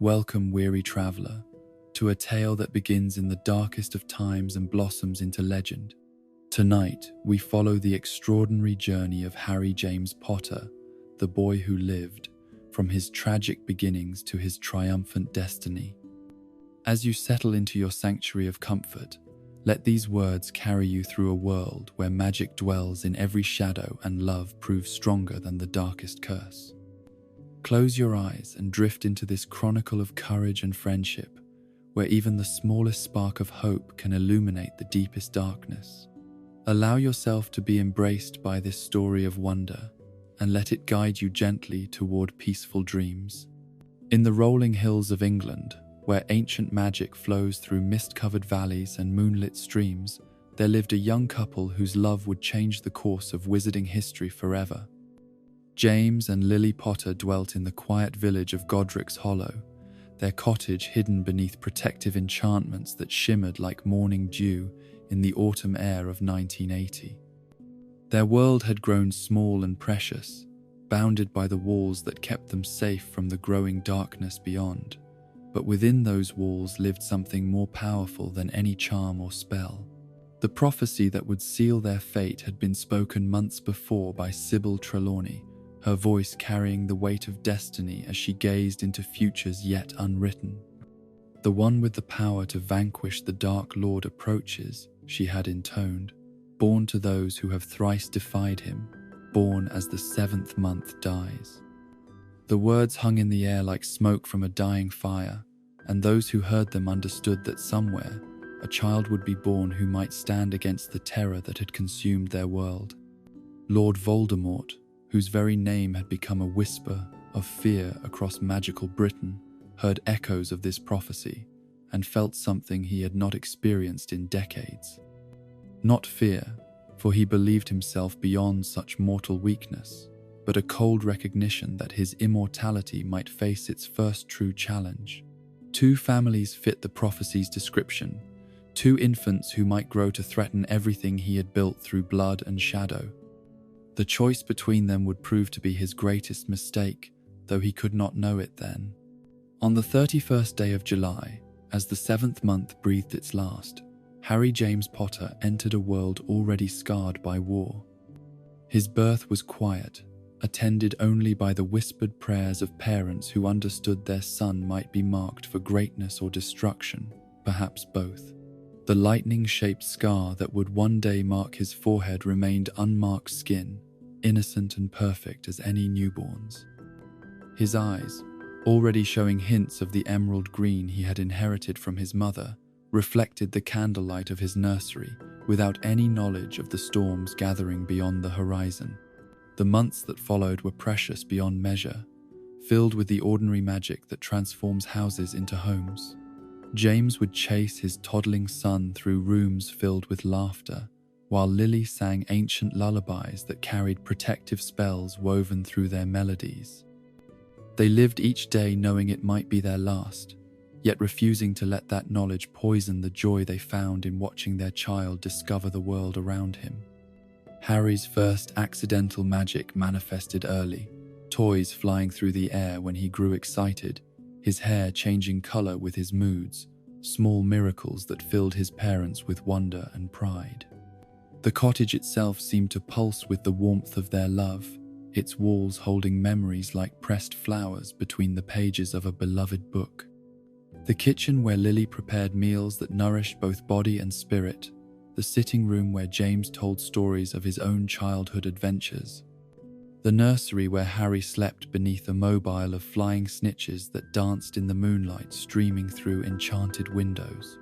Welcome, weary traveller, to a tale that begins in the darkest of times and blossoms into legend. Tonight, we follow the extraordinary journey of Harry James Potter, the boy who lived, from his tragic beginnings to his triumphant destiny. As you settle into your sanctuary of comfort, let these words carry you through a world where magic dwells in every shadow and love proves stronger than the darkest curse. Close your eyes and drift into this chronicle of courage and friendship, where even the smallest spark of hope can illuminate the deepest darkness. Allow yourself to be embraced by this story of wonder, and let it guide you gently toward peaceful dreams. In the rolling hills of England, where ancient magic flows through mist-covered valleys and moonlit streams, there lived a young couple whose love would change the course of wizarding history forever. James and Lily Potter dwelt in the quiet village of Godric's Hollow, their cottage hidden beneath protective enchantments that shimmered like morning dew in the autumn air of 1980. Their world had grown small and precious, bounded by the walls that kept them safe from the growing darkness beyond. But within those walls lived something more powerful than any charm or spell. The prophecy that would seal their fate had been spoken months before by Sybil Trelawney, her voice carrying the weight of destiny as she gazed into futures yet unwritten. "The one with the power to vanquish the Dark Lord approaches," she had intoned, "born to those who have thrice defied him, born as the 7th month dies." The words hung in the air like smoke from a dying fire, and those who heard them understood that somewhere, a child would be born who might stand against the terror that had consumed their world. Lord Voldemort, whose very name had become a whisper of fear across magical Britain, heard echoes of this prophecy and felt something he had not experienced in decades. Not fear, for he believed himself beyond such mortal weakness, but a cold recognition that his immortality might face its first true challenge. Two families fit the prophecy's description, two infants who might grow to threaten everything he had built through blood and shadow. The choice between them would prove to be his greatest mistake, though he could not know it then. On the 31st day of July, as the 7th month breathed its last, Harry James Potter entered a world already scarred by war. His birth was quiet, attended only by the whispered prayers of parents who understood their son might be marked for greatness or destruction, perhaps both. The lightning-shaped scar that would one day mark his forehead remained unmarked skin, innocent and perfect as any newborn's. His eyes, already showing hints of the emerald green he had inherited from his mother, reflected the candlelight of his nursery without any knowledge of the storms gathering beyond the horizon. The months that followed were precious beyond measure, filled with the ordinary magic that transforms houses into homes. James would chase his toddling son through rooms filled with laughter, while Lily sang ancient lullabies that carried protective spells woven through their melodies. They lived each day knowing it might be their last, yet refusing to let that knowledge poison the joy they found in watching their child discover the world around him. Harry's first accidental magic manifested early, toys flying through the air when he grew excited, his hair changing color with his moods, small miracles that filled his parents with wonder and pride. The cottage itself seemed to pulse with the warmth of their love, its walls holding memories like pressed flowers between the pages of a beloved book. The kitchen where Lily prepared meals that nourished both body and spirit, the sitting room where James told stories of his own childhood adventures, the nursery where Harry slept beneath a mobile of flying snitches that danced in the moonlight streaming through enchanted windows.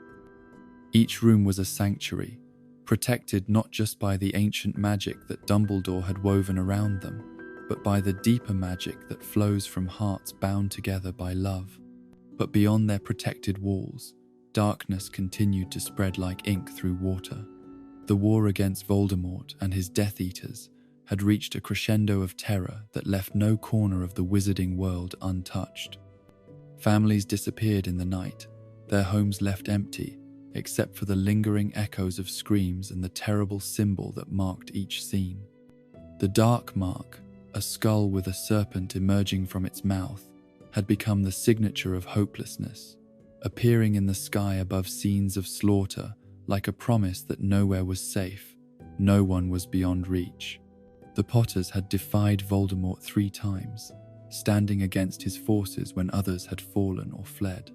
Each room was a sanctuary, protected not just by the ancient magic that Dumbledore had woven around them, but by the deeper magic that flows from hearts bound together by love. But beyond their protected walls, darkness continued to spread like ink through water. The war against Voldemort and his Death Eaters had reached a crescendo of terror that left no corner of the wizarding world untouched. Families disappeared in the night, their homes left empty, except for the lingering echoes of screams and the terrible symbol that marked each scene. The Dark Mark, a skull with a serpent emerging from its mouth, had become the signature of hopelessness, appearing in the sky above scenes of slaughter like a promise that nowhere was safe, no one was beyond reach. The Potters had defied Voldemort 3 times, standing against his forces when others had fallen or fled.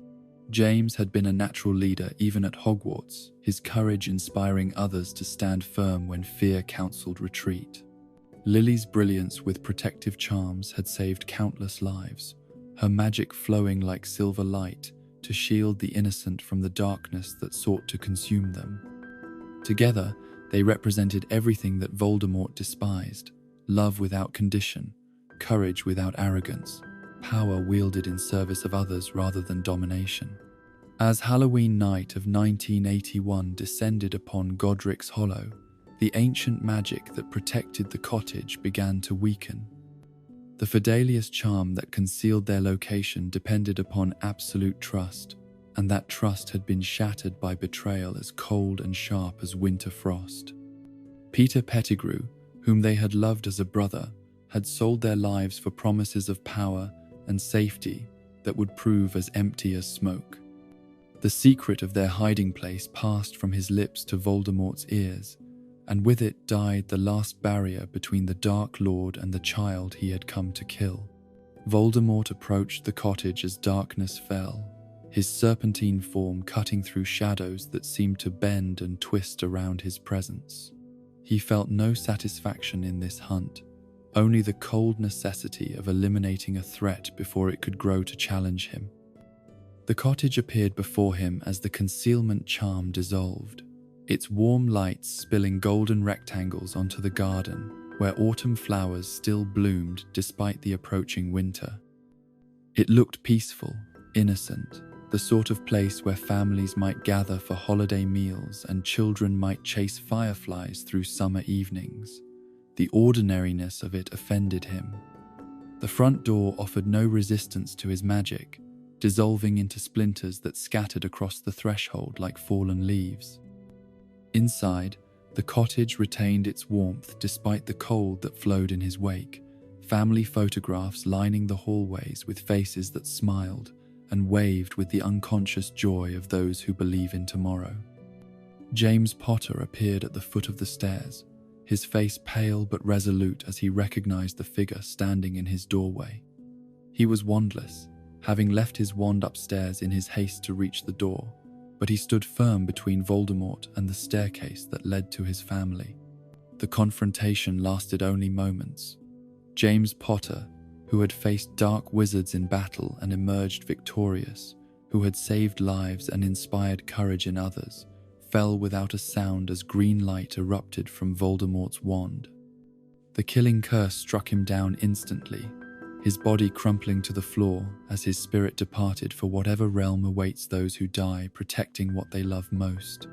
James had been a natural leader even at Hogwarts, his courage inspiring others to stand firm when fear counseled retreat. Lily's brilliance with protective charms had saved countless lives, her magic flowing like silver light to shield the innocent from the darkness that sought to consume them. Together, they represented everything that Voldemort despised: love without condition, courage without arrogance, power wielded in service of others rather than domination. As Halloween night of 1981 descended upon Godric's Hollow, the ancient magic that protected the cottage began to weaken. The Fidelius charm that concealed their location depended upon absolute trust, and that trust had been shattered by betrayal as cold and sharp as winter frost. Peter Pettigrew, whom they had loved as a brother, had sold their lives for promises of power and safety that would prove as empty as smoke. The secret of their hiding place passed from his lips to Voldemort's ears, and with it died the last barrier between the Dark Lord and the child he had come to kill. Voldemort approached the cottage as darkness fell, his serpentine form cutting through shadows that seemed to bend and twist around his presence. He felt no satisfaction in this hunt, only the cold necessity of eliminating a threat before it could grow to challenge him. The cottage appeared before him as the concealment charm dissolved, its warm lights spilling golden rectangles onto the garden where autumn flowers still bloomed despite the approaching winter. It looked peaceful, innocent, the sort of place where families might gather for holiday meals and children might chase fireflies through summer evenings. The ordinariness of it offended him. The front door offered no resistance to his magic, dissolving into splinters that scattered across the threshold like fallen leaves. Inside, the cottage retained its warmth despite the cold that flowed in his wake, family photographs lining the hallways with faces that smiled and waved with the unconscious joy of those who believe in tomorrow. James Potter appeared at the foot of the stairs, his face pale but resolute as he recognized the figure standing in his doorway. He was wandless, having left his wand upstairs in his haste to reach the door, but he stood firm between Voldemort and the staircase that led to his family. The confrontation lasted only moments. James Potter, who had faced dark wizards in battle and emerged victorious, who had saved lives and inspired courage in others, fell without a sound as green light erupted from Voldemort's wand. The killing curse struck him down instantly, his body crumpling to the floor as his spirit departed for whatever realm awaits those who die protecting what they love most.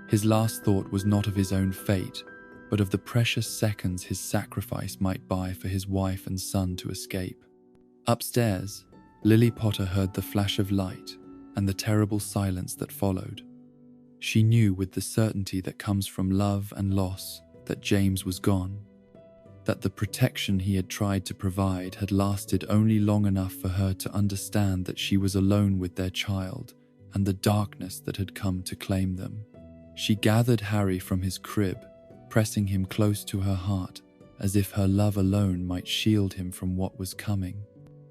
His last thought was not of his own fate, but of the precious seconds his sacrifice might buy for his wife and son to escape. Upstairs, Lily Potter heard the flash of light and the terrible silence that followed. She knew with the certainty that comes from love and loss that James was gone, that the protection he had tried to provide had lasted only long enough for her to understand that she was alone with their child and the darkness that had come to claim them. She gathered Harry from his crib, pressing him close to her heart, as if her love alone might shield him from what was coming.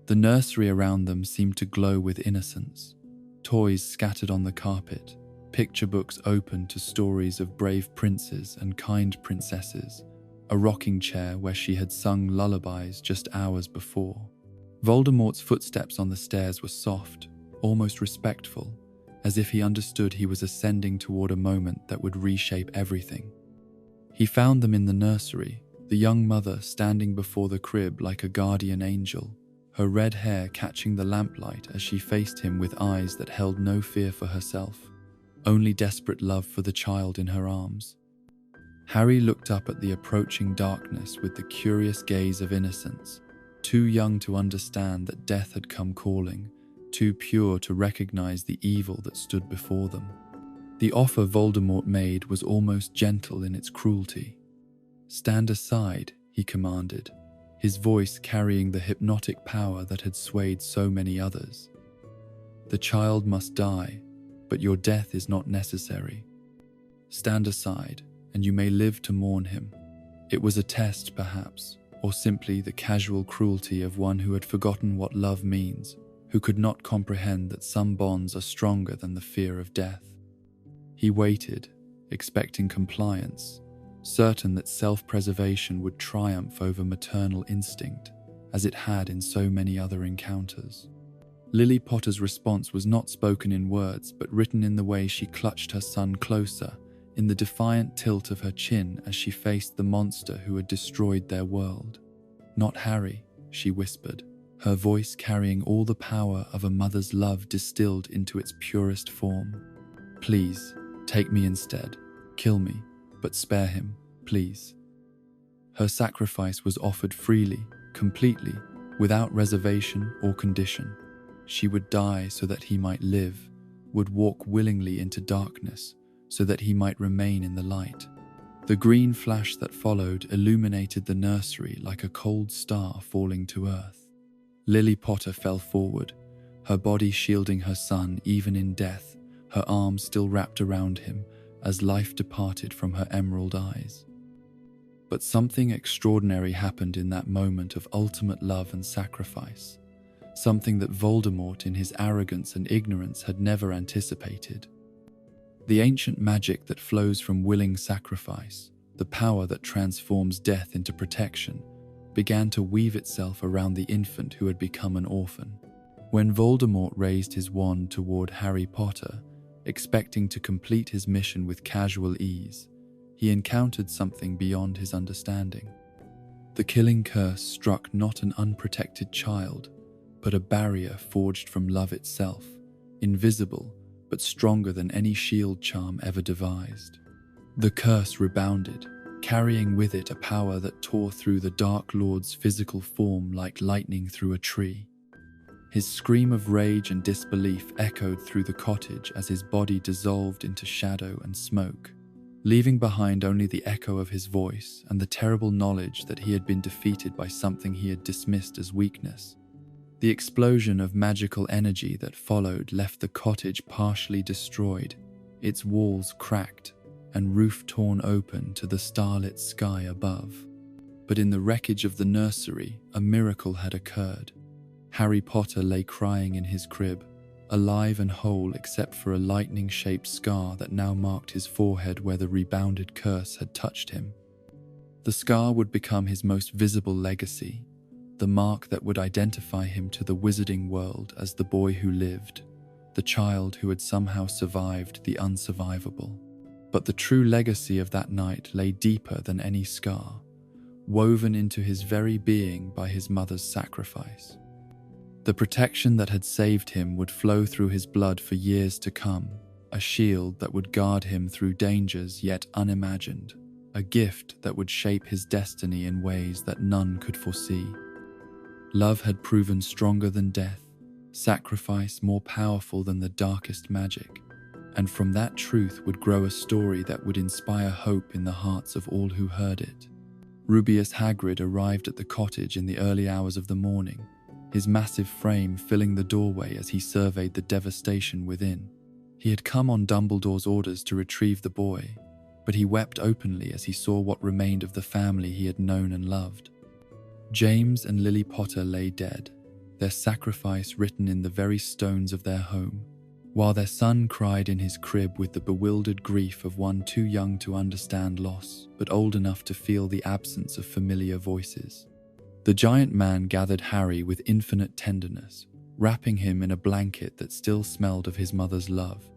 The nursery around them seemed to glow with innocence. Toys scattered on the carpet, picture books open to stories of brave princes and kind princesses, a rocking chair where she had sung lullabies just hours before. Voldemort's footsteps on the stairs were soft, almost respectful, as if he understood he was ascending toward a moment that would reshape everything. He found them in the nursery, the young mother standing before the crib like a guardian angel, her red hair catching the lamplight as she faced him with eyes that held no fear for herself, only desperate love for the child in her arms. Harry looked up at the approaching darkness with the curious gaze of innocence, too young to understand that death had come calling, too pure to recognize the evil that stood before them. The offer Voldemort made was almost gentle in its cruelty. "Stand aside," he commanded, his voice carrying the hypnotic power that had swayed so many others. "The child must die, but your death is not necessary. Stand aside, and you may live to mourn him." It was a test, perhaps, or simply the casual cruelty of one who had forgotten what love means, who could not comprehend that some bonds are stronger than the fear of death. He waited, expecting compliance, certain that self-preservation would triumph over maternal instinct, as it had in so many other encounters. Lily Potter's response was not spoken in words, but written in the way she clutched her son closer, in the defiant tilt of her chin as she faced the monster who had destroyed their world. "Not Harry," she whispered, her voice carrying all the power of a mother's love distilled into its purest form. "Please, take me instead. Kill me, but spare him, please." Her sacrifice was offered freely, completely, without reservation or condition. She would die so that he might live, would walk willingly into darkness so that he might remain in the light. The green flash that followed illuminated the nursery like a cold star falling to earth. Lily Potter fell forward, her body shielding her son even in death, her arms still wrapped around him as life departed from her emerald eyes. But something extraordinary happened in that moment of ultimate love and sacrifice, something that Voldemort in his arrogance and ignorance had never anticipated. The ancient magic that flows from willing sacrifice, the power that transforms death into protection, began to weave itself around the infant who had become an orphan. When Voldemort raised his wand toward Harry Potter, expecting to complete his mission with casual ease, he encountered something beyond his understanding. The killing curse struck not an unprotected child, but a barrier forged from love itself, invisible but stronger than any shield charm ever devised. The curse rebounded, carrying with it a power that tore through the Dark Lord's physical form like lightning through a tree. His scream of rage and disbelief echoed through the cottage as his body dissolved into shadow and smoke, leaving behind only the echo of his voice and the terrible knowledge that he had been defeated by something he had dismissed as weakness. The explosion of magical energy that followed left the cottage partially destroyed, its walls cracked and roof torn open to the starlit sky above. But in the wreckage of the nursery, a miracle had occurred. Harry Potter lay crying in his crib, alive and whole except for a lightning-shaped scar that now marked his forehead where the rebounded curse had touched him. The scar would become his most visible legacy, the mark that would identify him to the wizarding world as the boy who lived, the child who had somehow survived the unsurvivable. But the true legacy of that night lay deeper than any scar, woven into his very being by his mother's sacrifice. The protection that had saved him would flow through his blood for years to come, a shield that would guard him through dangers yet unimagined, a gift that would shape his destiny in ways that none could foresee. Love had proven stronger than death, sacrifice more powerful than the darkest magic, and from that truth would grow a story that would inspire hope in the hearts of all who heard it. Rubeus Hagrid arrived at the cottage in the early hours of the morning, his massive frame filling the doorway as he surveyed the devastation within. He had come on Dumbledore's orders to retrieve the boy, but he wept openly as he saw what remained of the family he had known and loved. James and Lily Potter lay dead, their sacrifice written in the very stones of their home, while their son cried in his crib with the bewildered grief of one too young to understand loss, but old enough to feel the absence of familiar voices. The giant man gathered Harry with infinite tenderness, wrapping him in a blanket that still smelled of his mother's love,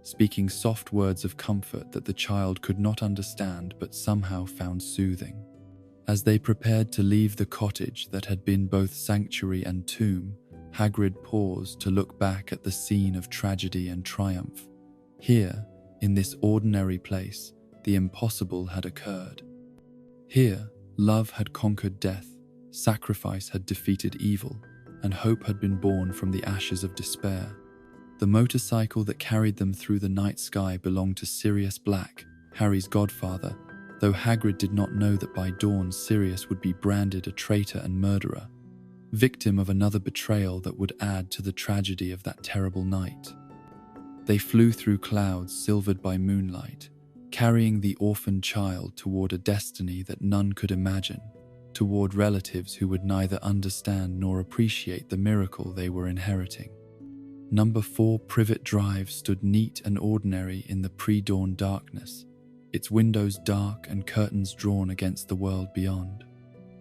speaking soft words of comfort that the child could not understand but somehow found soothing. As they prepared to leave the cottage that had been both sanctuary and tomb, Hagrid paused to look back at the scene of tragedy and triumph. Here, in this ordinary place, the impossible had occurred. Here, love had conquered death, sacrifice had defeated evil, and hope had been born from the ashes of despair. The motorcycle that carried them through the night sky belonged to Sirius Black, Harry's godfather, though Hagrid did not know that by dawn Sirius would be branded a traitor and murderer, victim of another betrayal that would add to the tragedy of that terrible night. They flew through clouds silvered by moonlight, carrying the orphaned child toward a destiny that none could imagine, toward relatives who would neither understand nor appreciate the miracle they were inheriting. Number 4 Privet Drive stood neat and ordinary in the pre-dawn darkness, its windows dark and curtains drawn against the world beyond.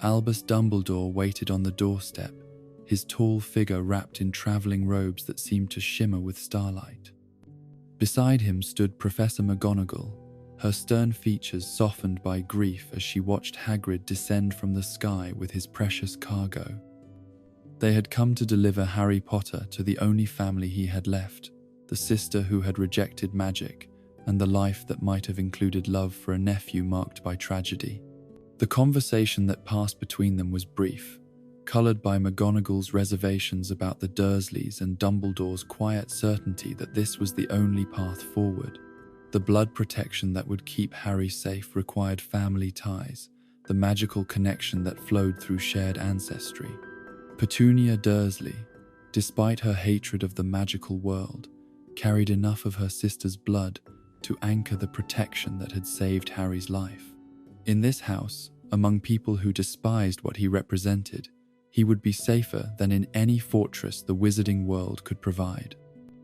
Albus Dumbledore waited on the doorstep, his tall figure wrapped in travelling robes that seemed to shimmer with starlight. Beside him stood Professor McGonagall, her stern features softened by grief as she watched Hagrid descend from the sky with his precious cargo. They had come to deliver Harry Potter to the only family he had left, the sister who had rejected magic, and the life that might have included love for a nephew marked by tragedy. The conversation that passed between them was brief, coloured by McGonagall's reservations about the Dursleys and Dumbledore's quiet certainty that this was the only path forward. The blood protection that would keep Harry safe required family ties, the magical connection that flowed through shared ancestry. Petunia Dursley, despite her hatred of the magical world, carried enough of her sister's blood to anchor the protection that had saved Harry's life. In this house, among people who despised what he represented, he would be safer than in any fortress the wizarding world could provide.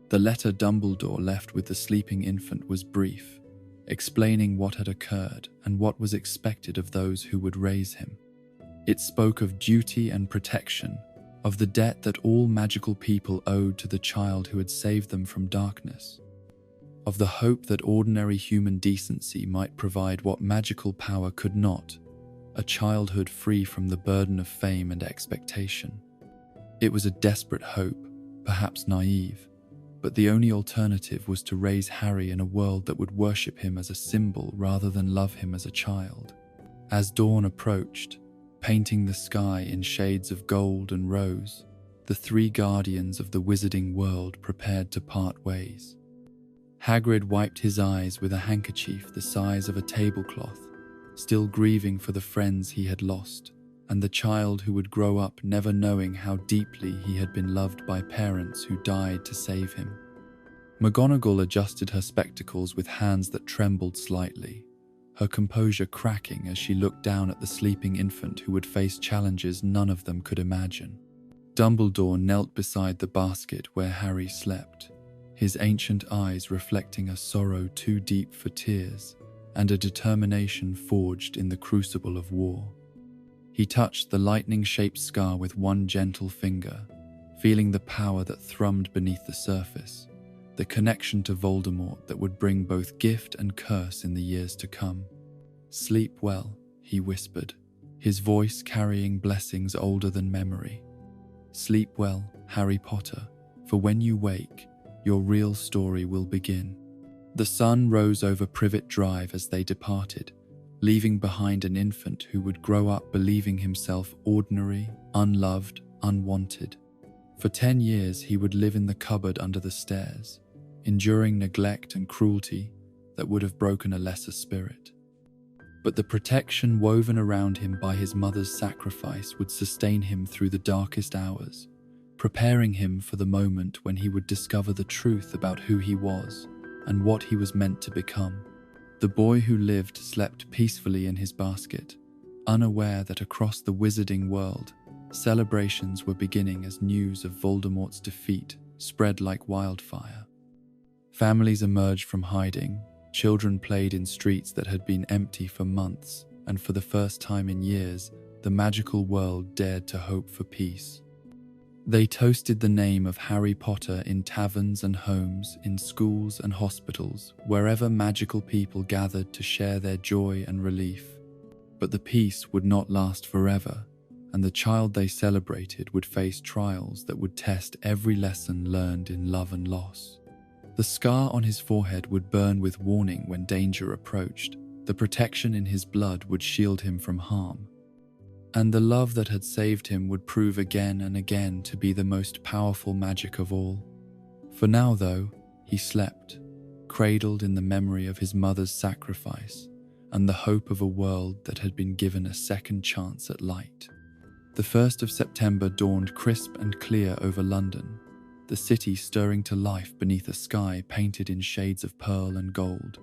The letter Dumbledore left with the sleeping infant was brief, explaining what had occurred and what was expected of those who would raise him. It spoke of duty and protection, of the debt that all magical people owed to the child who had saved them from darkness, of the hope that ordinary human decency might provide what magical power could not, a childhood free from the burden of fame and expectation. It was a desperate hope, perhaps naive, but the only alternative was to raise Harry in a world that would worship him as a symbol rather than love him as a child. As dawn approached, painting the sky in shades of gold and rose, the 3 guardians of the wizarding world prepared to part ways. Hagrid wiped his eyes with a handkerchief the size of a tablecloth, still grieving for the friends he had lost, and the child who would grow up never knowing how deeply he had been loved by parents who died to save him. McGonagall adjusted her spectacles with hands that trembled slightly, her composure cracking as she looked down at the sleeping infant who would face challenges none of them could imagine. Dumbledore knelt beside the basket where Harry slept, his ancient eyes reflecting a sorrow too deep for tears and a determination forged in the crucible of war. He touched the lightning-shaped scar with one gentle finger, feeling the power that thrummed beneath the surface, the connection to Voldemort that would bring both gift and curse in the years to come. "Sleep well," he whispered, his voice carrying blessings older than memory. "Sleep well, Harry Potter, for when you wake, your real story will begin." The sun rose over Privet Drive as they departed, leaving behind an infant who would grow up believing himself ordinary, unloved, unwanted. For 10 years he would live in the cupboard under the stairs, enduring neglect and cruelty that would have broken a lesser spirit. But the protection woven around him by his mother's sacrifice would sustain him through the darkest hours, preparing him for the moment when he would discover the truth about who he was and what he was meant to become. The boy who lived slept peacefully in his basket, unaware that across the wizarding world, celebrations were beginning as news of Voldemort's defeat spread like wildfire. Families emerged from hiding, children played in streets that had been empty for months, and for the first time in years, the magical world dared to hope for peace. They toasted the name of Harry Potter in taverns and homes, in schools and hospitals, wherever magical people gathered to share their joy and relief. But the peace would not last forever, and the child they celebrated would face trials that would test every lesson learned in love and loss. The scar on his forehead would burn with warning when danger approached. The protection in his blood would shield him from harm. And the love that had saved him would prove again and again to be the most powerful magic of all. For now, though, he slept, cradled in the memory of his mother's sacrifice, and the hope of a world that had been given a second chance at light. The 1st of September dawned crisp and clear over London, the city stirring to life beneath a sky painted in shades of pearl and gold.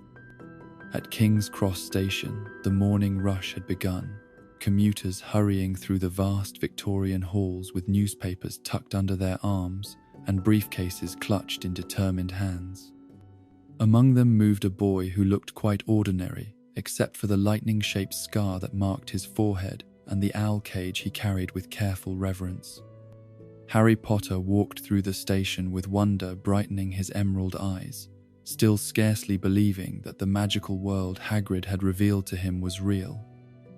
At King's Cross Station, the morning rush had begun, commuters hurrying through the vast Victorian halls with newspapers tucked under their arms and briefcases clutched in determined hands. Among them moved a boy who looked quite ordinary, except for the lightning-shaped scar that marked his forehead and the owl cage he carried with careful reverence. Harry Potter walked through the station with wonder brightening his emerald eyes, still scarcely believing that the magical world Hagrid had revealed to him was real,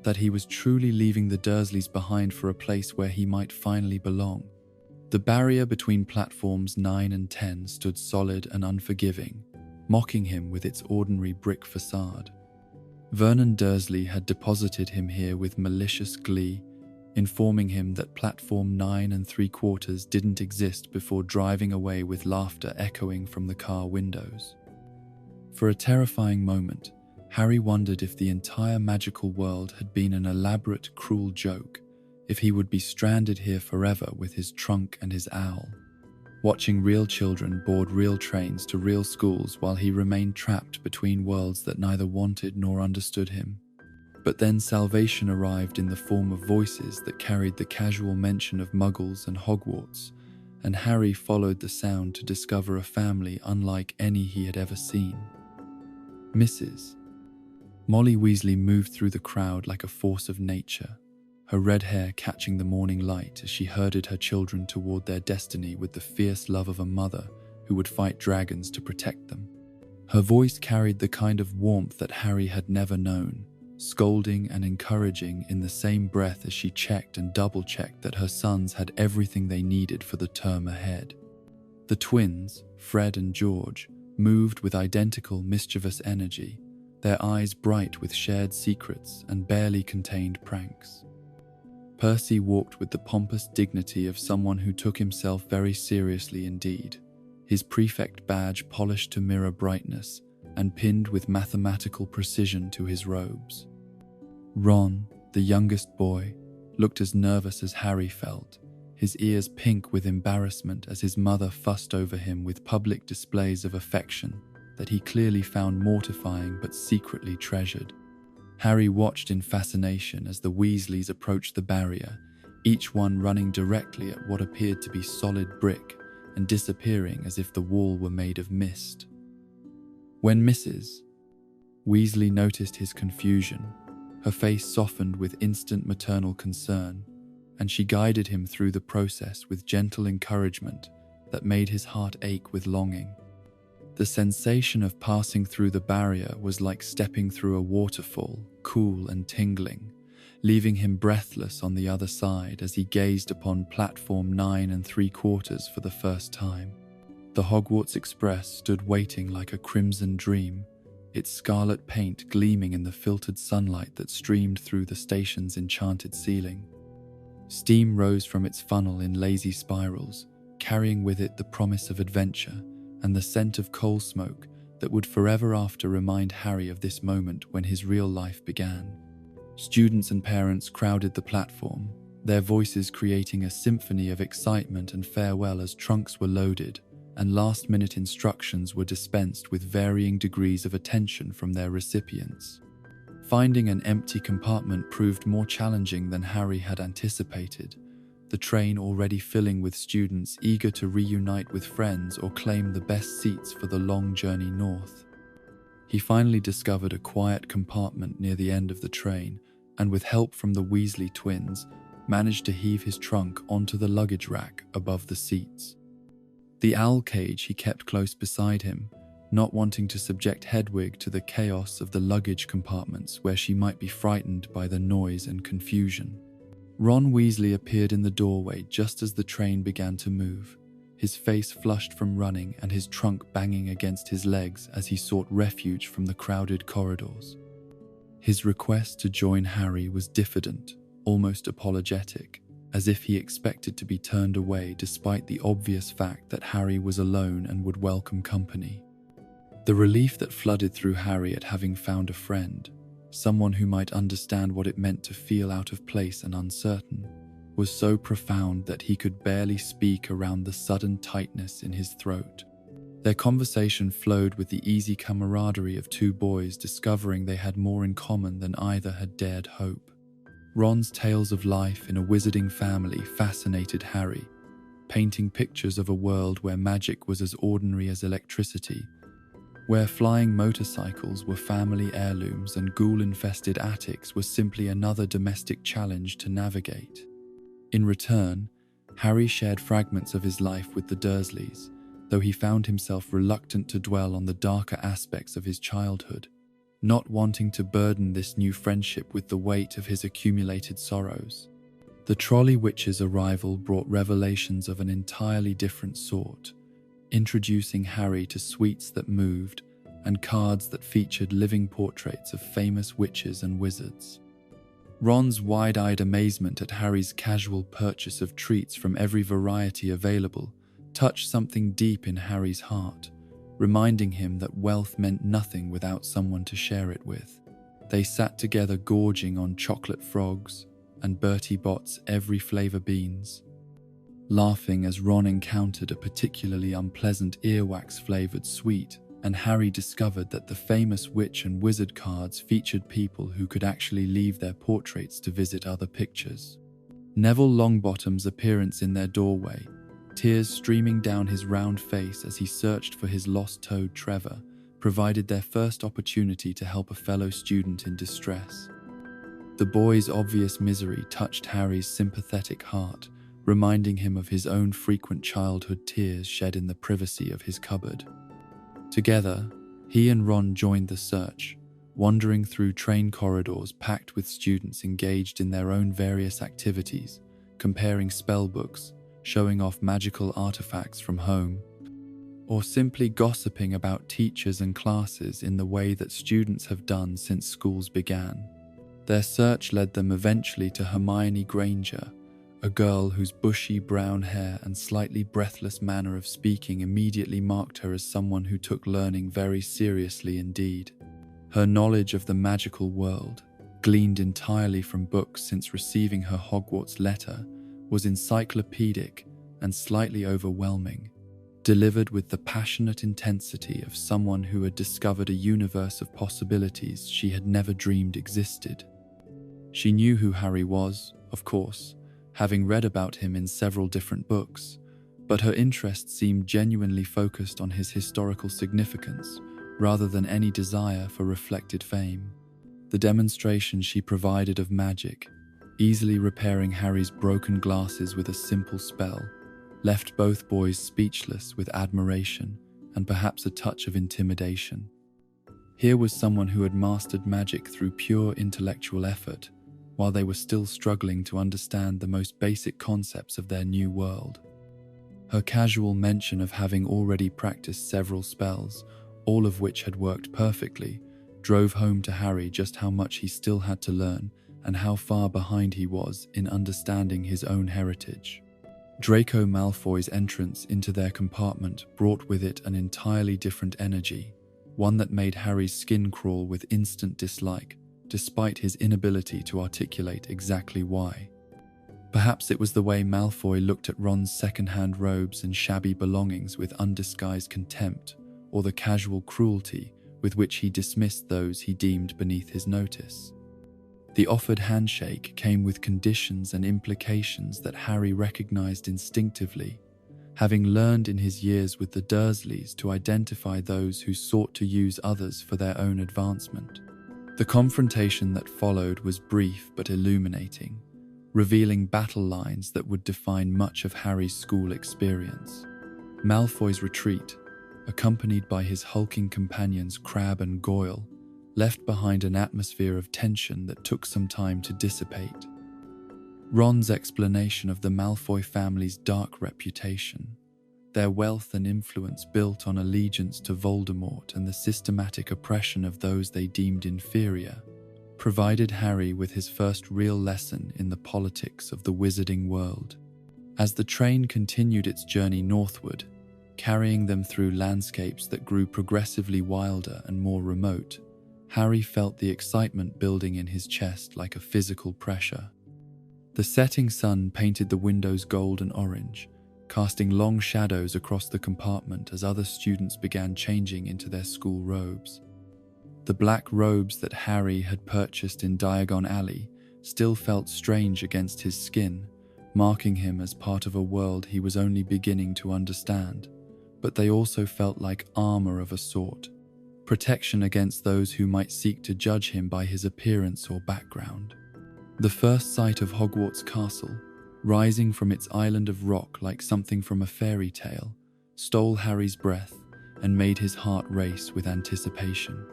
that he was truly leaving the Dursleys behind for a place where he might finally belong. The barrier between platforms 9 and 10 stood solid and unforgiving, mocking him with its ordinary brick facade. Vernon Dursley had deposited him here with malicious glee, informing him that platform 9 3/4 didn't exist before driving away with laughter echoing from the car windows. For a terrifying moment, Harry wondered if the entire magical world had been an elaborate, cruel joke, if he would be stranded here forever with his trunk and his owl, watching real children board real trains to real schools while he remained trapped between worlds that neither wanted nor understood him. But then salvation arrived in the form of voices that carried the casual mention of Muggles and Hogwarts, and Harry followed the sound to discover a family unlike any he had ever seen. Mrs. Molly Weasley moved through the crowd like a force of nature, her red hair catching the morning light as she herded her children toward their destiny with the fierce love of a mother who would fight dragons to protect them. Her voice carried the kind of warmth that Harry had never known, scolding and encouraging in the same breath as she checked and double-checked that her sons had everything they needed for the term ahead. The twins, Fred and George, moved with identical mischievous energy, their eyes bright with shared secrets and barely contained pranks. Percy walked with the pompous dignity of someone who took himself very seriously indeed, his prefect badge polished to mirror brightness and pinned with mathematical precision to his robes. Ron, the youngest boy, looked as nervous as Harry felt, his ears pink with embarrassment as his mother fussed over him with public displays of affection that he clearly found mortifying but secretly treasured. Harry watched in fascination as the Weasleys approached the barrier, each one running directly at what appeared to be solid brick and disappearing as if the wall were made of mist. When Mrs. Weasley noticed his confusion, her face softened with instant maternal concern, and she guided him through the process with gentle encouragement that made his heart ache with longing. The sensation of passing through the barrier was like stepping through a waterfall, cool and tingling, leaving him breathless on the other side as he gazed upon platform 9 3/4 for the first time. The Hogwarts Express stood waiting like a crimson dream, its scarlet paint gleaming in the filtered sunlight that streamed through the station's enchanted ceiling. Steam rose from its funnel in lazy spirals, carrying with it the promise of adventure and the scent of coal smoke that would forever after remind Harry of this moment when his real life began. Students and parents crowded the platform, their voices creating a symphony of excitement and farewell as trunks were loaded and last-minute instructions were dispensed with varying degrees of attention from their recipients. Finding an empty compartment proved more challenging than Harry had anticipated, the train already filling with students eager to reunite with friends or claim the best seats for the long journey north. He finally discovered a quiet compartment near the end of the train and with help from the Weasley twins, managed to heave his trunk onto the luggage rack above the seats. The owl cage he kept close beside him, not wanting to subject Hedwig to the chaos of the luggage compartments where she might be frightened by the noise and confusion. Ron Weasley appeared in the doorway just as the train began to move, his face flushed from running and his trunk banging against his legs as he sought refuge from the crowded corridors. His request to join Harry was diffident, almost apologetic, as if he expected to be turned away despite the obvious fact that Harry was alone and would welcome company. The relief that flooded through Harry at having found a friend, someone who might understand what it meant to feel out of place and uncertain, was so profound that he could barely speak around the sudden tightness in his throat. Their conversation flowed with the easy camaraderie of two boys discovering they had more in common than either had dared hope. Ron's tales of life in a wizarding family fascinated Harry, painting pictures of a world where magic was as ordinary as electricity, where flying motorcycles were family heirlooms and ghoul-infested attics was simply another domestic challenge to navigate. In return, Harry shared fragments of his life with the Dursleys, though he found himself reluctant to dwell on the darker aspects of his childhood, not wanting to burden this new friendship with the weight of his accumulated sorrows. The Trolley Witch's arrival brought revelations of an entirely different sort, introducing Harry to sweets that moved and cards that featured living portraits of famous witches and wizards. Ron's wide-eyed amazement at Harry's casual purchase of treats from every variety available touched something deep in Harry's heart, reminding him that wealth meant nothing without someone to share it with. They sat together gorging on chocolate frogs and Bertie Bott's every flavor beans, laughing as Ron encountered a particularly unpleasant earwax-flavored sweet, and Harry discovered that the famous witch and wizard cards featured people who could actually leave their portraits to visit other pictures. Neville Longbottom's appearance in their doorway, tears streaming down his round face as he searched for his lost toad Trevor, provided their first opportunity to help a fellow student in distress. The boy's obvious misery touched Harry's sympathetic heart, reminding him of his own frequent childhood tears shed in the privacy of his cupboard. Together, he and Ron joined the search, wandering through train corridors packed with students engaged in their own various activities, comparing spellbooks, showing off magical artifacts from home, or simply gossiping about teachers and classes in the way that students have done since schools began. Their search led them eventually to Hermione Granger, a girl whose bushy brown hair and slightly breathless manner of speaking immediately marked her as someone who took learning very seriously indeed. Her knowledge of the magical world, gleaned entirely from books since receiving her Hogwarts letter, was encyclopedic and slightly overwhelming, delivered with the passionate intensity of someone who had discovered a universe of possibilities she had never dreamed existed. She knew who Harry was, of course, having read about him in several different books, but her interest seemed genuinely focused on his historical significance rather than any desire for reflected fame. The demonstration she provided of magic, easily repairing Harry's broken glasses with a simple spell, left both boys speechless with admiration and perhaps a touch of intimidation. Here was someone who had mastered magic through pure intellectual effort, while they were still struggling to understand the most basic concepts of their new world. Her casual mention of having already practiced several spells, all of which had worked perfectly, drove home to Harry just how much he still had to learn and how far behind he was in understanding his own heritage. Draco Malfoy's entrance into their compartment brought with it an entirely different energy, one that made Harry's skin crawl with instant dislike, despite his inability to articulate exactly why. Perhaps it was the way Malfoy looked at Ron's second-hand robes and shabby belongings with undisguised contempt, or the casual cruelty with which he dismissed those he deemed beneath his notice. The offered handshake came with conditions and implications that Harry recognized instinctively, having learned in his years with the Dursleys to identify those who sought to use others for their own advancement. The confrontation that followed was brief but illuminating, revealing battle lines that would define much of Harry's school experience. Malfoy's retreat, accompanied by his hulking companions Crabbe and Goyle, left behind an atmosphere of tension that took some time to dissipate. Ron's explanation of the Malfoy family's dark reputation, their wealth and influence built on allegiance to Voldemort and the systematic oppression of those they deemed inferior, provided Harry with his first real lesson in the politics of the wizarding world. As the train continued its journey northward, carrying them through landscapes that grew progressively wilder and more remote, Harry felt the excitement building in his chest like a physical pressure. The setting sun painted the windows gold and orange, casting long shadows across the compartment as other students began changing into their school robes. The black robes that Harry had purchased in Diagon Alley still felt strange against his skin, marking him as part of a world he was only beginning to understand, but they also felt like armor of a sort, protection against those who might seek to judge him by his appearance or background. The first sight of Hogwarts Castle, rising from its island of rock like something from a fairy tale, stole Harry's breath and made his heart race with anticipation.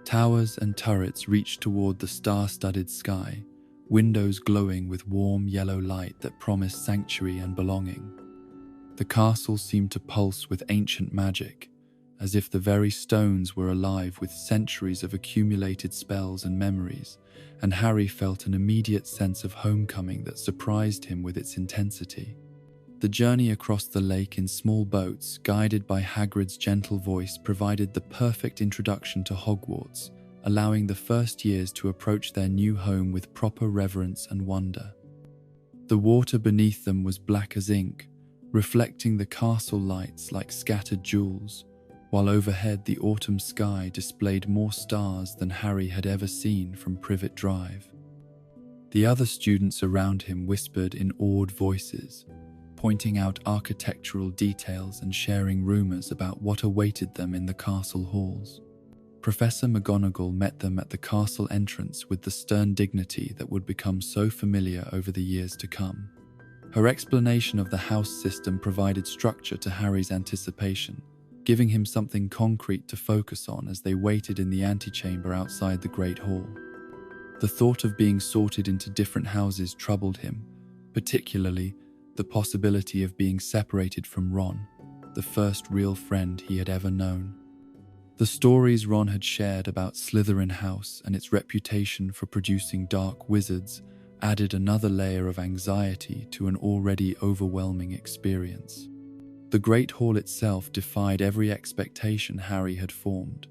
Towers and turrets reached toward the star-studded sky, windows glowing with warm yellow light that promised sanctuary and belonging. The castle seemed to pulse with ancient magic, as if the very stones were alive with centuries of accumulated spells and memories, and Harry felt an immediate sense of homecoming that surprised him with its intensity. The journey across the lake in small boats, guided by Hagrid's gentle voice, provided the perfect introduction to Hogwarts, allowing the first years to approach their new home with proper reverence and wonder. The water beneath them was black as ink, reflecting the castle lights like scattered jewels, while overhead the autumn sky displayed more stars than Harry had ever seen from Privet Drive. The other students around him whispered in awed voices, pointing out architectural details and sharing rumors about what awaited them in the castle halls. Professor McGonagall met them at the castle entrance with the stern dignity that would become so familiar over the years to come. Her explanation of the house system provided structure to Harry's anticipation, giving him something concrete to focus on as they waited in the antechamber outside the Great Hall. The thought of being sorted into different houses troubled him, particularly the possibility of being separated from Ron, the first real friend he had ever known. The stories Ron had shared about Slytherin House and its reputation for producing dark wizards added another layer of anxiety to an already overwhelming experience. The Great Hall itself defied every expectation Harry had formed,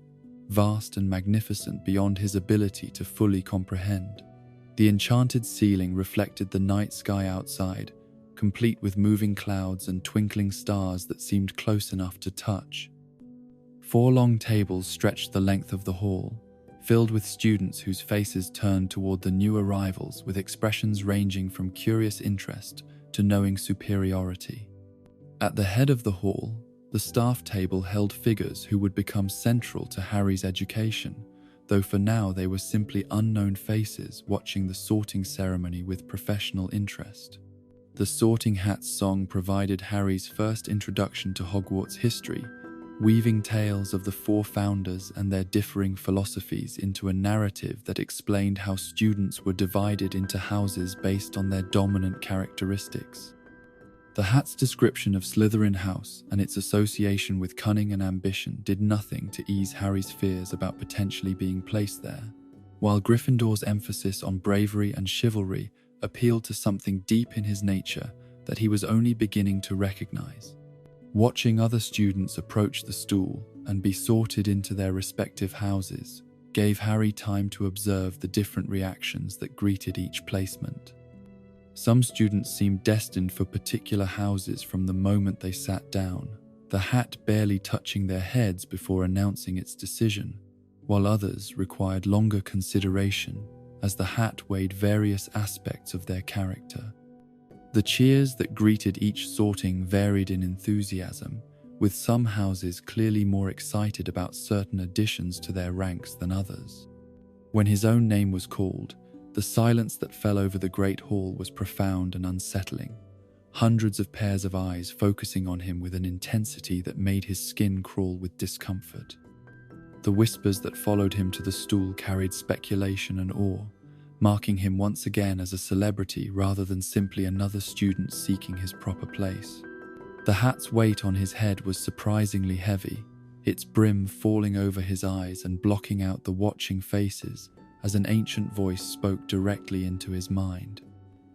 vast and magnificent beyond his ability to fully comprehend. The enchanted ceiling reflected the night sky outside, complete with moving clouds and twinkling stars that seemed close enough to touch. 4 long tables stretched the length of the hall, filled with students whose faces turned toward the new arrivals with expressions ranging from curious interest to knowing superiority. At the head of the hall, the staff table held figures who would become central to Harry's education, though for now they were simply unknown faces watching the sorting ceremony with professional interest. The Sorting Hats song provided Harry's first introduction to Hogwarts history, weaving tales of the 4 founders and their differing philosophies into a narrative that explained how students were divided into houses based on their dominant characteristics. The Hat's description of Slytherin House and its association with cunning and ambition did nothing to ease Harry's fears about potentially being placed there, while Gryffindor's emphasis on bravery and chivalry appealed to something deep in his nature that he was only beginning to recognize. Watching other students approach the stool and be sorted into their respective houses gave Harry time to observe the different reactions that greeted each placement. Some students seemed destined for particular houses from the moment they sat down, the hat barely touching their heads before announcing its decision, while others required longer consideration as the hat weighed various aspects of their character. The cheers that greeted each sorting varied in enthusiasm, with some houses clearly more excited about certain additions to their ranks than others. When his own name was called, the silence that fell over the Great Hall was profound and unsettling, hundreds of pairs of eyes focusing on him with an intensity that made his skin crawl with discomfort. The whispers that followed him to the stool carried speculation and awe, marking him once again as a celebrity rather than simply another student seeking his proper place. The hat's weight on his head was surprisingly heavy, its brim falling over his eyes and blocking out the watching faces as an ancient voice spoke directly into his mind.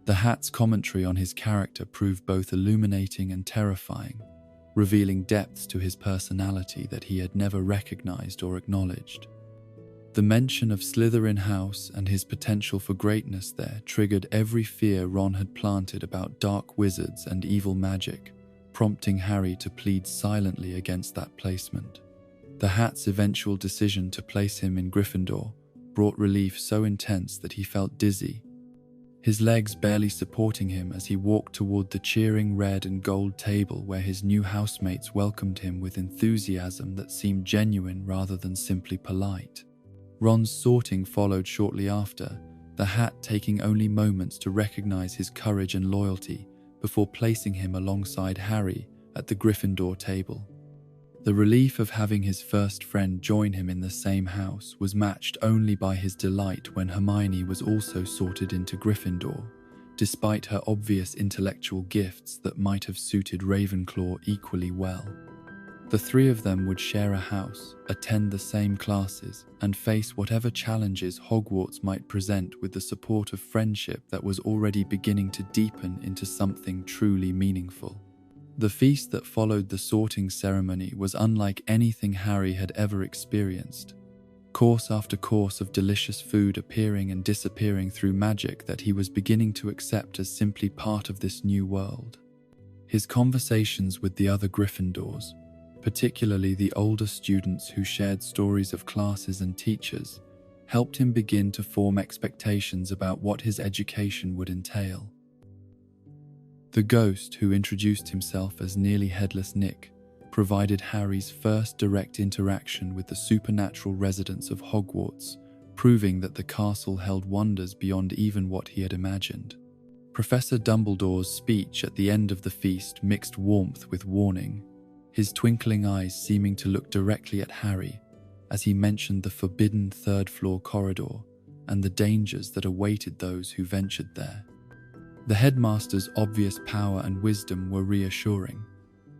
The hat's commentary on his character proved both illuminating and terrifying, revealing depths to his personality that he had never recognized or acknowledged. The mention of Slytherin House and his potential for greatness there triggered every fear Ron had planted about dark wizards and evil magic, prompting Harry to plead silently against that placement. The Hat's eventual decision to place him in Gryffindor brought relief so intense that he felt dizzy, his legs barely supporting him as he walked toward the cheering red and gold table where his new housemates welcomed him with enthusiasm that seemed genuine rather than simply polite. Ron's sorting followed shortly after, the Hat taking only moments to recognize his courage and loyalty before placing him alongside Harry at the Gryffindor table. The relief of having his first friend join him in the same house was matched only by his delight when Hermione was also sorted into Gryffindor, despite her obvious intellectual gifts that might have suited Ravenclaw equally well. The three of them would share a house, attend the same classes, and face whatever challenges Hogwarts might present with the support of friendship that was already beginning to deepen into something truly meaningful. The feast that followed the sorting ceremony was unlike anything Harry had ever experienced. Course after course of delicious food appearing and disappearing through magic that he was beginning to accept as simply part of this new world. His conversations with the other Gryffindors, particularly the older students who shared stories of classes and teachers, helped him begin to form expectations about what his education would entail. The ghost, who introduced himself as Nearly Headless Nick, provided Harry's first direct interaction with the supernatural residents of Hogwarts, proving that the castle held wonders beyond even what he had imagined. Professor Dumbledore's speech at the end of the feast mixed warmth with warning, his twinkling eyes seeming to look directly at Harry as he mentioned the forbidden third-floor corridor and the dangers that awaited those who ventured there. The headmaster's obvious power and wisdom were reassuring,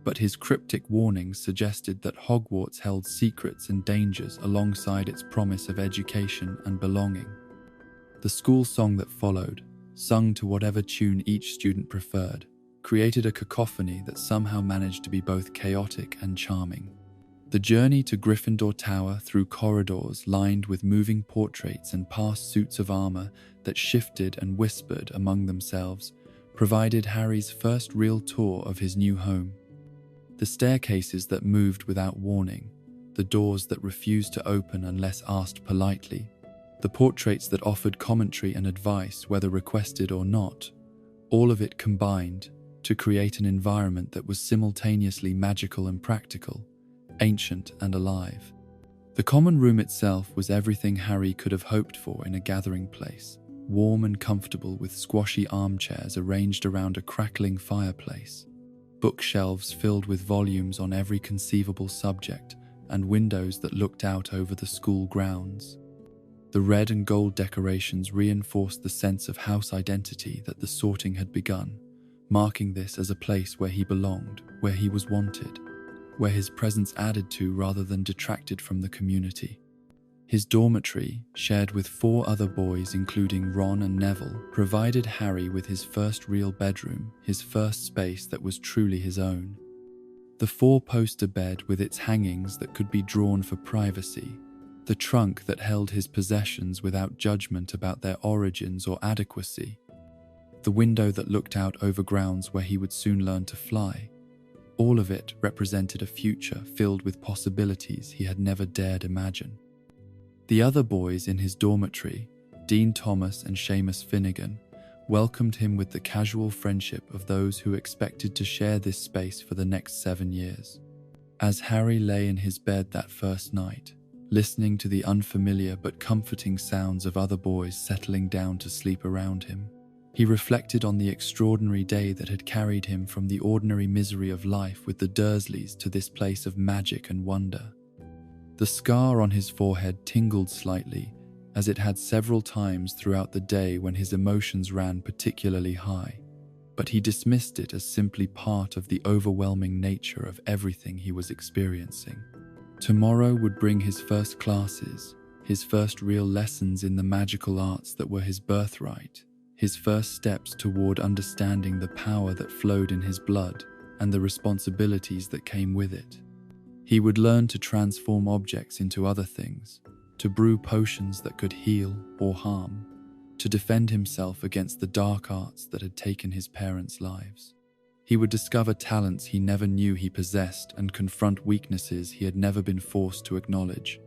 but his cryptic warnings suggested that Hogwarts held secrets and dangers alongside its promise of education and belonging. The school song that followed, sung to whatever tune each student preferred, created a cacophony that somehow managed to be both chaotic and charming. The journey to Gryffindor Tower through corridors lined with moving portraits and past suits of armor that shifted and whispered among themselves provided Harry's first real tour of his new home. The staircases that moved without warning, the doors that refused to open unless asked politely, the portraits that offered commentary and advice whether requested or not, all of it combined to create an environment that was simultaneously magical and practical, ancient and alive. The common room itself was everything Harry could have hoped for in a gathering place, warm and comfortable with squashy armchairs arranged around a crackling fireplace, bookshelves filled with volumes on every conceivable subject, and windows that looked out over the school grounds. The red and gold decorations reinforced the sense of house identity that the sorting had begun, marking this as a place where he belonged, where he was wanted, where his presence added to rather than detracted from the community. His dormitory, shared with 4 other boys including Ron and Neville, provided Harry with his first real bedroom, his first space that was truly his own. The 4-poster bed with its hangings that could be drawn for privacy, the trunk that held his possessions without judgment about their origins or adequacy, the window that looked out over grounds where he would soon learn to fly. All of it represented a future filled with possibilities he had never dared imagine. The other boys in his dormitory, Dean Thomas and Seamus Finnegan, welcomed him with the casual friendship of those who expected to share this space for the next 7 years. As Harry lay in his bed that first night, listening to the unfamiliar but comforting sounds of other boys settling down to sleep around him, he reflected on the extraordinary day that had carried him from the ordinary misery of life with the Dursleys to this place of magic and wonder. The scar on his forehead tingled slightly, as it had several times throughout the day when his emotions ran particularly high, but he dismissed it as simply part of the overwhelming nature of everything he was experiencing. Tomorrow would bring his first classes, his first real lessons in the magical arts that were his birthright, his first steps toward understanding the power that flowed in his blood and the responsibilities that came with it. He would learn to transform objects into other things, to brew potions that could heal or harm, to defend himself against the dark arts that had taken his parents' lives. He would discover talents he never knew he possessed and confront weaknesses he had never been forced to acknowledge.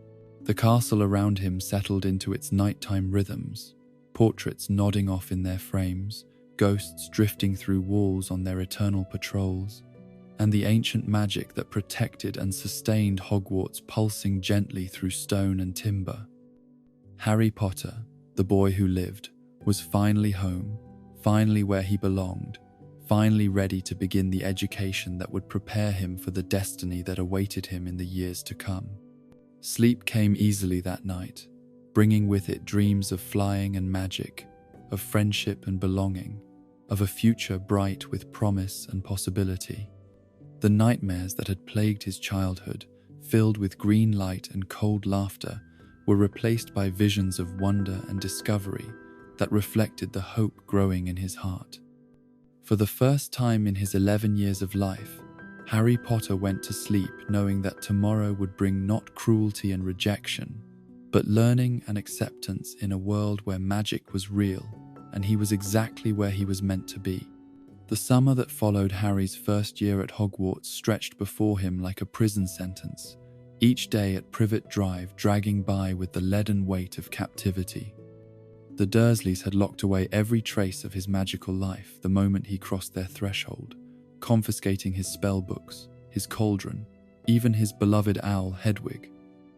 The castle around him settled into its nighttime rhythms, portraits nodding off in their frames, ghosts drifting through walls on their eternal patrols, and the ancient magic that protected and sustained Hogwarts pulsing gently through stone and timber. Harry Potter, the boy who lived, was finally home, finally where he belonged, finally ready to begin the education that would prepare him for the destiny that awaited him in the years to come. Sleep came easily that night, bringing with it dreams of flying and magic, of friendship and belonging, of a future bright with promise and possibility. The nightmares that had plagued his childhood, filled with green light and cold laughter, were replaced by visions of wonder and discovery that reflected the hope growing in his heart. For the first time in his 11 years of life, Harry Potter went to sleep knowing that tomorrow would bring not cruelty and rejection, but learning and acceptance in a world where magic was real and he was exactly where he was meant to be. The summer that followed Harry's first year at Hogwarts stretched before him like a prison sentence, each day at Privet Drive dragging by with the leaden weight of captivity. The Dursleys had locked away every trace of his magical life the moment he crossed their threshold, confiscating his spellbooks, his cauldron, even his beloved owl Hedwig,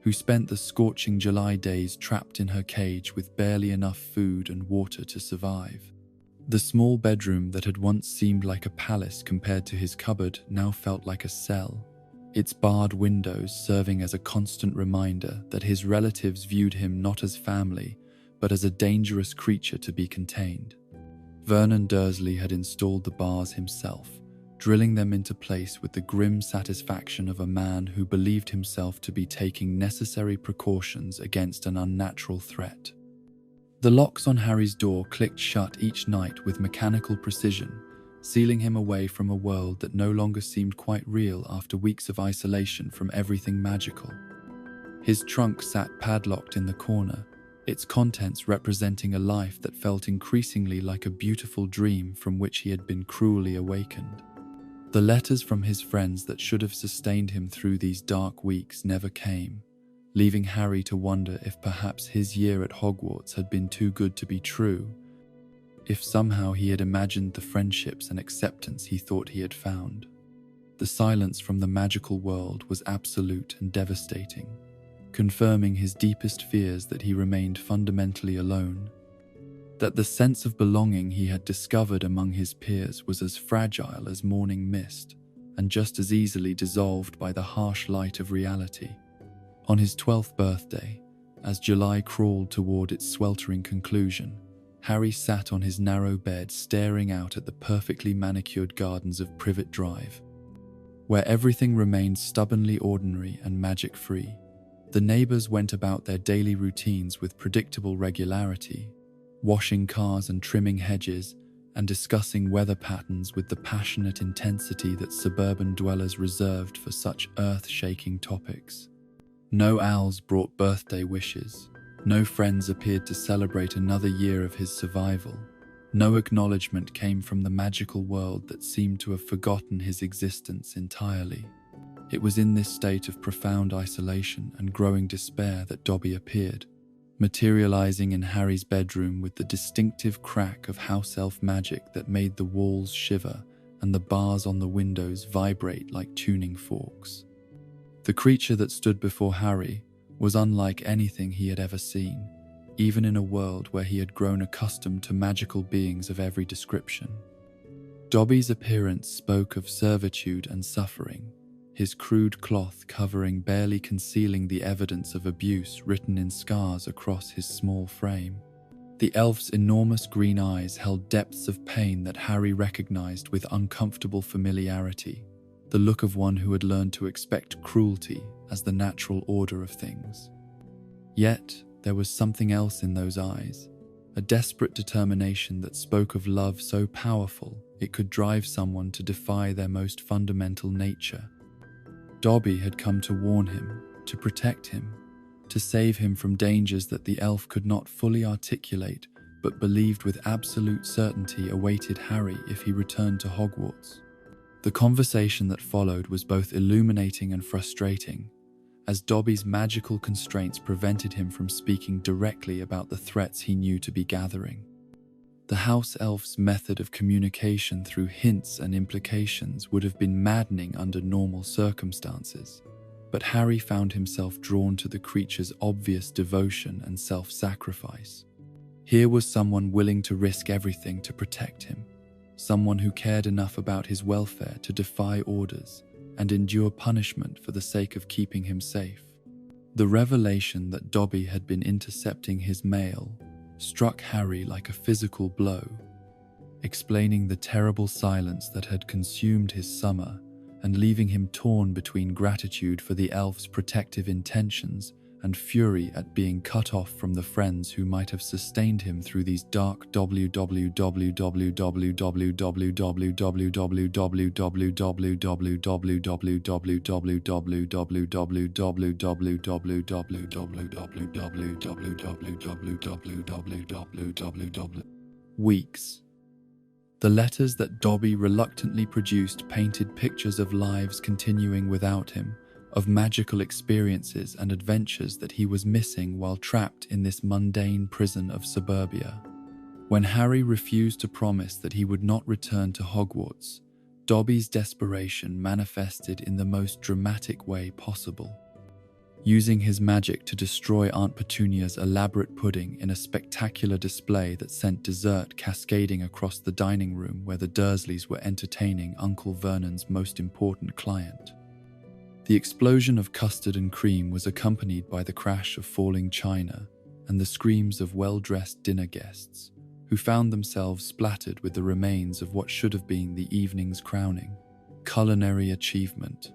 who spent the scorching July days trapped in her cage with barely enough food and water to survive. The small bedroom that had once seemed like a palace compared to his cupboard now felt like a cell, its barred windows serving as a constant reminder that his relatives viewed him not as family, but as a dangerous creature to be contained. Vernon Dursley had installed the bars himself, drilling them into place with the grim satisfaction of a man who believed himself to be taking necessary precautions against an unnatural threat. The locks on Harry's door clicked shut each night with mechanical precision, sealing him away from a world that no longer seemed quite real after weeks of isolation from everything magical. His trunk sat padlocked in the corner, its contents representing a life that felt increasingly like a beautiful dream from which he had been cruelly awakened. The letters from his friends that should have sustained him through these dark weeks never came, leaving Harry to wonder if perhaps his year at Hogwarts had been too good to be true, if somehow he had imagined the friendships and acceptance he thought he had found. The silence from the magical world was absolute and devastating, confirming his deepest fears that he remained fundamentally alone, that the sense of belonging he had discovered among his peers was as fragile as morning mist and just as easily dissolved by the harsh light of reality. On his 12th birthday, as July crawled toward its sweltering conclusion, Harry sat on his narrow bed staring out at the perfectly manicured gardens of Privet Drive, where everything remained stubbornly ordinary and magic-free. The neighbors went about their daily routines with predictable regularity, washing cars and trimming hedges, and discussing weather patterns with the passionate intensity that suburban dwellers reserved for such earth-shaking topics. No owls brought birthday wishes. No friends appeared to celebrate another year of his survival. No acknowledgement came from the magical world that seemed to have forgotten his existence entirely. It was in this state of profound isolation and growing despair that Dobby appeared, materializing in Harry's bedroom with the distinctive crack of house elf magic that made the walls shiver and the bars on the windows vibrate like tuning forks. The creature that stood before Harry was unlike anything he had ever seen, even in a world where he had grown accustomed to magical beings of every description. Dobby's appearance spoke of servitude and suffering, his crude cloth covering barely concealing the evidence of abuse written in scars across his small frame. The elf's enormous green eyes held depths of pain that Harry recognized with uncomfortable familiarity, the look of one who had learned to expect cruelty as the natural order of things. Yet, there was something else in those eyes, a desperate determination that spoke of love so powerful it could drive someone to defy their most fundamental nature. Dobby had come to warn him, to protect him, to save him from dangers that the elf could not fully articulate but believed with absolute certainty awaited Harry if he returned to Hogwarts. The conversation that followed was both illuminating and frustrating, as Dobby's magical constraints prevented him from speaking directly about the threats he knew to be gathering. The house elf's method of communication through hints and implications would have been maddening under normal circumstances, but Harry found himself drawn to the creature's obvious devotion and self-sacrifice. Here was someone willing to risk everything to protect him, someone who cared enough about his welfare to defy orders and endure punishment for the sake of keeping him safe. The revelation that Dobby had been intercepting his mail struck Harry like a physical blow, explaining the terrible silence that had consumed his summer and leaving him torn between gratitude for the elf's protective intentions and fury at being cut off from the friends who might have sustained him through these dark weeks. The letters that Dobby reluctantly produced painted pictures of lives continuing without him, of magical experiences and adventures that he was missing while trapped in this mundane prison of suburbia. When Harry refused to promise that he would not return to Hogwarts, Dobby's desperation manifested in the most dramatic way possible. Using his magic to destroy Aunt Petunia's elaborate pudding in a spectacular display that sent dessert cascading across the dining room where the Dursleys were entertaining Uncle Vernon's most important client. The explosion of custard and cream was accompanied by the crash of falling china and the screams of well-dressed dinner guests, who found themselves splattered with the remains of what should have been the evening's crowning culinary achievement.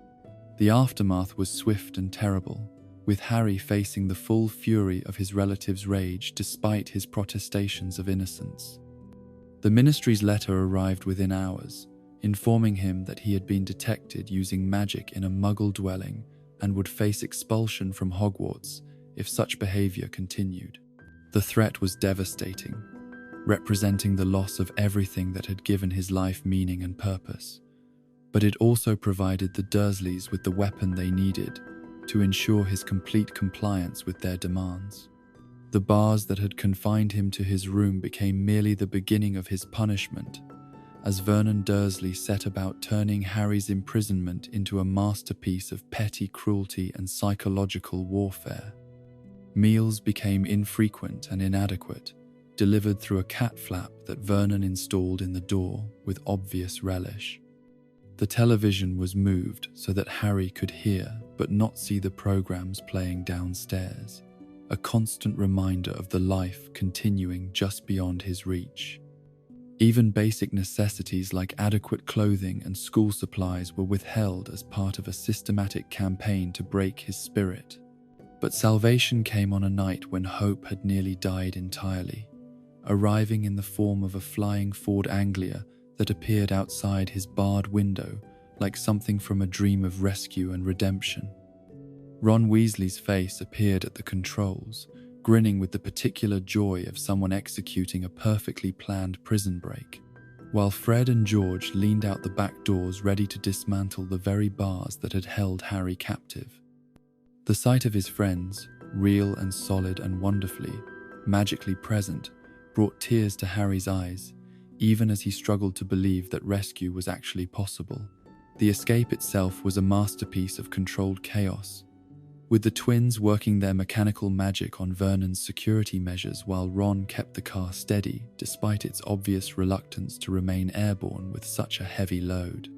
The aftermath was swift and terrible, with Harry facing the full fury of his relatives' rage despite his protestations of innocence. The Ministry's letter arrived within hours, informing him that he had been detected using magic in a Muggle dwelling and would face expulsion from Hogwarts if such behavior continued. The threat was devastating, representing the loss of everything that had given his life meaning and purpose. But it also provided the Dursleys with the weapon they needed to ensure his complete compliance with their demands. The bars that had confined him to his room became merely the beginning of his punishment, as Vernon Dursley set about turning Harry's imprisonment into a masterpiece of petty cruelty and psychological warfare. Meals became infrequent and inadequate, delivered through a cat flap that Vernon installed in the door with obvious relish. The television was moved so that Harry could hear but not see the programs playing downstairs, a constant reminder of the life continuing just beyond his reach. Even basic necessities like adequate clothing and school supplies were withheld as part of a systematic campaign to break his spirit. But salvation came on a night when hope had nearly died entirely, arriving in the form of a flying Ford Anglia that appeared outside his barred window like something from a dream of rescue and redemption. Ron Weasley's face appeared at the controls, grinning with the particular joy of someone executing a perfectly planned prison break, while Fred and George leaned out the back doors ready to dismantle the very bars that had held Harry captive. The sight of his friends, real and solid and wonderfully, magically present, brought tears to Harry's eyes, even as he struggled to believe that rescue was actually possible. The escape itself was a masterpiece of controlled chaos, with the twins working their mechanical magic on Vernon's security measures while Ron kept the car steady despite its obvious reluctance to remain airborne with such a heavy load.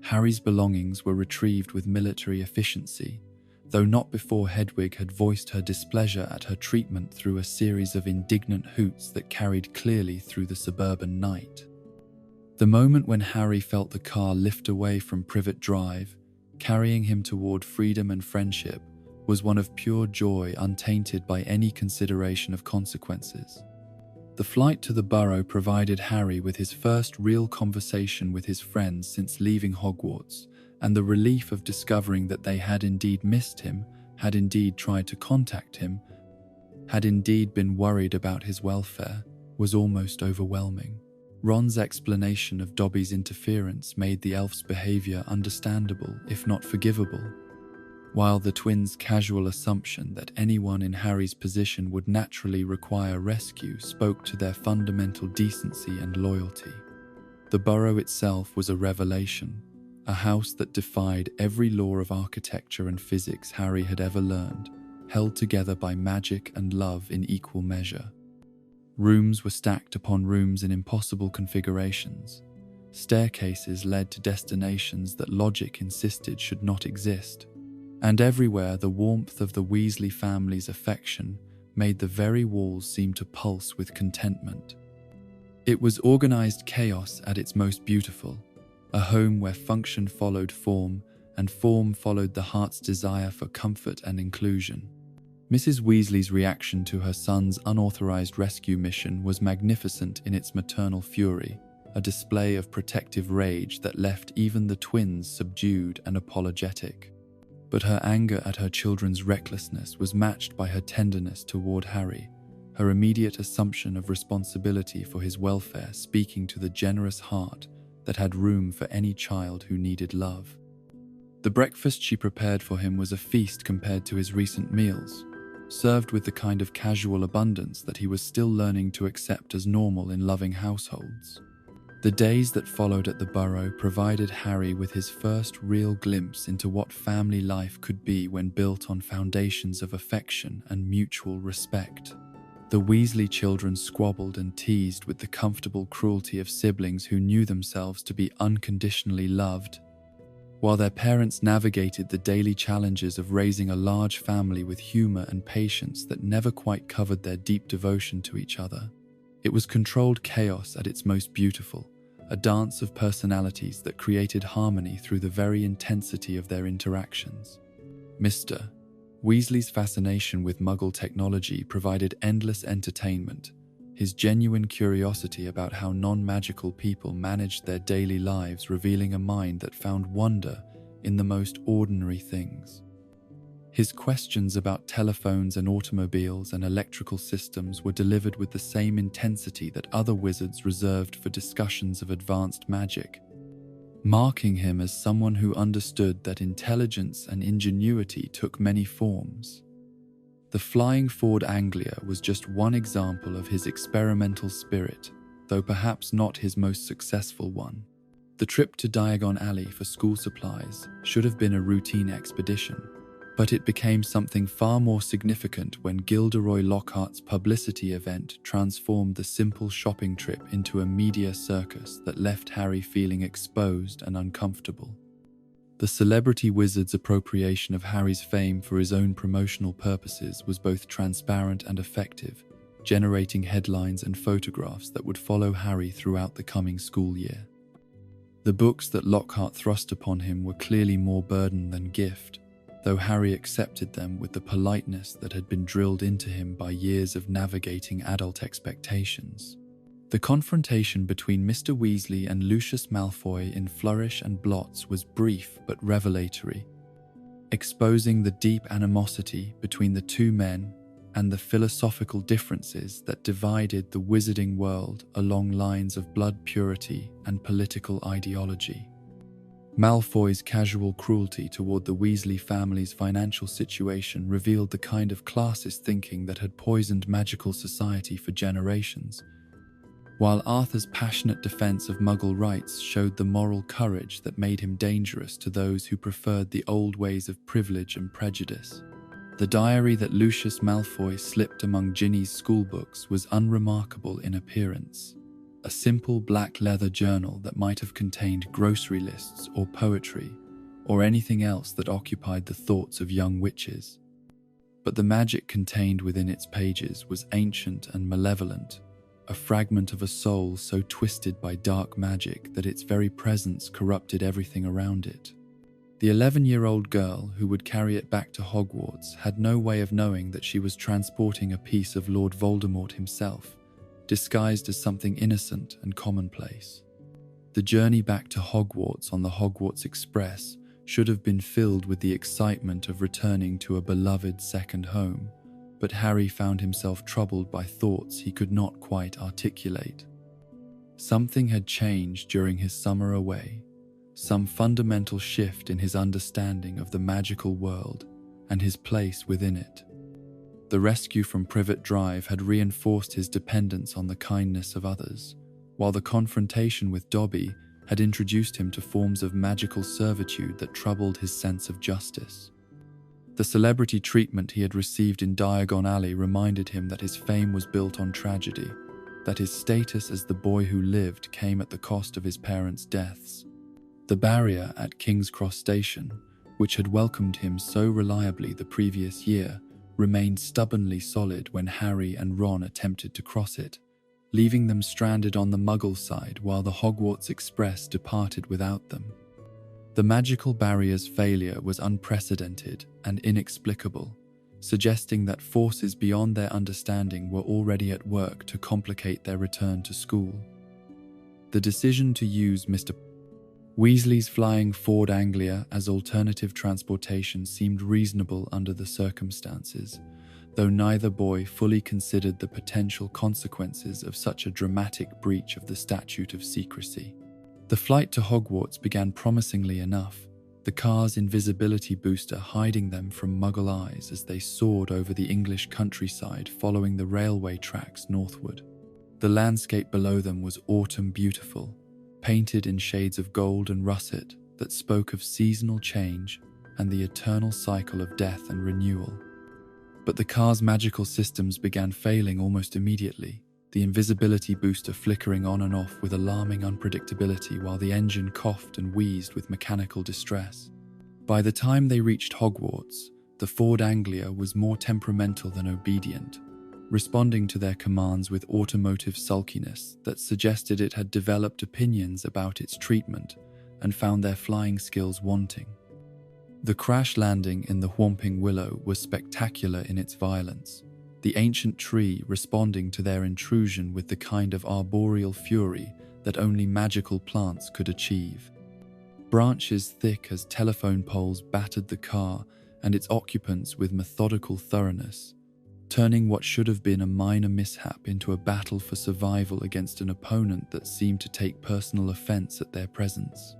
Harry's belongings were retrieved with military efficiency, though not before Hedwig had voiced her displeasure at her treatment through a series of indignant hoots that carried clearly through the suburban night. The moment when Harry felt the car lift away from Privet Drive, carrying him toward freedom and friendship, was one of pure joy untainted by any consideration of consequences. The flight to the Burrow provided Harry with his first real conversation with his friends since leaving Hogwarts, and the relief of discovering that they had indeed missed him had indeed tried to contact him, had indeed been worried about his welfare, was almost overwhelming. Ron's explanation of Dobby's interference made the elf's behavior understandable, if not forgivable, while the twins' casual assumption that anyone in Harry's position would naturally require rescue spoke to their fundamental decency and loyalty. The Burrow itself was a revelation, a house that defied every law of architecture and physics Harry had ever learned, held together by magic and love in equal measure. Rooms were stacked upon rooms in impossible configurations. Staircases led to destinations that logic insisted should not exist. And everywhere the warmth of the Weasley family's affection made the very walls seem to pulse with contentment. It was organized chaos at its most beautiful, a home where function followed form and form followed the heart's desire for comfort and inclusion. Mrs. Weasley's reaction to her son's unauthorized rescue mission was magnificent in its maternal fury, a display of protective rage that left even the twins subdued and apologetic. But her anger at her children's recklessness was matched by her tenderness toward Harry, her immediate assumption of responsibility for his welfare speaking to the generous heart that had room for any child who needed love. The breakfast she prepared for him was a feast compared to his recent meals, served with the kind of casual abundance that he was still learning to accept as normal in loving households. The days that followed at the Burrow provided Harry with his first real glimpse into what family life could be when built on foundations of affection and mutual respect. The Weasley children squabbled and teased with the comfortable cruelty of siblings who knew themselves to be unconditionally loved, while their parents navigated the daily challenges of raising a large family with humor and patience that never quite covered their deep devotion to each other. It was controlled chaos at its most beautiful, a dance of personalities that created harmony through the very intensity of their interactions. Mr. Weasley's fascination with Muggle technology provided endless entertainment, his genuine curiosity about how non-magical people managed their daily lives revealing a mind that found wonder in the most ordinary things. His questions about telephones and automobiles and electrical systems were delivered with the same intensity that other wizards reserved for discussions of advanced magic, marking him as someone who understood that intelligence and ingenuity took many forms. The Flying Ford Anglia was just one example of his experimental spirit, though perhaps not his most successful one. The trip to Diagon Alley for school supplies should have been a routine expedition, but it became something far more significant when Gilderoy Lockhart's publicity event transformed the simple shopping trip into a media circus that left Harry feeling exposed and uncomfortable. The celebrity wizard's appropriation of Harry's fame for his own promotional purposes was both transparent and effective, generating headlines and photographs that would follow Harry throughout the coming school year. The books that Lockhart thrust upon him were clearly more burden than gift, though Harry accepted them with the politeness that had been drilled into him by years of navigating adult expectations. The confrontation between Mr. Weasley and Lucius Malfoy in Flourish and Blots was brief but revelatory, exposing the deep animosity between the two men and the philosophical differences that divided the wizarding world along lines of blood purity and political ideology. Malfoy's casual cruelty toward the Weasley family's financial situation revealed the kind of classist thinking that had poisoned magical society for generations, while Arthur's passionate defense of Muggle rights showed the moral courage that made him dangerous to those who preferred the old ways of privilege and prejudice. The diary that Lucius Malfoy slipped among Ginny's schoolbooks was unremarkable in appearance, a simple black leather journal that might have contained grocery lists or poetry, or anything else that occupied the thoughts of young witches. But the magic contained within its pages was ancient and malevolent, a fragment of a soul so twisted by dark magic that its very presence corrupted everything around it. The 11-year-old girl who would carry it back to Hogwarts had no way of knowing that she was transporting a piece of Lord Voldemort himself, disguised as something innocent and commonplace. The journey back to Hogwarts on the Hogwarts Express should have been filled with the excitement of returning to a beloved second home, but Harry found himself troubled by thoughts he could not quite articulate. Something had changed during his summer away, some fundamental shift in his understanding of the magical world and his place within it. The rescue from Privet Drive had reinforced his dependence on the kindness of others, while the confrontation with Dobby had introduced him to forms of magical servitude that troubled his sense of justice. The celebrity treatment he had received in Diagon Alley reminded him that his fame was built on tragedy, that his status as the boy who lived came at the cost of his parents' deaths. The barrier at King's Cross Station, which had welcomed him so reliably the previous year, remained stubbornly solid when Harry and Ron attempted to cross it, leaving them stranded on the Muggle side while the Hogwarts Express departed without them. The magical barrier's failure was unprecedented and inexplicable, suggesting that forces beyond their understanding were already at work to complicate their return to school. The decision to use Mr. Weasley's flying Ford Anglia as alternative transportation seemed reasonable under the circumstances, though neither boy fully considered the potential consequences of such a dramatic breach of the Statute of Secrecy. The flight to Hogwarts began promisingly enough, the car's invisibility booster hiding them from Muggle eyes as they soared over the English countryside following the railway tracks northward. The landscape below them was autumn beautiful, painted in shades of gold and russet that spoke of seasonal change and the eternal cycle of death and renewal. But the car's magical systems began failing almost immediately, the invisibility booster flickering on and off with alarming unpredictability while the engine coughed and wheezed with mechanical distress. By the time they reached Hogwarts, the Ford Anglia was more temperamental than obedient, responding to their commands with automotive sulkiness that suggested it had developed opinions about its treatment and found their flying skills wanting. The crash landing in the Whomping Willow was spectacular in its violence, the ancient tree responding to their intrusion with the kind of arboreal fury that only magical plants could achieve. Branches thick as telephone poles battered the car and its occupants with methodical thoroughness, turning what should have been a minor mishap into a battle for survival against an opponent that seemed to take personal offense at their presence.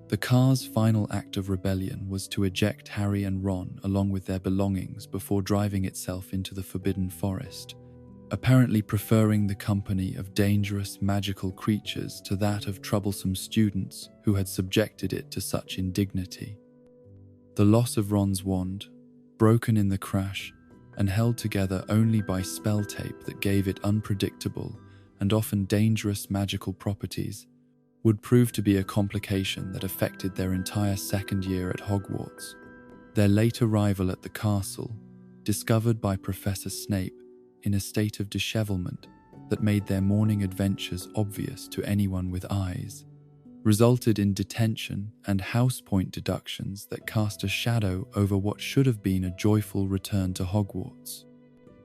The car's final act of rebellion was to eject Harry and Ron along with their belongings before driving itself into the Forbidden Forest, apparently preferring the company of dangerous magical creatures to that of troublesome students who had subjected it to such indignity. The loss of Ron's wand, broken in the crash and held together only by spell tape that gave it unpredictable and often dangerous magical properties, would prove to be a complication that affected their entire second year at Hogwarts. Their late arrival at the castle, discovered by Professor Snape in a state of dishevelment that made their morning adventures obvious to anyone with eyes, resulted in detention and house point deductions that cast a shadow over what should have been a joyful return to Hogwarts.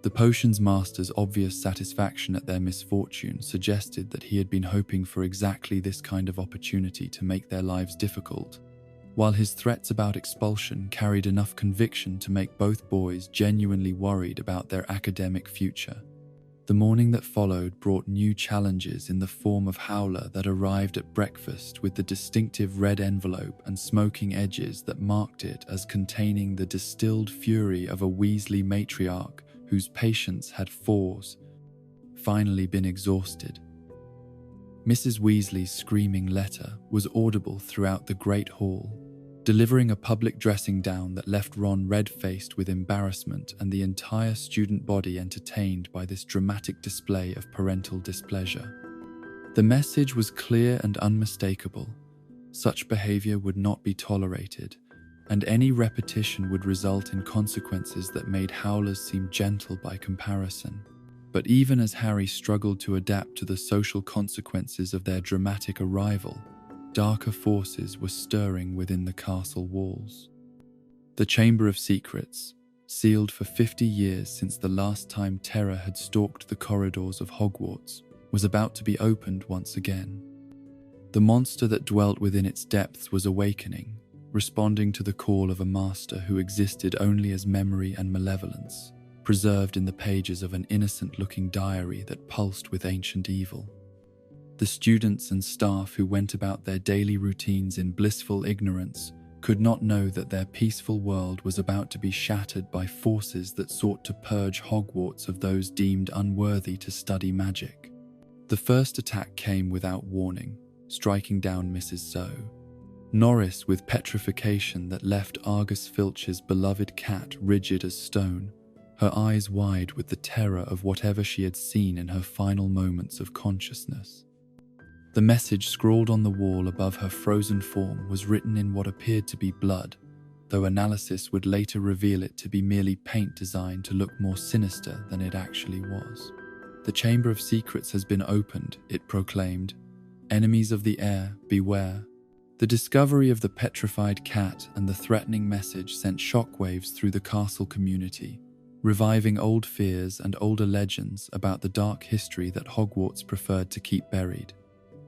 The potions master's obvious satisfaction at their misfortune suggested that he had been hoping for exactly this kind of opportunity to make their lives difficult, while his threats about expulsion carried enough conviction to make both boys genuinely worried about their academic future. The morning that followed brought new challenges in the form of Howler that arrived at breakfast with the distinctive red envelope and smoking edges that marked it as containing the distilled fury of a Weasley matriarch whose patience had finally been exhausted. Mrs. Weasley's screaming letter was audible throughout the Great Hall, delivering a public dressing down that left Ron red-faced with embarrassment and the entire student body entertained by this dramatic display of parental displeasure. The message was clear and unmistakable. Such behavior would not be tolerated, and any repetition would result in consequences that made Howlers seem gentle by comparison. But even as Harry struggled to adapt to the social consequences of their dramatic arrival, darker forces were stirring within the castle walls. The Chamber of Secrets, sealed for 50 years since the last time terror had stalked the corridors of Hogwarts, was about to be opened once again. The monster that dwelt within its depths was awakening, responding to the call of a master who existed only as memory and malevolence, preserved in the pages of an innocent-looking diary that pulsed with ancient evil. The students and staff who went about their daily routines in blissful ignorance could not know that their peaceful world was about to be shattered by forces that sought to purge Hogwarts of those deemed unworthy to study magic. The first attack came without warning, striking down Mrs. Zoe. Norris, with petrification that left Argus Filch's beloved cat rigid as stone, her eyes wide with the terror of whatever she had seen in her final moments of consciousness. The message scrawled on the wall above her frozen form was written in what appeared to be blood, though analysis would later reveal it to be merely paint designed to look more sinister than it actually was. "The Chamber of Secrets has been opened," it proclaimed. "Enemies of the air, beware." The discovery of the petrified cat and the threatening message sent shockwaves through the castle community, reviving old fears and older legends about the dark history that Hogwarts preferred to keep buried.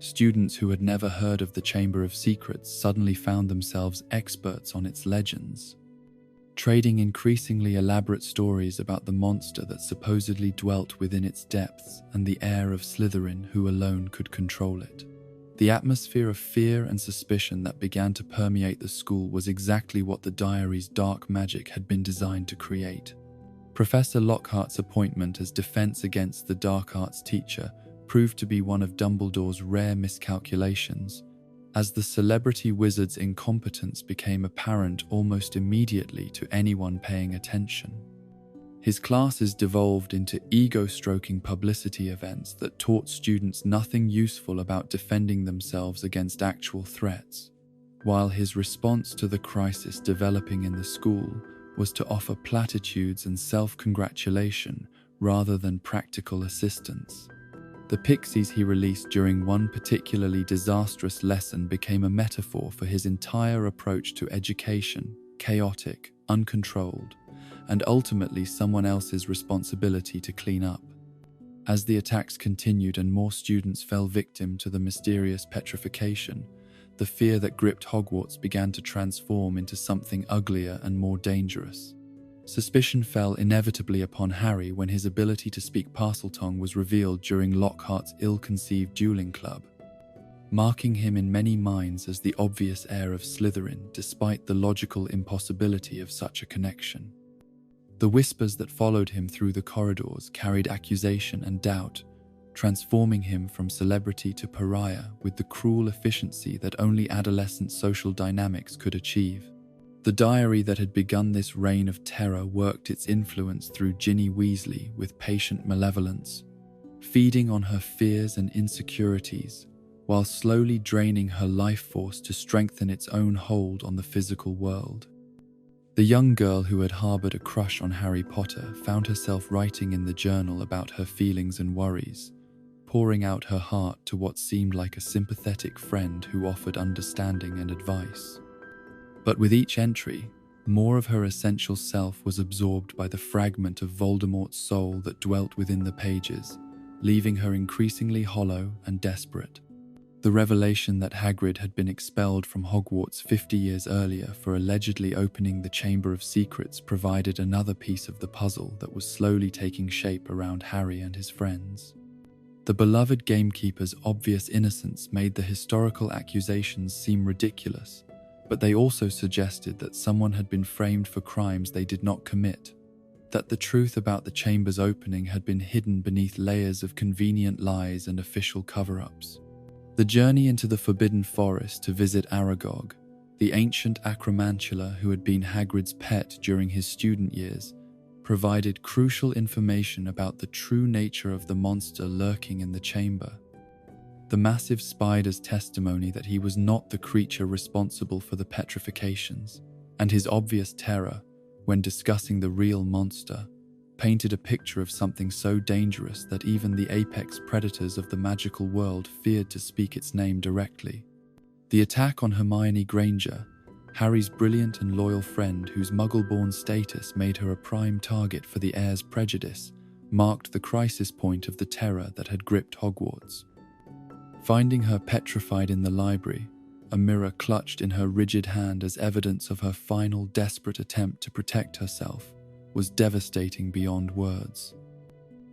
Students who had never heard of the Chamber of Secrets suddenly found themselves experts on its legends, trading increasingly elaborate stories about the monster that supposedly dwelt within its depths and the heir of Slytherin who alone could control it. The atmosphere of fear and suspicion that began to permeate the school was exactly what the diary's dark magic had been designed to create. Professor Lockhart's appointment as defense against the dark arts teacher proved to be one of Dumbledore's rare miscalculations, as the celebrity wizard's incompetence became apparent almost immediately to anyone paying attention. His classes devolved into ego-stroking publicity events that taught students nothing useful about defending themselves against actual threats, while his response to the crisis developing in the school was to offer platitudes and self-congratulation rather than practical assistance. The pixies he released during one particularly disastrous lesson became a metaphor for his entire approach to education: chaotic, uncontrolled, and ultimately someone else's responsibility to clean up. As the attacks continued and more students fell victim to the mysterious petrification, the fear that gripped Hogwarts began to transform into something uglier and more dangerous. Suspicion fell inevitably upon Harry when his ability to speak Parseltongue was revealed during Lockhart's ill-conceived dueling club, marking him in many minds as the obvious heir of Slytherin despite the logical impossibility of such a connection. The whispers that followed him through the corridors carried accusation and doubt, transforming him from celebrity to pariah with the cruel efficiency that only adolescent social dynamics could achieve. The diary that had begun this reign of terror worked its influence through Ginny Weasley with patient malevolence, feeding on her fears and insecurities, while slowly draining her life force to strengthen its own hold on the physical world. The young girl who had harbored a crush on Harry Potter found herself writing in the journal about her feelings and worries, pouring out her heart to what seemed like a sympathetic friend who offered understanding and advice. But with each entry, more of her essential self was absorbed by the fragment of Voldemort's soul that dwelt within the pages, leaving her increasingly hollow and desperate. The revelation that Hagrid had been expelled from Hogwarts 50 years earlier for allegedly opening the Chamber of Secrets provided another piece of the puzzle that was slowly taking shape around Harry and his friends. The beloved gamekeeper's obvious innocence made the historical accusations seem ridiculous, but they also suggested that someone had been framed for crimes they did not commit, that the truth about the chamber's opening had been hidden beneath layers of convenient lies and official cover-ups. The journey into the Forbidden Forest to visit Aragog, the ancient acromantula who had been Hagrid's pet during his student years, provided crucial information about the true nature of the monster lurking in the chamber. The massive spider's testimony that he was not the creature responsible for the petrifications, and his obvious terror when discussing the real monster, painted a picture of something so dangerous that even the apex predators of the magical world feared to speak its name directly. The attack on Hermione Granger, Harry's brilliant and loyal friend whose muggle-born status made her a prime target for the heir's prejudice, marked the crisis point of the terror that had gripped Hogwarts. Finding her petrified in the library, a mirror clutched in her rigid hand as evidence of her final desperate attempt to protect herself, was devastating beyond words.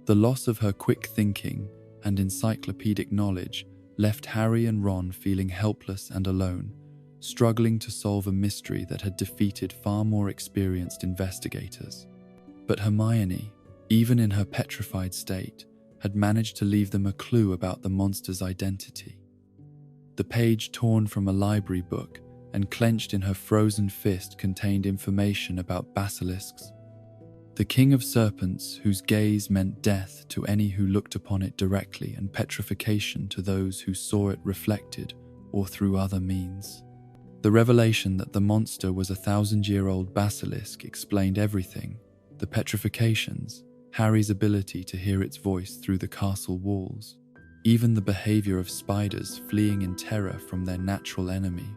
The loss of her quick thinking and encyclopedic knowledge left Harry and Ron feeling helpless and alone, struggling to solve a mystery that had defeated far more experienced investigators. But Hermione, even in her petrified state, had managed to leave them a clue about the monster's identity. The page torn from a library book and clenched in her frozen fist contained information about basilisks, the king of serpents whose gaze meant death to any who looked upon it directly and petrification to those who saw it reflected or through other means. The revelation that the monster was a 1,000-year-old basilisk explained everything: the petrifications, Harry's ability to hear its voice through the castle walls, even the behavior of spiders fleeing in terror from their natural enemy.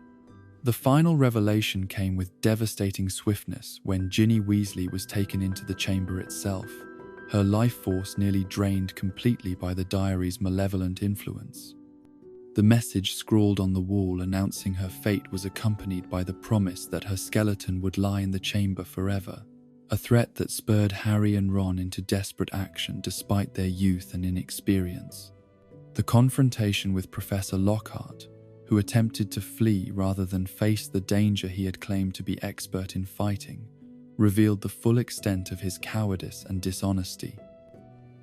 The final revelation came with devastating swiftness when Ginny Weasley was taken into the chamber itself, her life force nearly drained completely by the diary's malevolent influence. The message scrawled on the wall announcing her fate was accompanied by the promise that her skeleton would lie in the chamber forever, a threat that spurred Harry and Ron into desperate action despite their youth and inexperience. The confrontation with Professor Lockhart, who attempted to flee rather than face the danger he had claimed to be expert in fighting, revealed the full extent of his cowardice and dishonesty.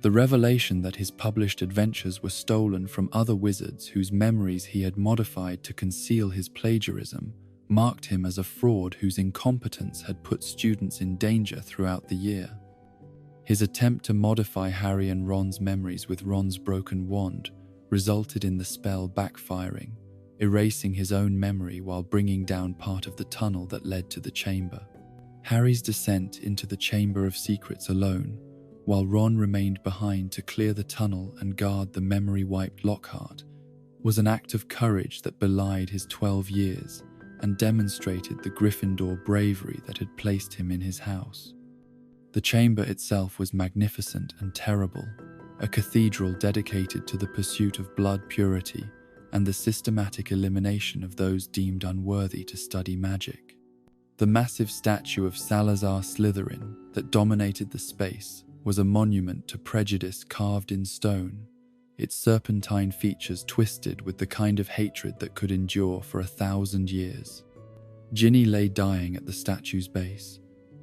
The revelation that his published adventures were stolen from other wizards whose memories he had modified to conceal his plagiarism marked him as a fraud whose incompetence had put students in danger throughout the year. His attempt to modify Harry and Ron's memories with Ron's broken wand resulted in the spell backfiring, erasing his own memory while bringing down part of the tunnel that led to the chamber. Harry's descent into the Chamber of Secrets alone, while Ron remained behind to clear the tunnel and guard the memory-wiped Lockhart, was an act of courage that belied his 12 years and demonstrated the Gryffindor bravery that had placed him in his house. The chamber itself was magnificent and terrible, a cathedral dedicated to the pursuit of blood purity and the systematic elimination of those deemed unworthy to study magic. The massive statue of Salazar Slytherin that dominated the space was a monument to prejudice carved in stone, its serpentine features twisted with the kind of hatred that could endure for 1,000 years. Ginny lay dying at the statue's base,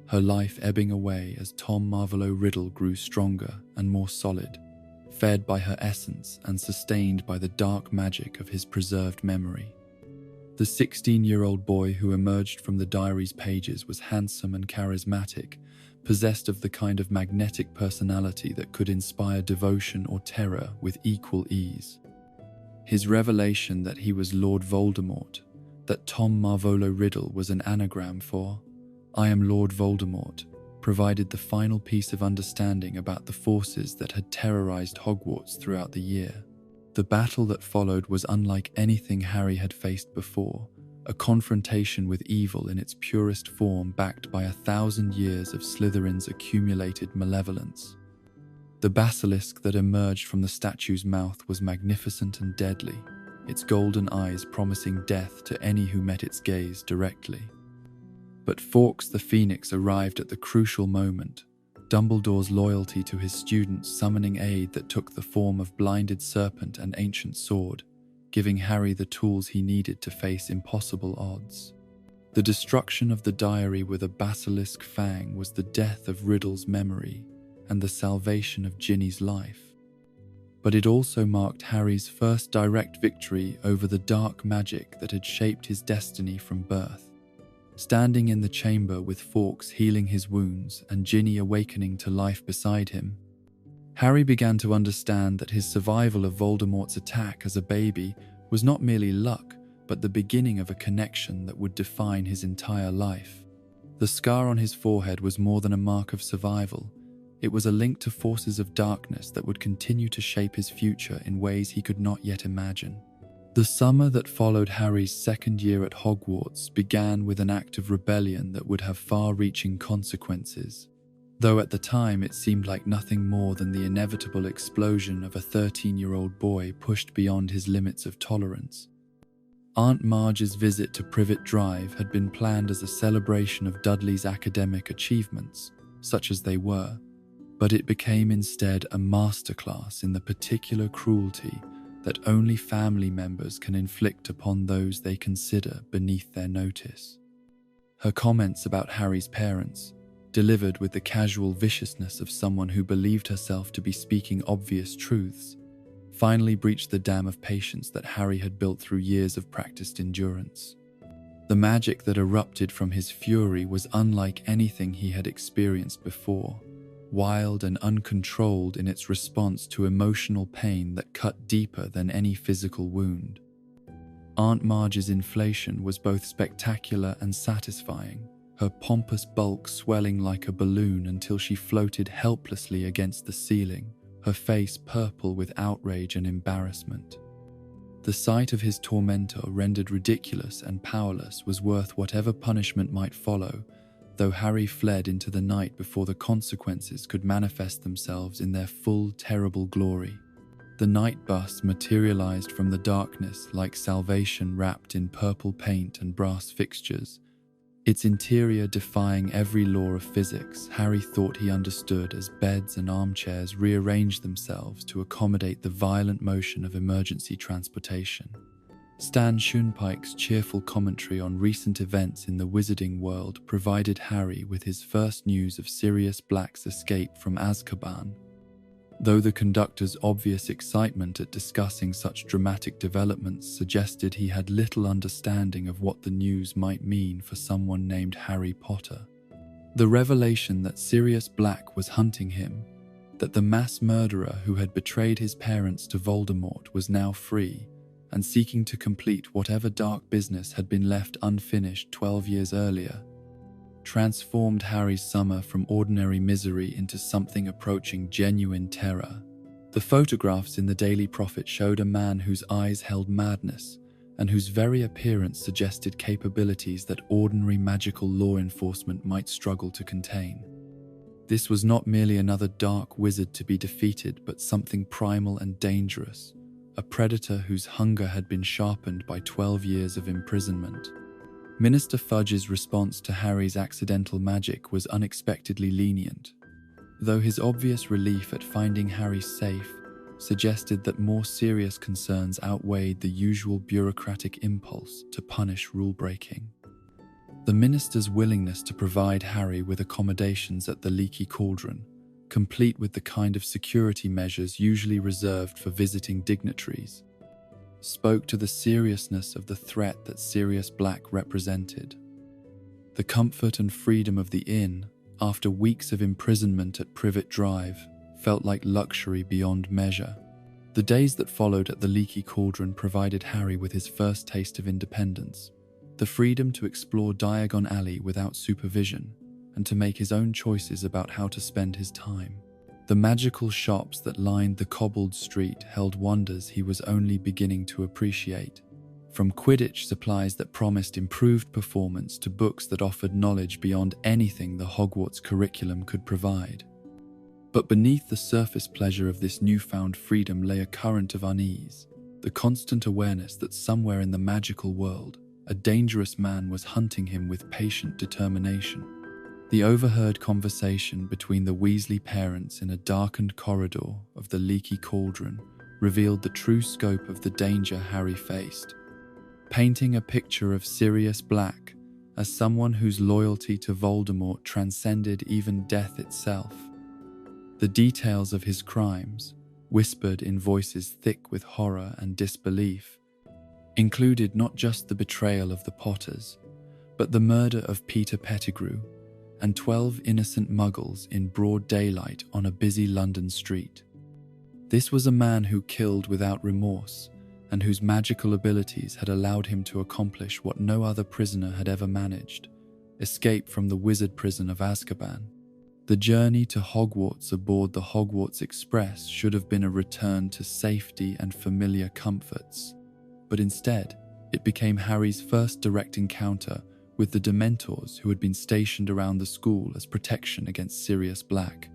her life ebbing away as Tom Marvolo Riddle grew stronger and more solid, fed by her essence and sustained by the dark magic of his preserved memory. The 16-year-old boy who emerged from the diary's pages was handsome and charismatic, possessed of the kind of magnetic personality that could inspire devotion or terror with equal ease. His revelation that he was Lord Voldemort, that Tom Marvolo Riddle was an anagram for "I am Lord Voldemort," provided the final piece of understanding about the forces that had terrorized Hogwarts throughout the year. The battle that followed was unlike anything Harry had faced before, a confrontation with evil in its purest form backed by 1,000 years of Slytherin's accumulated malevolence. The basilisk that emerged from the statue's mouth was magnificent and deadly, its golden eyes promising death to any who met its gaze directly. But Fawkes the Phoenix arrived at the crucial moment, Dumbledore's loyalty to his students summoning aid that took the form of blinded serpent and ancient sword, giving Harry the tools he needed to face impossible odds. The destruction of the diary with a basilisk fang was the death of Riddle's memory and the salvation of Ginny's life. But it also marked Harry's first direct victory over the dark magic that had shaped his destiny from birth. Standing in the chamber with Fawkes healing his wounds and Ginny awakening to life beside him, Harry began to understand that his survival of Voldemort's attack as a baby was not merely luck, but the beginning of a connection that would define his entire life. The scar on his forehead was more than a mark of survival. It was a link to forces of darkness that would continue to shape his future in ways he could not yet imagine. The summer that followed Harry's second year at Hogwarts began with an act of rebellion that would have far-reaching consequences, though at the time it seemed like nothing more than the inevitable explosion of a 13-year-old boy pushed beyond his limits of tolerance. Aunt Marge's visit to Privet Drive had been planned as a celebration of Dudley's academic achievements, such as they were, but it became instead a masterclass in the particular cruelty that only family members can inflict upon those they consider beneath their notice. Her comments about Harry's parents, delivered with the casual viciousness of someone who believed herself to be speaking obvious truths, finally breached the dam of patience that Harry had built through years of practiced endurance. The magic that erupted from his fury was unlike anything he had experienced before, wild and uncontrolled in its response to emotional pain that cut deeper than any physical wound. Aunt Marge's inflation was both spectacular and satisfying, her pompous bulk swelling like a balloon until she floated helplessly against the ceiling, her face purple with outrage and embarrassment. The sight of his tormentor rendered ridiculous and powerless was worth whatever punishment might follow, though Harry fled into the night before the consequences could manifest themselves in their full, terrible glory. The night bus materialized from the darkness like salvation wrapped in purple paint and brass fixtures, its interior defying every law of physics Harry thought he understood as beds and armchairs rearranged themselves to accommodate the violent motion of emergency transportation. Stan Shunpike's cheerful commentary on recent events in the wizarding world provided Harry with his first news of Sirius Black's escape from Azkaban. Though the conductor's obvious excitement at discussing such dramatic developments suggested he had little understanding of what the news might mean for someone named Harry Potter. The revelation that Sirius Black was hunting him, that the mass murderer who had betrayed his parents to Voldemort was now free and seeking to complete whatever dark business had been left unfinished 12 years earlier, transformed Harry's summer from ordinary misery into something approaching genuine terror. The photographs in the Daily Prophet showed a man whose eyes held madness and whose very appearance suggested capabilities that ordinary magical law enforcement might struggle to contain. This was not merely another dark wizard to be defeated, but something primal and dangerous, a predator whose hunger had been sharpened by 12 years of imprisonment. Minister Fudge's response to Harry's accidental magic was unexpectedly lenient, though his obvious relief at finding Harry safe suggested that more serious concerns outweighed the usual bureaucratic impulse to punish rule-breaking. The minister's willingness to provide Harry with accommodations at the Leaky Cauldron, complete with the kind of security measures usually reserved for visiting dignitaries, spoke to the seriousness of the threat that Sirius Black represented. The comfort and freedom of the inn, after weeks of imprisonment at Privet Drive, felt like luxury beyond measure. The days that followed at the Leaky Cauldron provided Harry with his first taste of independence, the freedom to explore Diagon Alley without supervision, and to make his own choices about how to spend his time. The magical shops that lined the cobbled street held wonders he was only beginning to appreciate, from Quidditch supplies that promised improved performance to books that offered knowledge beyond anything the Hogwarts curriculum could provide. But beneath the surface pleasure of this newfound freedom lay a current of unease, the constant awareness that somewhere in the magical world, a dangerous man was hunting him with patient determination. The overheard conversation between the Weasley parents in a darkened corridor of the Leaky Cauldron revealed the true scope of the danger Harry faced, painting a picture of Sirius Black as someone whose loyalty to Voldemort transcended even death itself. The details of his crimes, whispered in voices thick with horror and disbelief, included not just the betrayal of the Potters, but the murder of Peter Pettigrew and 12 innocent muggles in broad daylight on a busy London street. This was a man who killed without remorse, and whose magical abilities had allowed him to accomplish what no other prisoner had ever managed: escape from the wizard prison of Azkaban. The journey to Hogwarts aboard the Hogwarts Express should have been a return to safety and familiar comforts, but instead, it became Harry's first direct encounter with the Dementors who had been stationed around the school as protection against Sirius Black.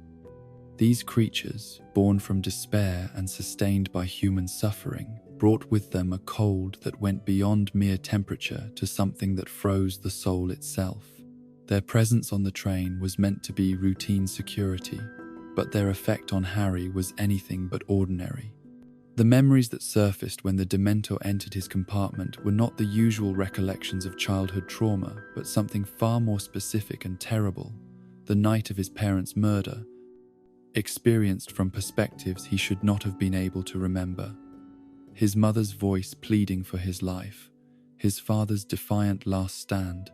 These creatures, born from despair and sustained by human suffering, brought with them a cold that went beyond mere temperature to something that froze the soul itself. Their presence on the train was meant to be routine security, but their effect on Harry was anything but ordinary. The memories that surfaced when the Dementor entered his compartment were not the usual recollections of childhood trauma, but something far more specific and terrible: the night of his parents' murder, experienced from perspectives he should not have been able to remember. His mother's voice pleading for his life, his father's defiant last stand,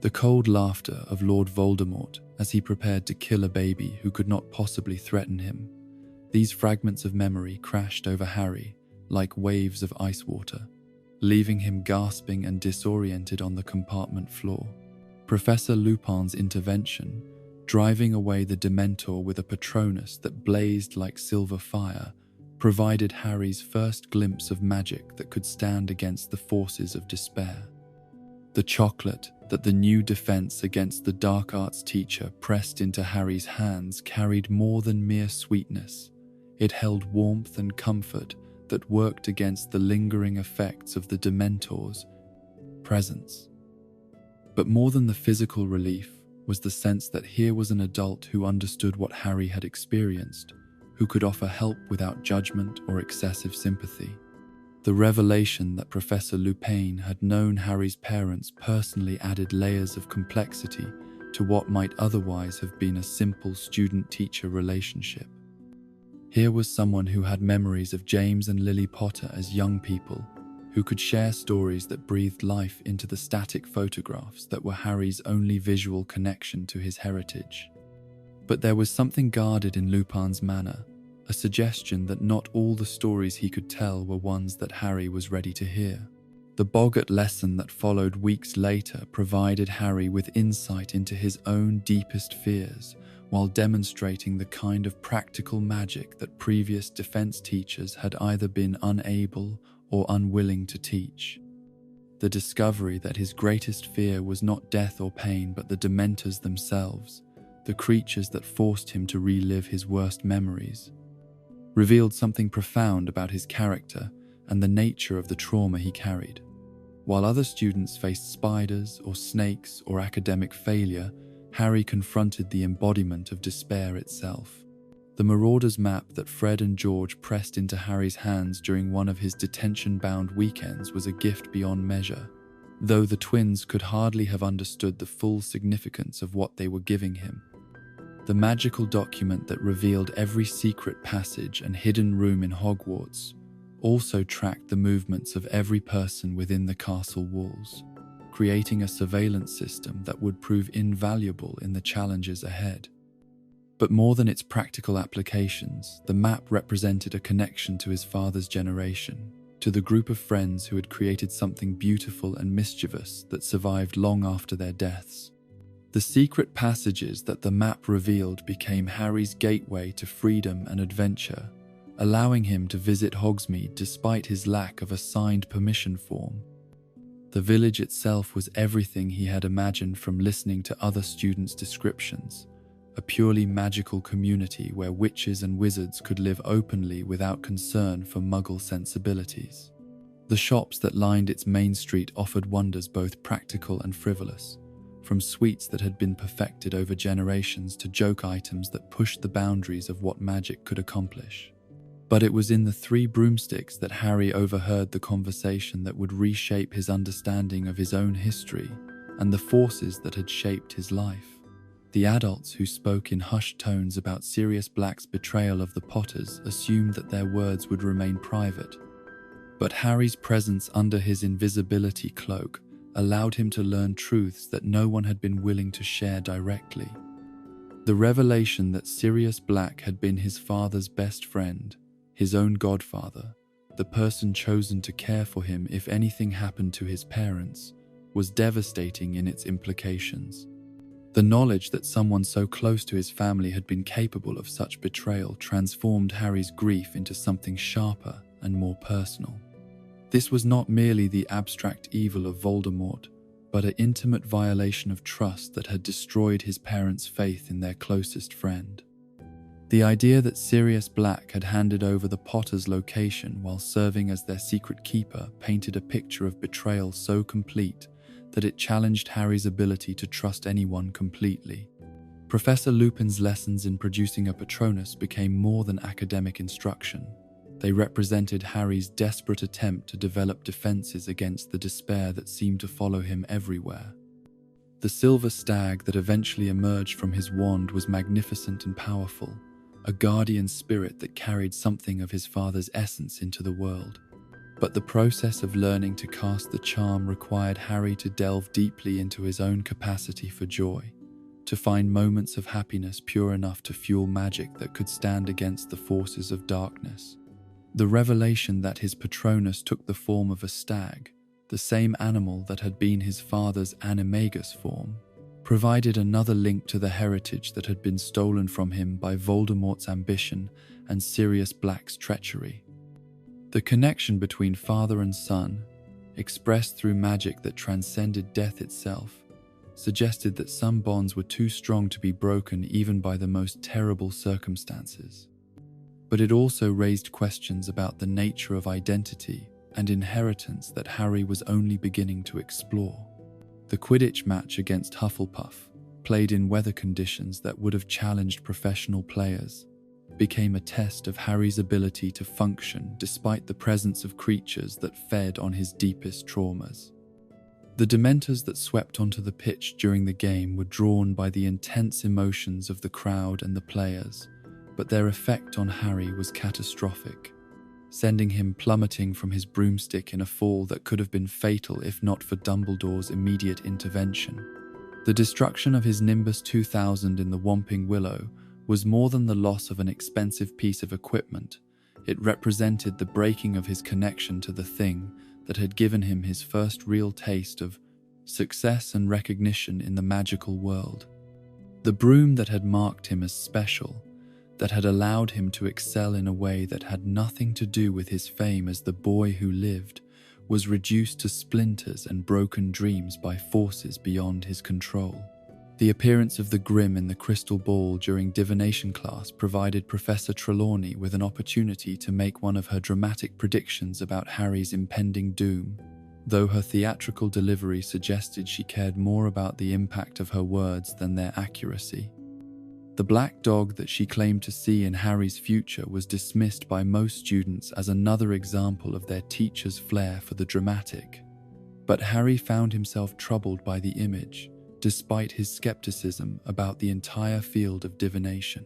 the cold laughter of Lord Voldemort as he prepared to kill a baby who could not possibly threaten him. These fragments of memory crashed over Harry like waves of ice water, leaving him gasping and disoriented on the compartment floor. Professor Lupin's intervention, driving away the Dementor with a Patronus that blazed like silver fire, provided Harry's first glimpse of magic that could stand against the forces of despair. The chocolate that the new defense against the dark arts teacher pressed into Harry's hands carried more than mere sweetness. It held warmth and comfort that worked against the lingering effects of the Dementor's presence. But more than the physical relief was the sense that here was an adult who understood what Harry had experienced, who could offer help without judgment or excessive sympathy. The revelation that Professor Lupin had known Harry's parents personally added layers of complexity to what might otherwise have been a simple student-teacher relationship. Here was someone who had memories of James and Lily Potter as young people, who could share stories that breathed life into the static photographs that were Harry's only visual connection to his heritage. But there was something guarded in Lupin's manner, a suggestion that not all the stories he could tell were ones that Harry was ready to hear. The boggart lesson that followed weeks later provided Harry with insight into his own deepest fears, while demonstrating the kind of practical magic that previous defense teachers had either been unable or unwilling to teach. The discovery that his greatest fear was not death or pain but the Dementors themselves, the creatures that forced him to relive his worst memories, revealed something profound about his character and the nature of the trauma he carried. While other students faced spiders or snakes or academic failure, Harry confronted the embodiment of despair itself. The Marauder's map that Fred and George pressed into Harry's hands during one of his detention-bound weekends was a gift beyond measure, though the twins could hardly have understood the full significance of what they were giving him. The magical document that revealed every secret passage and hidden room in Hogwarts also tracked the movements of every person within the castle walls, creating a surveillance system that would prove invaluable in the challenges ahead. But more than its practical applications, the map represented a connection to his father's generation, to the group of friends who had created something beautiful and mischievous that survived long after their deaths. The secret passages that the map revealed became Harry's gateway to freedom and adventure, allowing him to visit Hogsmeade despite his lack of a signed permission form. The village itself was everything he had imagined from listening to other students' descriptions, a purely magical community where witches and wizards could live openly without concern for Muggle sensibilities. The shops that lined its main street offered wonders both practical and frivolous, from sweets that had been perfected over generations to joke items that pushed the boundaries of what magic could accomplish. But it was in the Three Broomsticks that Harry overheard the conversation that would reshape his understanding of his own history and the forces that had shaped his life. The adults who spoke in hushed tones about Sirius Black's betrayal of the Potters assumed that their words would remain private. But Harry's presence under his invisibility cloak allowed him to learn truths that no one had been willing to share directly. The revelation that Sirius Black had been his father's best friend, his own godfather, the person chosen to care for him if anything happened to his parents, was devastating in its implications. The knowledge that someone so close to his family had been capable of such betrayal transformed Harry's grief into something sharper and more personal. This was not merely the abstract evil of Voldemort, but an intimate violation of trust that had destroyed his parents' faith in their closest friend. The idea that Sirius Black had handed over the Potters' location while serving as their secret keeper painted a picture of betrayal so complete that it challenged Harry's ability to trust anyone completely. Professor Lupin's lessons in producing a Patronus became more than academic instruction. They represented Harry's desperate attempt to develop defenses against the despair that seemed to follow him everywhere. The silver stag that eventually emerged from his wand was magnificent and powerful, a guardian spirit that carried something of his father's essence into the world. But the process of learning to cast the charm required Harry to delve deeply into his own capacity for joy, to find moments of happiness pure enough to fuel magic that could stand against the forces of darkness. The revelation that his Patronus took the form of a stag, the same animal that had been his father's animagus form, provided another link to the heritage that had been stolen from him by Voldemort's ambition and Sirius Black's treachery. The connection between father and son, expressed through magic that transcended death itself, suggested that some bonds were too strong to be broken even by the most terrible circumstances. But it also raised questions about the nature of identity and inheritance that Harry was only beginning to explore. The Quidditch match against Hufflepuff, played in weather conditions that would have challenged professional players, became a test of Harry's ability to function despite the presence of creatures that fed on his deepest traumas. The Dementors that swept onto the pitch during the game were drawn by the intense emotions of the crowd and the players, but their effect on Harry was catastrophic, sending him plummeting from his broomstick in a fall that could have been fatal if not for Dumbledore's immediate intervention. The destruction of his Nimbus 2000 in the Whomping Willow was more than the loss of an expensive piece of equipment. It represented the breaking of his connection to the thing that had given him his first real taste of success and recognition in the magical world. The broom that had marked him as special, that had allowed him to excel in a way that had nothing to do with his fame as the boy who lived, was reduced to splinters and broken dreams by forces beyond his control. The appearance of the Grim in the crystal ball during divination class provided Professor Trelawney with an opportunity to make one of her dramatic predictions about Harry's impending doom, though her theatrical delivery suggested she cared more about the impact of her words than their accuracy. The black dog that she claimed to see in Harry's future was dismissed by most students as another example of their teacher's flair for the dramatic. But Harry found himself troubled by the image, despite his skepticism about the entire field of divination.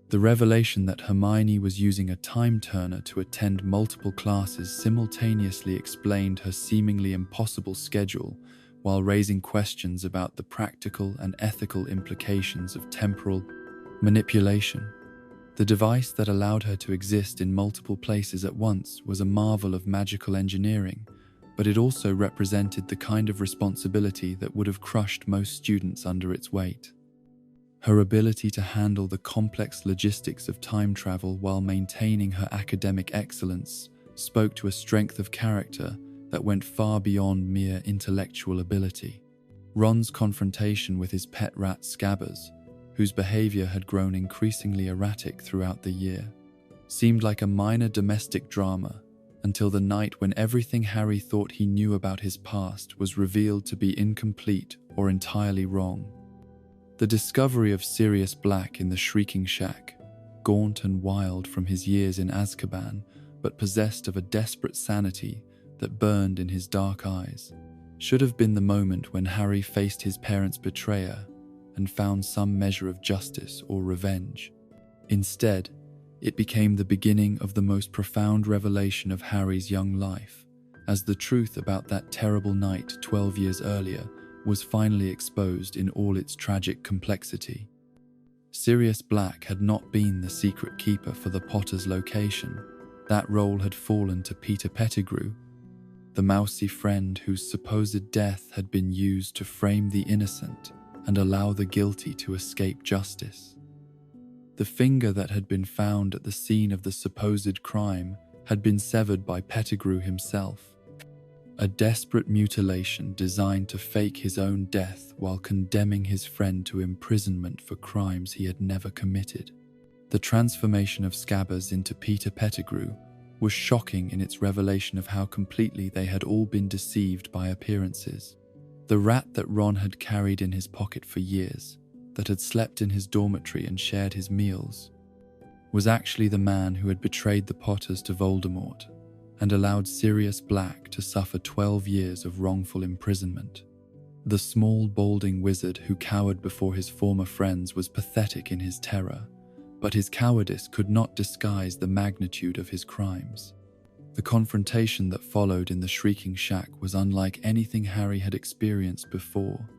The revelation that Hermione was using a time turner to attend multiple classes simultaneously explained her seemingly impossible schedule, while raising questions about the practical and ethical implications of temporal manipulation. The device that allowed her to exist in multiple places at once was a marvel of magical engineering, but it also represented the kind of responsibility that would have crushed most students under its weight. Her ability to handle the complex logistics of time travel while maintaining her academic excellence spoke to a strength of character that went far beyond mere intellectual ability. Ron's confrontation with his pet rat Scabbers, whose behavior had grown increasingly erratic throughout the year, seemed like a minor domestic drama until the night when everything Harry thought he knew about his past was revealed to be incomplete or entirely wrong. The discovery of Sirius Black in the Shrieking Shack, gaunt and wild from his years in Azkaban, but possessed of a desperate sanity that burned in his dark eyes, should have been the moment when Harry faced his parents' betrayer and found some measure of justice or revenge. Instead, it became the beginning of the most profound revelation of Harry's young life, as the truth about that terrible night 12 years earlier was finally exposed in all its tragic complexity. Sirius Black had not been the secret keeper for the Potters' location. That role had fallen to Peter Pettigrew, the mousy friend whose supposed death had been used to frame the innocent and allow the guilty to escape justice. The finger that had been found at the scene of the supposed crime had been severed by Pettigrew himself, a desperate mutilation designed to fake his own death while condemning his friend to imprisonment for crimes he had never committed. The transformation of Scabbers into Peter Pettigrew was shocking in its revelation of how completely they had all been deceived by appearances. The rat that Ron had carried in his pocket for years, that had slept in his dormitory and shared his meals, was actually the man who had betrayed the Potters to Voldemort and allowed Sirius Black to suffer 12 years of wrongful imprisonment. The small, balding wizard who cowered before his former friends was pathetic in his terror, but his cowardice could not disguise the magnitude of his crimes. The confrontation that followed in the Shrieking Shack was unlike anything Harry had experienced before,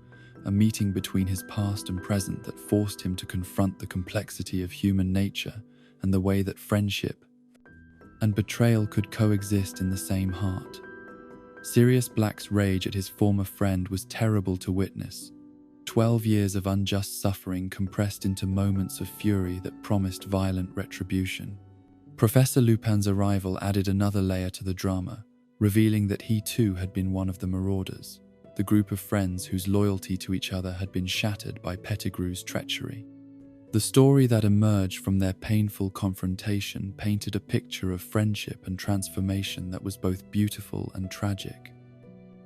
a meeting between his past and present that forced him to confront the complexity of human nature and the way that friendship and betrayal could coexist in the same heart. Sirius Black's rage at his former friend was terrible to witness. 12 years of unjust suffering compressed into moments of fury that promised violent retribution. Professor Lupin's arrival added another layer to the drama, revealing that he too had been one of the Marauders, the group of friends whose loyalty to each other had been shattered by Pettigrew's treachery. The story that emerged from their painful confrontation painted a picture of friendship and transformation that was both beautiful and tragic.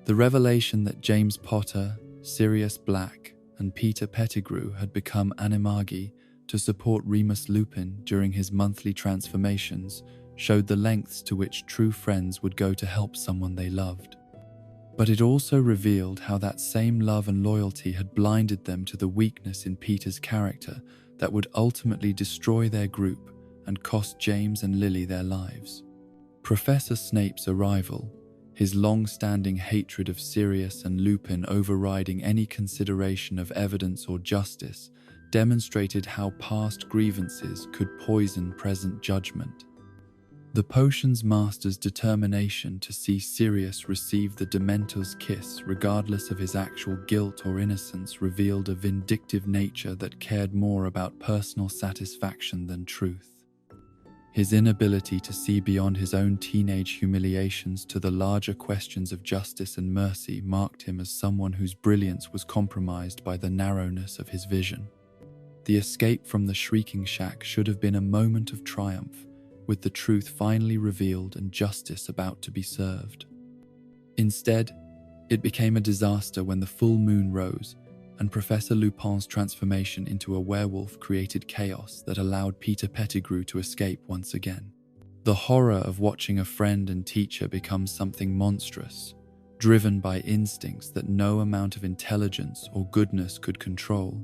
The revelation that James Potter, Sirius Black, and Peter Pettigrew had become animagi to support Remus Lupin during his monthly transformations showed the lengths to which true friends would go to help someone they loved. But it also revealed how that same love and loyalty had blinded them to the weakness in Peter's character that would ultimately destroy their group and cost James and Lily their lives. Professor Snape's arrival, his long-standing hatred of Sirius and Lupin overriding any consideration of evidence or justice, demonstrated how past grievances could poison present judgment. The potions master's determination to see Sirius receive the Dementor's kiss regardless of his actual guilt or innocence revealed a vindictive nature that cared more about personal satisfaction than truth. His inability to see beyond his own teenage humiliations to the larger questions of justice and mercy marked him as someone whose brilliance was compromised by the narrowness of his vision. The escape from the Shrieking Shack should have been a moment of triumph, with the truth finally revealed and justice about to be served. Instead, it became a disaster when the full moon rose, and Professor Lupin's transformation into a werewolf created chaos that allowed Peter Pettigrew to escape once again. The horror of watching a friend and teacher become something monstrous, driven by instincts that no amount of intelligence or goodness could control,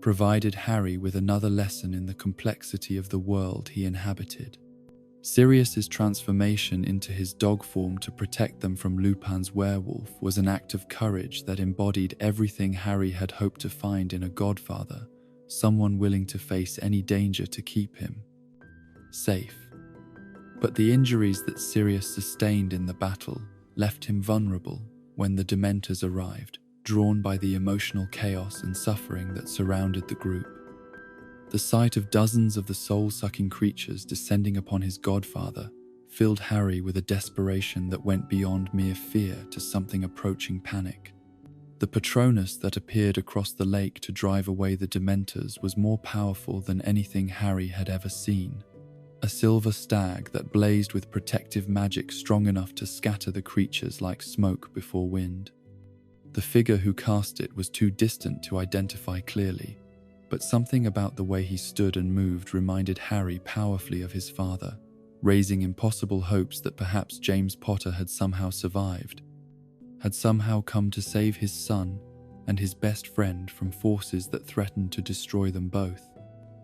provided Harry with another lesson in the complexity of the world he inhabited. Sirius's transformation into his dog form to protect them from Lupin's werewolf was an act of courage that embodied everything Harry had hoped to find in a godfather, someone willing to face any danger to keep him safe. But the injuries that Sirius sustained in the battle left him vulnerable when the Dementors arrived, drawn by the emotional chaos and suffering that surrounded the group. The sight of dozens of the soul-sucking creatures descending upon his godfather filled Harry with a desperation that went beyond mere fear to something approaching panic. The Patronus that appeared across the lake to drive away the Dementors was more powerful than anything Harry had ever seen. A silver stag that blazed with protective magic strong enough to scatter the creatures like smoke before wind. The figure who cast it was too distant to identify clearly, but something about the way he stood and moved reminded Harry powerfully of his father, raising impossible hopes that perhaps James Potter had somehow survived, had somehow come to save his son and his best friend from forces that threatened to destroy them both.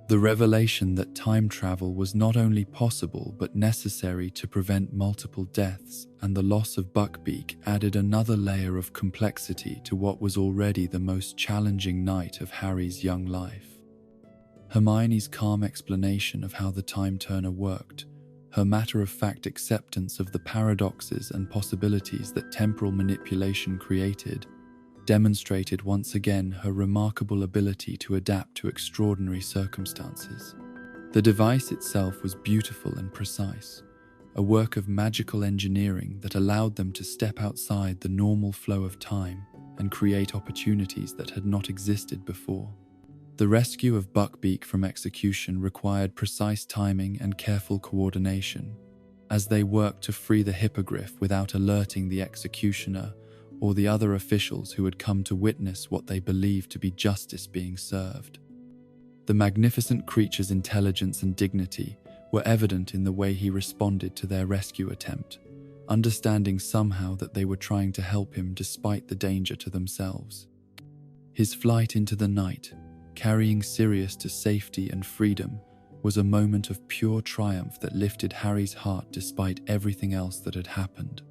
The revelation that time travel was not only possible but necessary to prevent multiple deaths and the loss of Buckbeak added another layer of complexity to what was already the most challenging night of Harry's young life. Hermione's calm explanation of how the time turner worked, her matter-of-fact acceptance of the paradoxes and possibilities that temporal manipulation created, demonstrated once again her remarkable ability to adapt to extraordinary circumstances. The device itself was beautiful and precise, a work of magical engineering that allowed them to step outside the normal flow of time and create opportunities that had not existed before. The rescue of Buckbeak from execution required precise timing and careful coordination, as they worked to free the hippogriff without alerting the executioner or the other officials who had come to witness what they believed to be justice being served. The magnificent creature's intelligence and dignity were evident in the way he responded to their rescue attempt, understanding somehow that they were trying to help him despite the danger to themselves. His flight into the night, carrying Sirius to safety and freedom, was a moment of pure triumph that lifted Harry's heart despite everything else that had happened.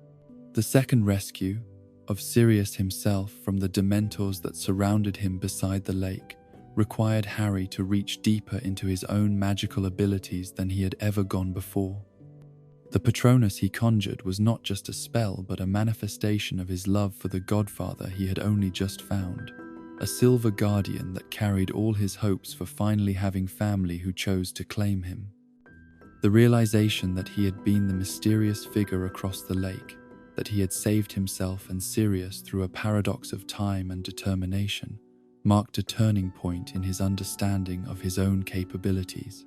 The second rescue, of Sirius himself from the Dementors that surrounded him beside the lake, required Harry to reach deeper into his own magical abilities than he had ever gone before. The Patronus he conjured was not just a spell but a manifestation of his love for the godfather he had only just found, a silver guardian that carried all his hopes for finally having family who chose to claim him. The realization that he had been the mysterious figure across the lake, that he had saved himself and Sirius through a paradox of time and determination, marked a turning point in his understanding of his own capabilities.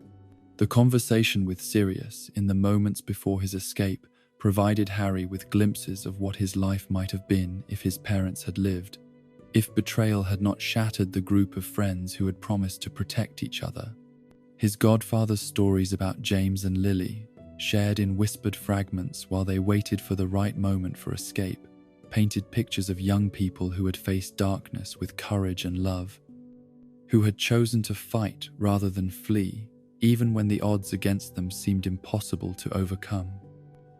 The conversation with Sirius in the moments before his escape provided Harry with glimpses of what his life might have been if his parents had lived, if betrayal had not shattered the group of friends who had promised to protect each other. His godfather's stories about James and Lily, shared in whispered fragments while they waited for the right moment for escape, painted pictures of young people who had faced darkness with courage and love, who had chosen to fight rather than flee, even when the odds against them seemed impossible to overcome.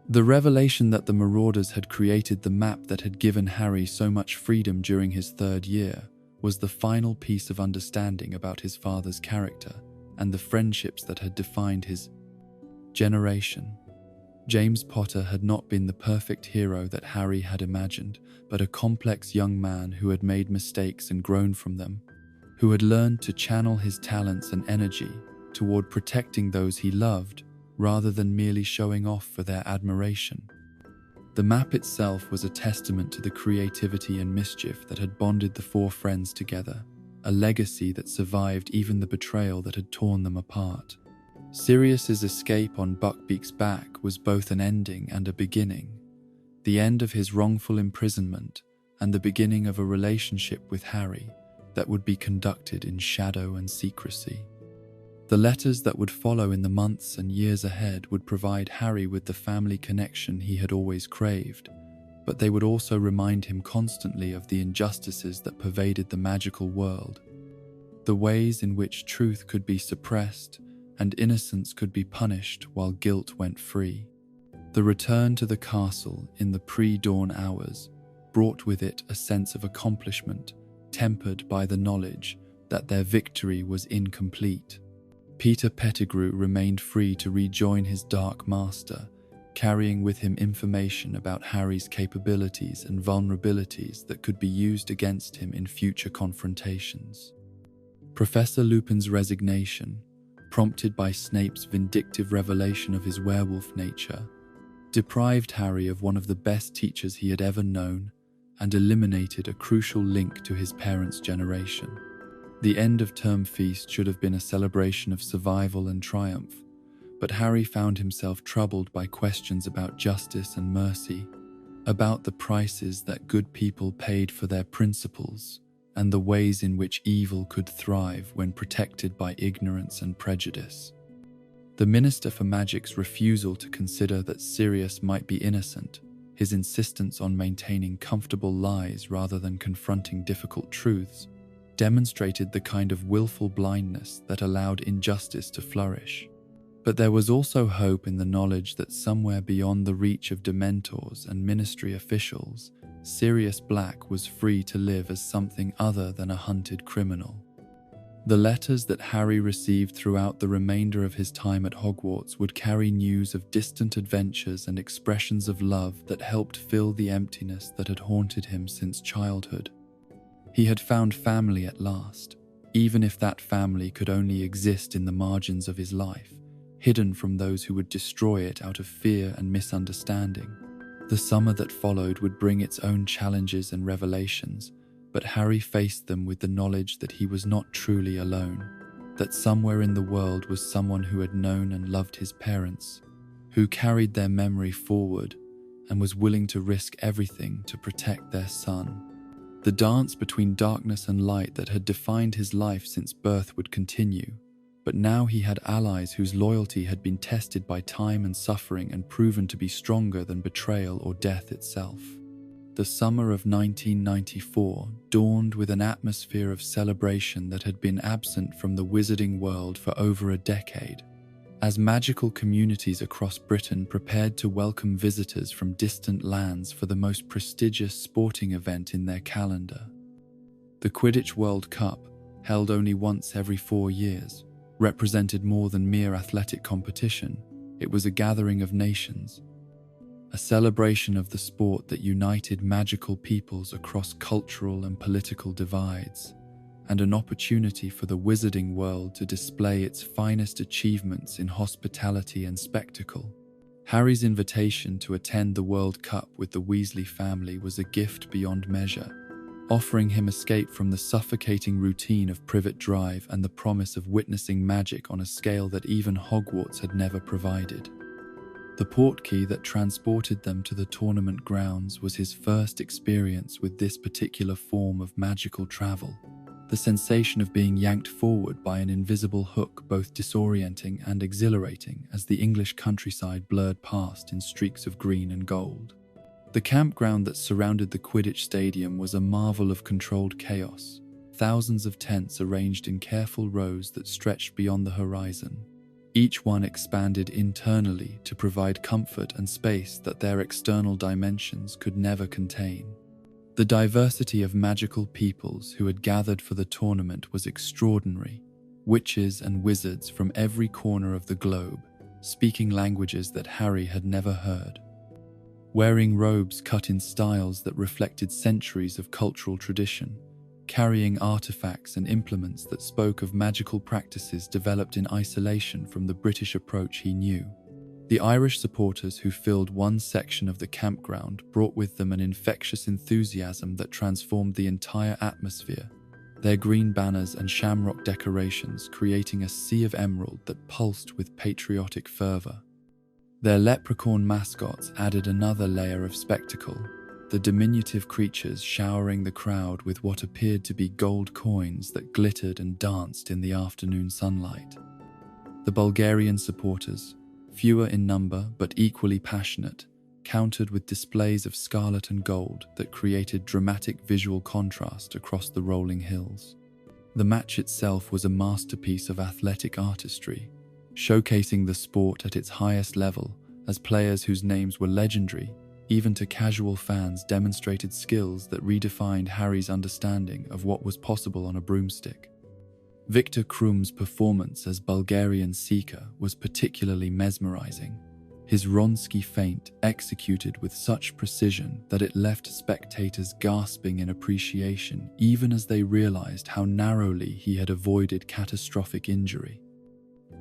The revelation that the Marauders had created the map that had given Harry so much freedom during his third year was the final piece of understanding about his father's character and the friendships that had defined his generation. James Potter had not been the perfect hero that Harry had imagined, but a complex young man who had made mistakes and grown from them, who had learned to channel his talents and energy toward protecting those he loved rather than merely showing off for their admiration. The map itself was a testament to the creativity and mischief that had bonded the four friends together, a legacy that survived even the betrayal that had torn them apart. Sirius's escape on Buckbeak's back was both an ending and a beginning, the end of his wrongful imprisonment and the beginning of a relationship with Harry that would be conducted in shadow and secrecy. The letters that would follow in the months and years ahead would provide Harry with the family connection he had always craved, but they would also remind him constantly of the injustices that pervaded the magical world, the ways in which truth could be suppressed and innocence could be punished while guilt went free. The return to the castle in the pre-dawn hours brought with it a sense of accomplishment, tempered by the knowledge that their victory was incomplete. Peter Pettigrew remained free to rejoin his Dark Master, carrying with him information about Harry's capabilities and vulnerabilities that could be used against him in future confrontations. Professor Lupin's resignation, prompted by Snape's vindictive revelation of his werewolf nature, deprived Harry of one of the best teachers he had ever known and eliminated a crucial link to his parents' generation. The end-of-term feast should have been a celebration of survival and triumph, but Harry found himself troubled by questions about justice and mercy, about the prices that good people paid for their principles, and the ways in which evil could thrive when protected by ignorance and prejudice. The Minister for Magic's refusal to consider that Sirius might be innocent, his insistence on maintaining comfortable lies rather than confronting difficult truths, demonstrated the kind of willful blindness that allowed injustice to flourish. But there was also hope in the knowledge that somewhere beyond the reach of Dementors and Ministry officials, Sirius Black was free to live as something other than a hunted criminal. The letters that Harry received throughout the remainder of his time at Hogwarts would carry news of distant adventures and expressions of love that helped fill the emptiness that had haunted him since childhood. He had found family at last, even if that family could only exist in the margins of his life, hidden from those who would destroy it out of fear and misunderstanding. The summer that followed would bring its own challenges and revelations, but Harry faced them with the knowledge that he was not truly alone, that somewhere in the world was someone who had known and loved his parents, who carried their memory forward and was willing to risk everything to protect their son. The dance between darkness and light that had defined his life since birth would continue, but now he had allies whose loyalty had been tested by time and suffering and proven to be stronger than betrayal or death itself. The summer of 1994 dawned with an atmosphere of celebration that had been absent from the wizarding world for over a decade, as magical communities across Britain prepared to welcome visitors from distant lands for the most prestigious sporting event in their calendar. The Quidditch World Cup, held only once every 4 years, represented more than mere athletic competition. It was a gathering of nations, a celebration of the sport that united magical peoples across cultural and political divides, and an opportunity for the wizarding world to display its finest achievements in hospitality and spectacle. Harry's invitation to attend the World Cup with the Weasley family was a gift beyond measure, offering him escape from the suffocating routine of Privet Drive and the promise of witnessing magic on a scale that even Hogwarts had never provided. The portkey that transported them to the tournament grounds was his first experience with this particular form of magical travel. The sensation of being yanked forward by an invisible hook both disorienting and exhilarating as the English countryside blurred past in streaks of green and gold. The campground that surrounded the Quidditch Stadium was a marvel of controlled chaos, thousands of tents arranged in careful rows that stretched beyond the horizon. Each one expanded internally to provide comfort and space that their external dimensions could never contain. The diversity of magical peoples who had gathered for the tournament was extraordinary. Witches and wizards from every corner of the globe, speaking languages that Harry had never heard. Wearing robes cut in styles that reflected centuries of cultural tradition, carrying artifacts and implements that spoke of magical practices developed in isolation from the British approach he knew. The Irish supporters who filled one section of the campground brought with them an infectious enthusiasm that transformed the entire atmosphere, their green banners and shamrock decorations creating a sea of emerald that pulsed with patriotic fervour. Their leprechaun mascots added another layer of spectacle, the diminutive creatures showering the crowd with what appeared to be gold coins that glittered and danced in the afternoon sunlight. The Bulgarian supporters, fewer in number but equally passionate, countered with displays of scarlet and gold that created dramatic visual contrast across the rolling hills. The match itself was a masterpiece of athletic artistry, showcasing the sport at its highest level as players whose names were legendary, even to casual fans, demonstrated skills that redefined Harry's understanding of what was possible on a broomstick. Viktor Krum's performance as Bulgarian Seeker was particularly mesmerizing. His Wronski feint executed with such precision that it left spectators gasping in appreciation even as they realized how narrowly he had avoided catastrophic injury.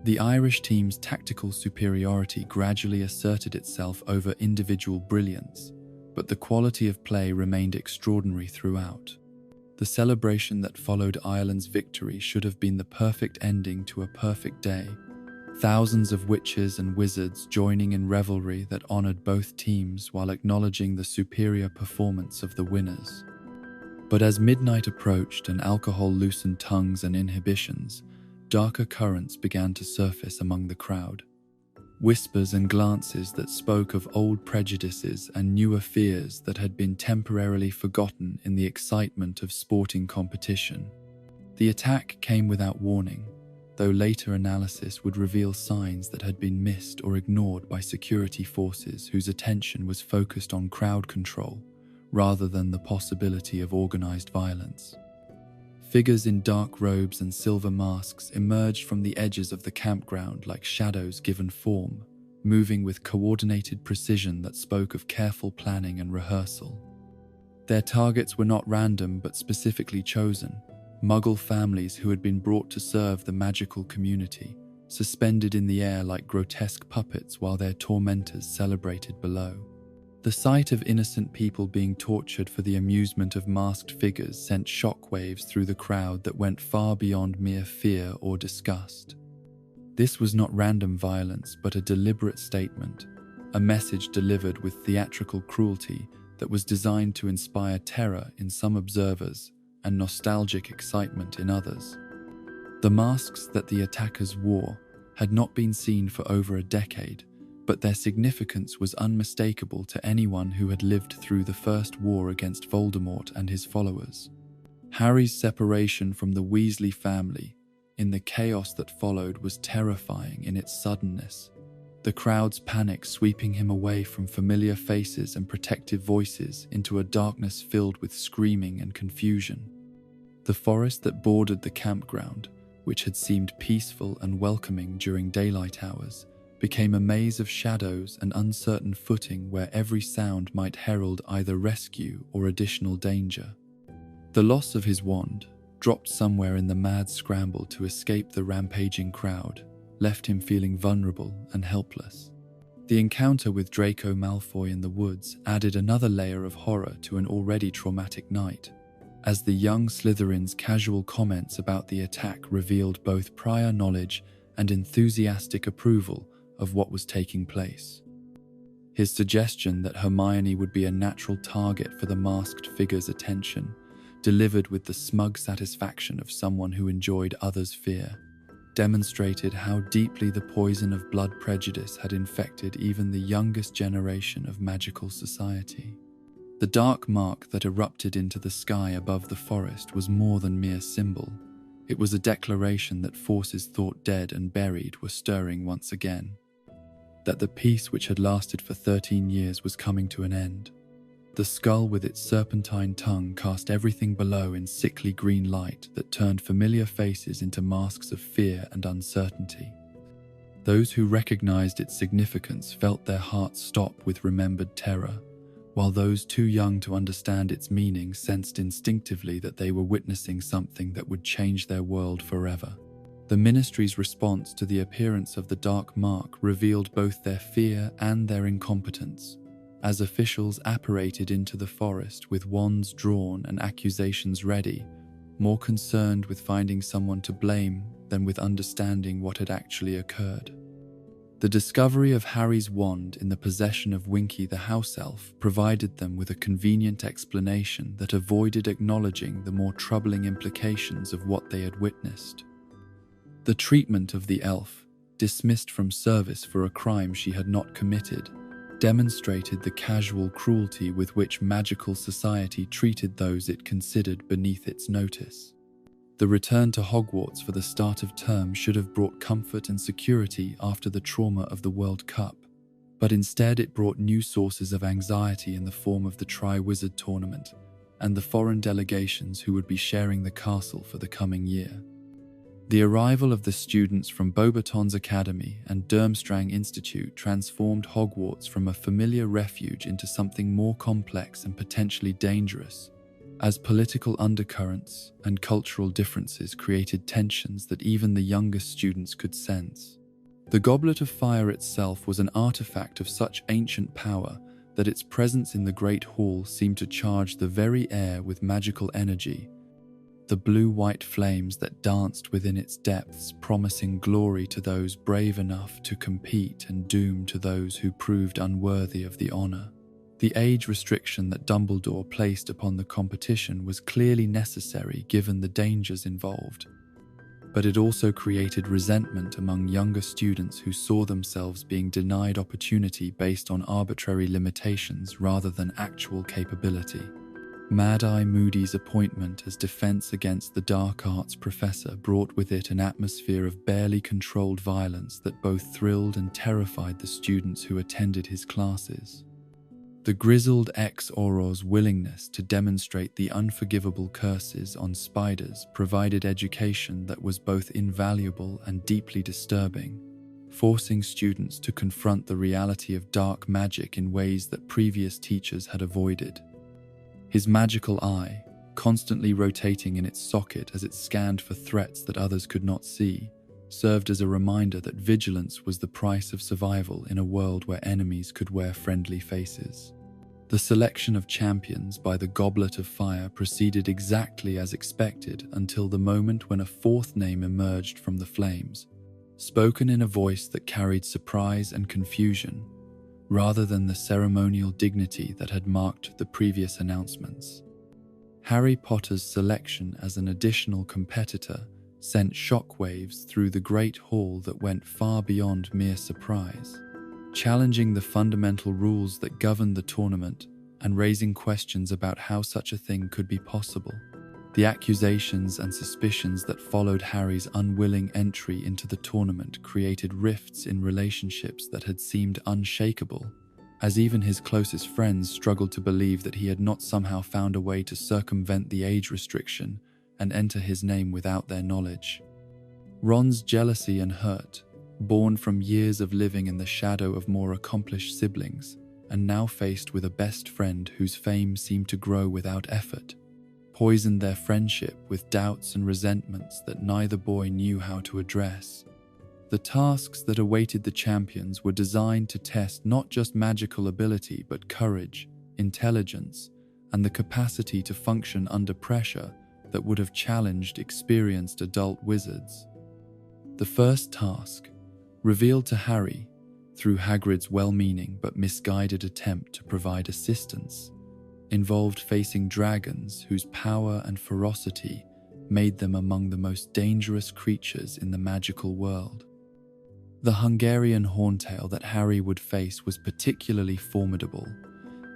The Irish team's tactical superiority gradually asserted itself over individual brilliance, but the quality of play remained extraordinary throughout. The celebration that followed Ireland's victory should have been the perfect ending to a perfect day, thousands of witches and wizards joining in revelry that honored both teams while acknowledging the superior performance of the winners. But as midnight approached and alcohol loosened tongues and inhibitions, darker currents began to surface among the crowd. Whispers and glances that spoke of old prejudices and newer fears that had been temporarily forgotten in the excitement of sporting competition. The attack came without warning, though later analysis would reveal signs that had been missed or ignored by security forces whose attention was focused on crowd control rather than the possibility of organized violence. Figures in dark robes and silver masks emerged from the edges of the campground like shadows given form, moving with coordinated precision that spoke of careful planning and rehearsal. Their targets were not random but specifically chosen, Muggle families who had been brought to serve the magical community, suspended in the air like grotesque puppets while their tormentors celebrated below. The sight of innocent people being tortured for the amusement of masked figures sent shockwaves through the crowd that went far beyond mere fear or disgust. This was not random violence, but a deliberate statement, a message delivered with theatrical cruelty that was designed to inspire terror in some observers and nostalgic excitement in others. The masks that the attackers wore had not been seen for over a decade, but their significance was unmistakable to anyone who had lived through the First War against Voldemort and his followers. Harry's separation from the Weasley family, in the chaos that followed, was terrifying in its suddenness. The crowd's panic sweeping him away from familiar faces and protective voices into a darkness filled with screaming and confusion. The forest that bordered the campground, which had seemed peaceful and welcoming during daylight hours, became a maze of shadows and uncertain footing where every sound might herald either rescue or additional danger. The loss of his wand, dropped somewhere in the mad scramble to escape the rampaging crowd, left him feeling vulnerable and helpless. The encounter with Draco Malfoy in the woods added another layer of horror to an already traumatic night, as the young Slytherin's casual comments about the attack revealed both prior knowledge and enthusiastic approval of what was taking place. His suggestion that Hermione would be a natural target for the masked figure's attention, delivered with the smug satisfaction of someone who enjoyed others' fear, demonstrated how deeply the poison of blood prejudice had infected even the youngest generation of magical society. The dark mark that erupted into the sky above the forest was more than mere symbol. It was a declaration that forces thought dead and buried were stirring once again, that the peace which had lasted for 13 years was coming to an end. The skull with its serpentine tongue cast everything below in sickly green light that turned familiar faces into masks of fear and uncertainty. Those who recognized its significance felt their hearts stop with remembered terror, while those too young to understand its meaning sensed instinctively that they were witnessing something that would change their world forever. The Ministry's response to the appearance of the dark mark revealed both their fear and their incompetence, as officials apparated into the forest with wands drawn and accusations ready, more concerned with finding someone to blame than with understanding what had actually occurred. The discovery of Harry's wand in the possession of Winky the house elf provided them with a convenient explanation that avoided acknowledging the more troubling implications of what they had witnessed. The treatment of the elf, dismissed from service for a crime she had not committed, demonstrated the casual cruelty with which magical society treated those it considered beneath its notice. The return to Hogwarts for the start of term should have brought comfort and security after the trauma of the World Cup, but instead it brought new sources of anxiety in the form of the Triwizard Tournament and the foreign delegations who would be sharing the castle for the coming year. The arrival of the students from Beauxbatons Academy and Durmstrang Institute transformed Hogwarts from a familiar refuge into something more complex and potentially dangerous, as political undercurrents and cultural differences created tensions that even the youngest students could sense. The Goblet of Fire itself was an artifact of such ancient power that its presence in the Great Hall seemed to charge the very air with magical energy, the blue-white flames that danced within its depths promising glory to those brave enough to compete and doom to those who proved unworthy of the honor. The age restriction that Dumbledore placed upon the competition was clearly necessary given the dangers involved, but it also created resentment among younger students who saw themselves being denied opportunity based on arbitrary limitations rather than actual capability. Mad-Eye Moody's appointment as defense against the dark arts professor brought with it an atmosphere of barely controlled violence that both thrilled and terrified the students who attended his classes. The grizzled ex-Auror's willingness to demonstrate the unforgivable curses on spiders provided education that was both invaluable and deeply disturbing, forcing students to confront the reality of dark magic in ways that previous teachers had avoided. His magical eye, constantly rotating in its socket as it scanned for threats that others could not see, served as a reminder that vigilance was the price of survival in a world where enemies could wear friendly faces. The selection of champions by the Goblet of Fire proceeded exactly as expected until the moment when a fourth name emerged from the flames, spoken in a voice that carried surprise and confusion, rather than the ceremonial dignity that had marked the previous announcements. Harry Potter's selection as an additional competitor sent shockwaves through the Great Hall that went far beyond mere surprise, challenging the fundamental rules that govern the tournament and raising questions about how such a thing could be possible. The accusations and suspicions that followed Harry's unwilling entry into the tournament created rifts in relationships that had seemed unshakable, as even his closest friends struggled to believe that he had not somehow found a way to circumvent the age restriction and enter his name without their knowledge. Ron's jealousy and hurt, born from years of living in the shadow of more accomplished siblings, and now faced with a best friend whose fame seemed to grow without effort, poisoned their friendship with doubts and resentments that neither boy knew how to address. The tasks that awaited the champions were designed to test not just magical ability but courage, intelligence, and the capacity to function under pressure that would have challenged experienced adult wizards. The first task, revealed to Harry through Hagrid's well-meaning but misguided attempt to provide assistance, involved facing dragons whose power and ferocity made them among the most dangerous creatures in the magical world. The Hungarian horntail that Harry would face was particularly formidable,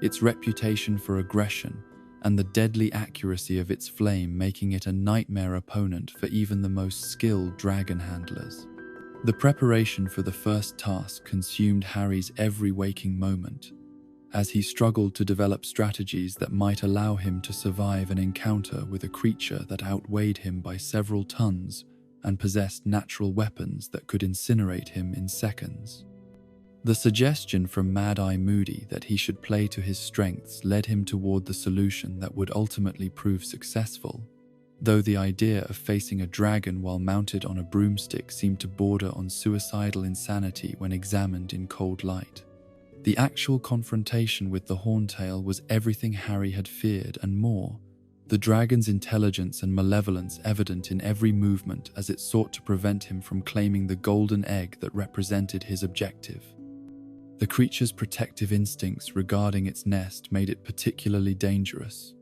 its reputation for aggression and the deadly accuracy of its flame making it a nightmare opponent for even the most skilled dragon handlers. The preparation for the first task consumed Harry's every waking moment, as he struggled to develop strategies that might allow him to survive an encounter with a creature that outweighed him by several tons and possessed natural weapons that could incinerate him in seconds. The suggestion from Mad-Eye Moody that he should play to his strengths led him toward the solution that would ultimately prove successful, though the idea of facing a dragon while mounted on a broomstick seemed to border on suicidal insanity when examined in cold light. The actual confrontation with the horntail was everything Harry had feared and more, the dragon's intelligence and malevolence evident in every movement as it sought to prevent him from claiming the golden egg that represented his objective. The creature's protective instincts regarding its nest made it particularly dangerous,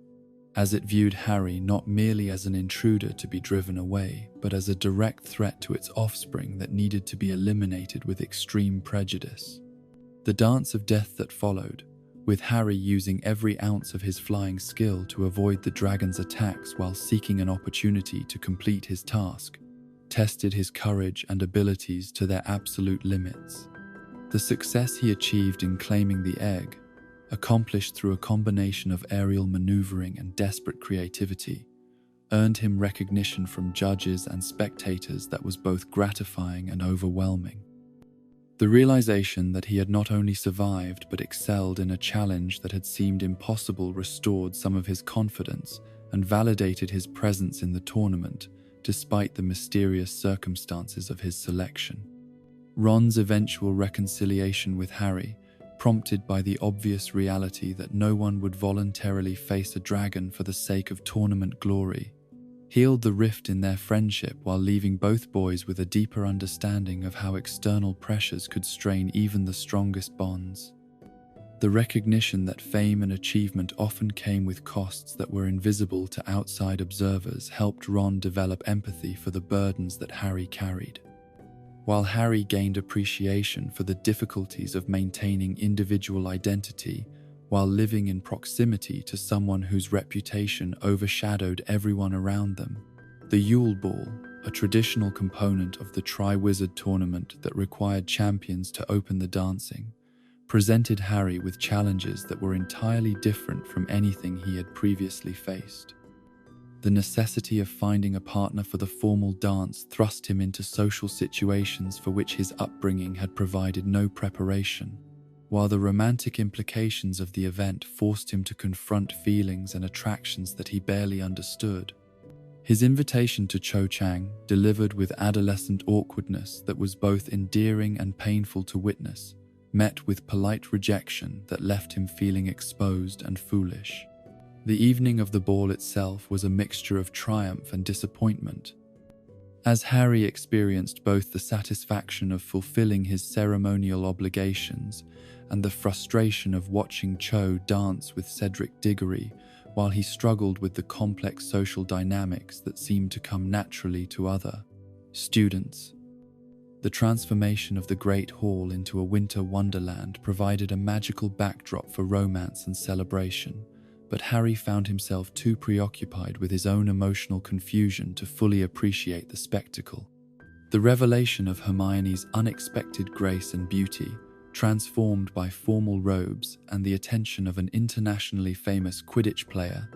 as it viewed Harry not merely as an intruder to be driven away, but as a direct threat to its offspring that needed to be eliminated with extreme prejudice. The dance of death that followed, with Harry using every ounce of his flying skill to avoid the dragon's attacks while seeking an opportunity to complete his task, tested his courage and abilities to their absolute limits. The success he achieved in claiming the egg, accomplished through a combination of aerial maneuvering and desperate creativity, earned him recognition from judges and spectators that was both gratifying and overwhelming. The realization that he had not only survived but excelled in a challenge that had seemed impossible restored some of his confidence and validated his presence in the tournament despite the mysterious circumstances of his selection. Ron's eventual reconciliation with Harry, prompted by the obvious reality that no one would voluntarily face a dragon for the sake of tournament glory, healed the rift in their friendship while leaving both boys with a deeper understanding of how external pressures could strain even the strongest bonds. The recognition that fame and achievement often came with costs that were invisible to outside observers helped Ron develop empathy for the burdens that Harry carried, while Harry gained appreciation for the difficulties of maintaining individual identity while living in proximity to someone whose reputation overshadowed everyone around them. The Yule Ball, a traditional component of the Triwizard Tournament that required champions to open the dancing, presented Harry with challenges that were entirely different from anything he had previously faced. The necessity of finding a partner for the formal dance thrust him into social situations for which his upbringing had provided no preparation, while the romantic implications of the event forced him to confront feelings and attractions that he barely understood. His invitation to Cho Chang, delivered with adolescent awkwardness that was both endearing and painful to witness, met with polite rejection that left him feeling exposed and foolish. The evening of the ball itself was a mixture of triumph and disappointment, as Harry experienced both the satisfaction of fulfilling his ceremonial obligations and the frustration of watching Cho dance with Cedric Diggory while he struggled with the complex social dynamics that seemed to come naturally to other students. The transformation of the Great Hall into a winter wonderland provided a magical backdrop for romance and celebration, but Harry found himself too preoccupied with his own emotional confusion to fully appreciate the spectacle. The revelation of Hermione's unexpected grace and beauty, transformed by formal robes and the attention of an internationally famous Quidditch player,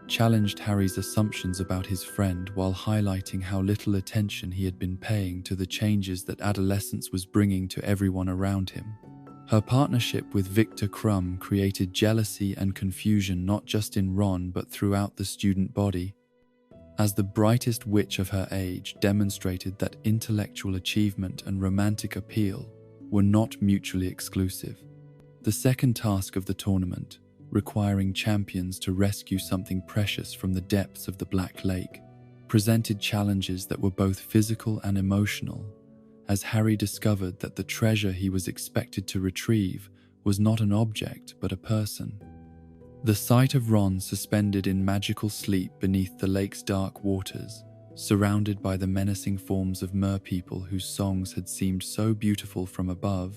challenged Harry's assumptions about his friend while highlighting how little attention he had been paying to the changes that adolescence was bringing to everyone around him. Her partnership with Victor Krum created jealousy and confusion not just in Ron but throughout the student body, as the brightest witch of her age demonstrated that intellectual achievement and romantic appeal were not mutually exclusive. The second task of the tournament, requiring champions to rescue something precious from the depths of the Black Lake, presented challenges that were both physical and emotional, as Harry discovered that the treasure he was expected to retrieve was not an object but a person. The sight of Ron suspended in magical sleep beneath the lake's dark waters, surrounded by the menacing forms of merpeople whose songs had seemed so beautiful from above,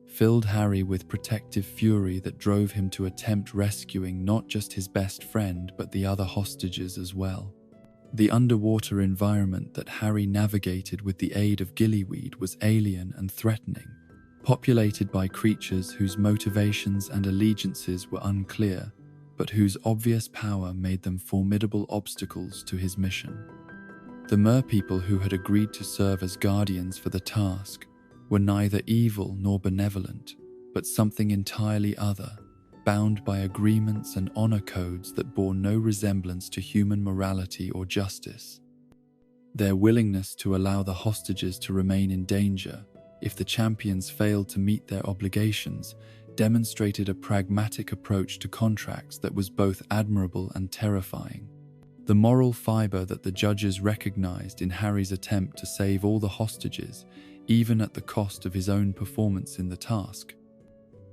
filled Harry with protective fury that drove him to attempt rescuing not just his best friend but the other hostages as well. The underwater environment that Harry navigated with the aid of gillyweed was alien and threatening, populated by creatures whose motivations and allegiances were unclear, but whose obvious power made them formidable obstacles to his mission. The merpeople who had agreed to serve as guardians for the task were neither evil nor benevolent, but something entirely other, bound by agreements and honor codes that bore no resemblance to human morality or justice. Their willingness to allow the hostages to remain in danger if the champions failed to meet their obligations demonstrated a pragmatic approach to contracts that was both admirable and terrifying. The moral fiber that the judges recognized in Harry's attempt to save all the hostages, even at the cost of his own performance in the task,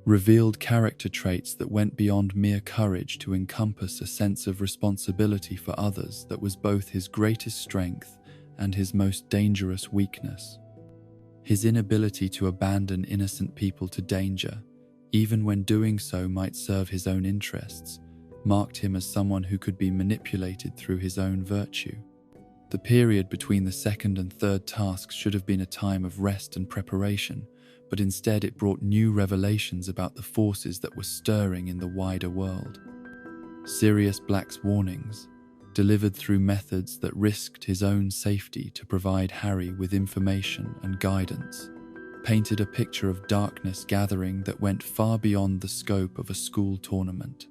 revealed character traits that went beyond mere courage to encompass a sense of responsibility for others that was both his greatest strength and his most dangerous weakness. His inability to abandon innocent people to danger, even when doing so might serve his own interests, marked him as someone who could be manipulated through his own virtue. The period between the second and third tasks should have been a time of rest and preparation, but instead it brought new revelations about the forces that were stirring in the wider world. Sirius Black's warnings, delivered through methods that risked his own safety to provide Harry with information and guidance, painted a picture of darkness gathering that went far beyond the scope of a school tournament.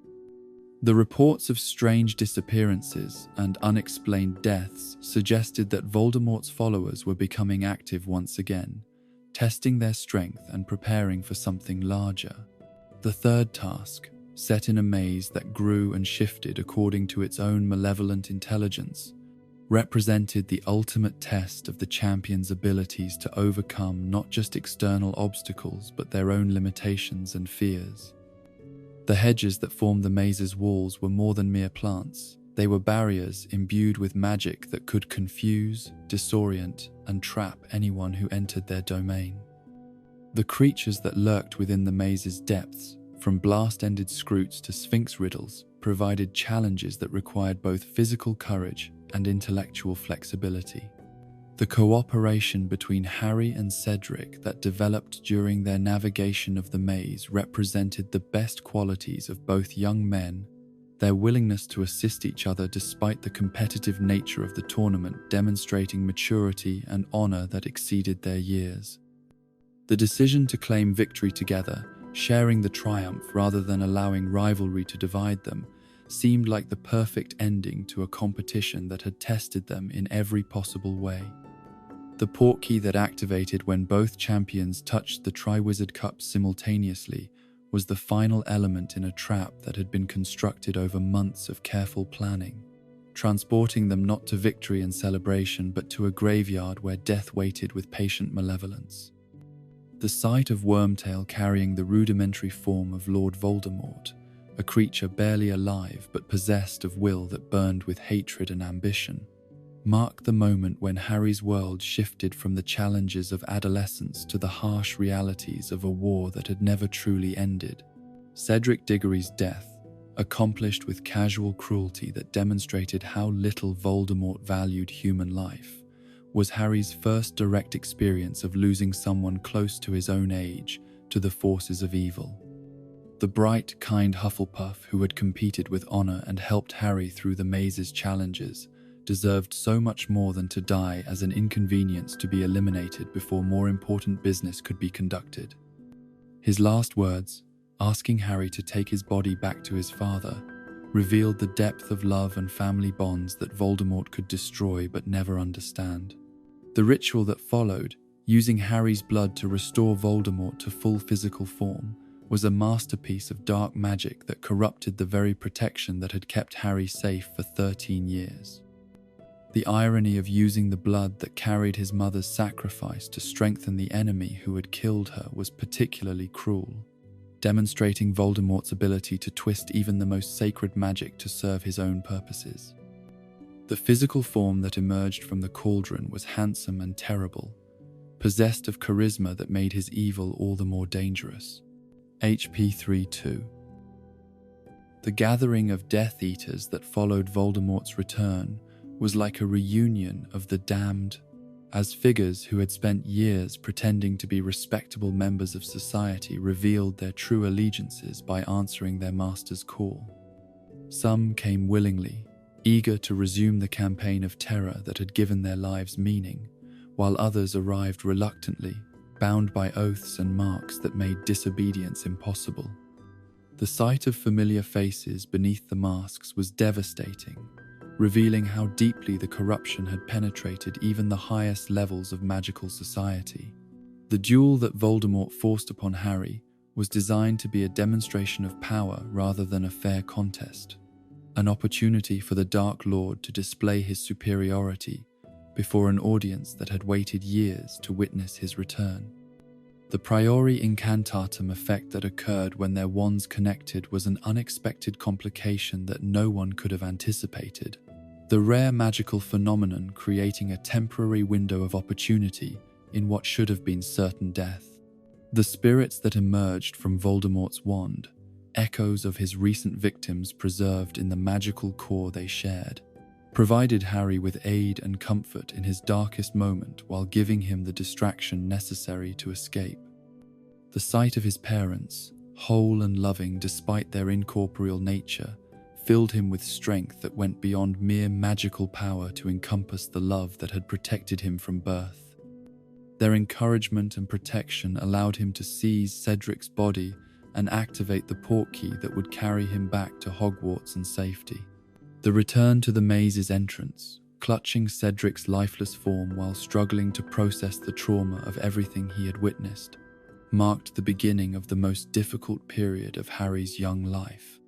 The reports of strange disappearances and unexplained deaths suggested that Voldemort's followers were becoming active once again, testing their strength and preparing for something larger. The third task, set in a maze that grew and shifted according to its own malevolent intelligence, represented the ultimate test of the champions' abilities to overcome not just external obstacles but their own limitations and fears. The hedges that formed the maze's walls were more than mere plants. They were barriers imbued with magic that could confuse, disorient, and trap anyone who entered their domain. The creatures that lurked within the maze's depths, from blast-ended scroots to sphinx riddles, provided challenges that required both physical courage and intellectual flexibility. The cooperation between Harry and Cedric that developed during their navigation of the maze represented the best qualities of both young men, their willingness to assist each other despite the competitive nature of the tournament demonstrating maturity and honor that exceeded their years. The decision to claim victory together, sharing the triumph rather than allowing rivalry to divide them, seemed like the perfect ending to a competition that had tested them in every possible way. The portkey that activated when both champions touched the Triwizard Cup simultaneously was the final element in a trap that had been constructed over months of careful planning, transporting them not to victory and celebration but to a graveyard where death waited with patient malevolence. The sight of Wormtail carrying the rudimentary form of Lord Voldemort, a creature barely alive but possessed of will that burned with hatred and ambition, marked the moment when Harry's world shifted from the challenges of adolescence to the harsh realities of a war that had never truly ended. Cedric Diggory's death, accomplished with casual cruelty that demonstrated how little Voldemort valued human life, was Harry's first direct experience of losing someone close to his own age to the forces of evil. The bright, kind Hufflepuff who had competed with honor and helped Harry through the maze's challenges deserved so much more than to die as an inconvenience to be eliminated before more important business could be conducted. His last words, asking Harry to take his body back to his father, revealed the depth of love and family bonds that Voldemort could destroy but never understand. The ritual that followed, using Harry's blood to restore Voldemort to full physical form, was a masterpiece of dark magic that corrupted the very protection that had kept Harry safe for 13 years. The irony of using the blood that carried his mother's sacrifice to strengthen the enemy who had killed her was particularly cruel, demonstrating Voldemort's ability to twist even the most sacred magic to serve his own purposes. The physical form that emerged from the cauldron was handsome and terrible, possessed of charisma that made his evil all the more dangerous. HP 3-2. The gathering of Death Eaters that followed Voldemort's return was like a reunion of the damned, as figures who had spent years pretending to be respectable members of society revealed their true allegiances by answering their master's call. Some came willingly, eager to resume the campaign of terror that had given their lives meaning, while others arrived reluctantly, bound by oaths and marks that made disobedience impossible. The sight of familiar faces beneath the masks was devastating, revealing how deeply the corruption had penetrated even the highest levels of magical society. The duel that Voldemort forced upon Harry was designed to be a demonstration of power rather than a fair contest, an opportunity for the Dark Lord to display his superiority before an audience that had waited years to witness his return. The priori incantatem effect that occurred when their wands connected was an unexpected complication that no one could have anticipated, the rare magical phenomenon creating a temporary window of opportunity in what should have been certain death. The spirits that emerged from Voldemort's wand, echoes of his recent victims preserved in the magical core they shared, provided Harry with aid and comfort in his darkest moment while giving him the distraction necessary to escape. The sight of his parents, whole and loving despite their incorporeal nature, filled him with strength that went beyond mere magical power to encompass the love that had protected him from birth. Their encouragement and protection allowed him to seize Cedric's body and activate the portkey that would carry him back to Hogwarts in safety. The return to the maze's entrance, clutching Cedric's lifeless form while struggling to process the trauma of everything he had witnessed, marked the beginning of the most difficult period of Harry's young life.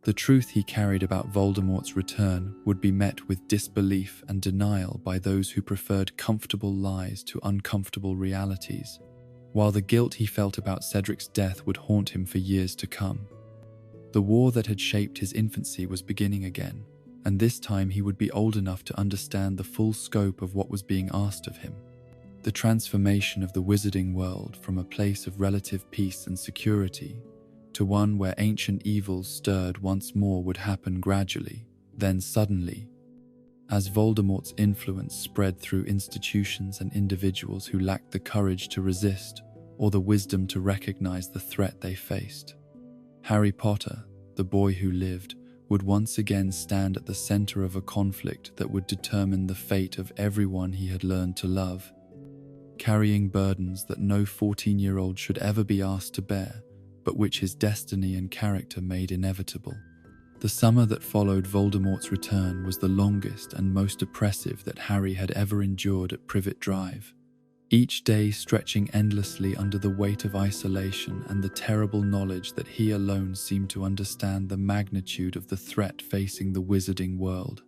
The truth he carried about Voldemort's return would be met with disbelief and denial by those who preferred comfortable lies to uncomfortable realities, while the guilt he felt about Cedric's death would haunt him for years to come. The war that had shaped his infancy was beginning again, and this time he would be old enough to understand the full scope of what was being asked of him. The transformation of the wizarding world from a place of relative peace and security to one where ancient evils stirred once more would happen gradually, then suddenly, as Voldemort's influence spread through institutions and individuals who lacked the courage to resist or the wisdom to recognize the threat they faced. Harry Potter, the boy who lived, would once again stand at the center of a conflict that would determine the fate of everyone he had learned to love, carrying burdens that no 14-year-old should ever be asked to bear, but which his destiny and character made inevitable. The summer that followed Voldemort's return was the longest and most oppressive that Harry had ever endured at Privet Drive, each day stretching endlessly under the weight of isolation and the terrible knowledge that he alone seemed to understand the magnitude of the threat facing the wizarding world.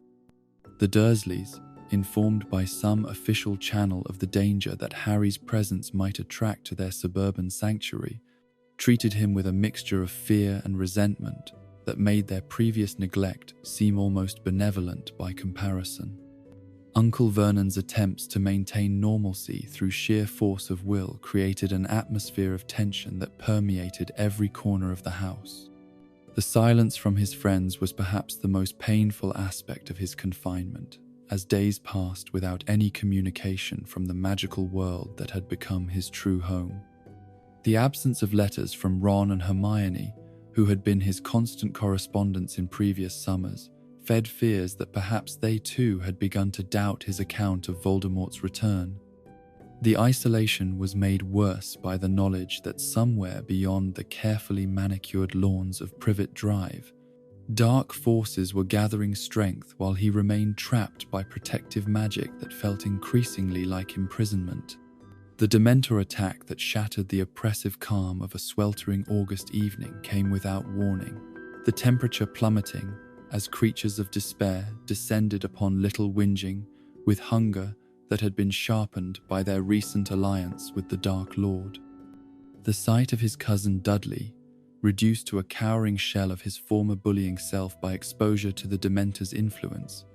The Dursleys, informed by some official channel of the danger that Harry's presence might attract to their suburban sanctuary, treated him with a mixture of fear and resentment that made their previous neglect seem almost benevolent by comparison. Uncle Vernon's attempts to maintain normalcy through sheer force of will created an atmosphere of tension that permeated every corner of the house. The silence from his friends was perhaps the most painful aspect of his confinement, as days passed without any communication from the magical world that had become his true home. The absence of letters from Ron and Hermione, who had been his constant correspondents in previous summers, fed fears that perhaps they too had begun to doubt his account of Voldemort's return. The isolation was made worse by the knowledge that somewhere beyond the carefully manicured lawns of Privet Drive, dark forces were gathering strength while he remained trapped by protective magic that felt increasingly like imprisonment. The Dementor attack that shattered the oppressive calm of a sweltering August evening came without warning, the temperature plummeting as creatures of despair descended upon Little Whinging with hunger that had been sharpened by their recent alliance with the Dark Lord. The sight of his cousin Dudley, reduced to a cowering shell of his former bullying self by exposure to the Dementor's influence,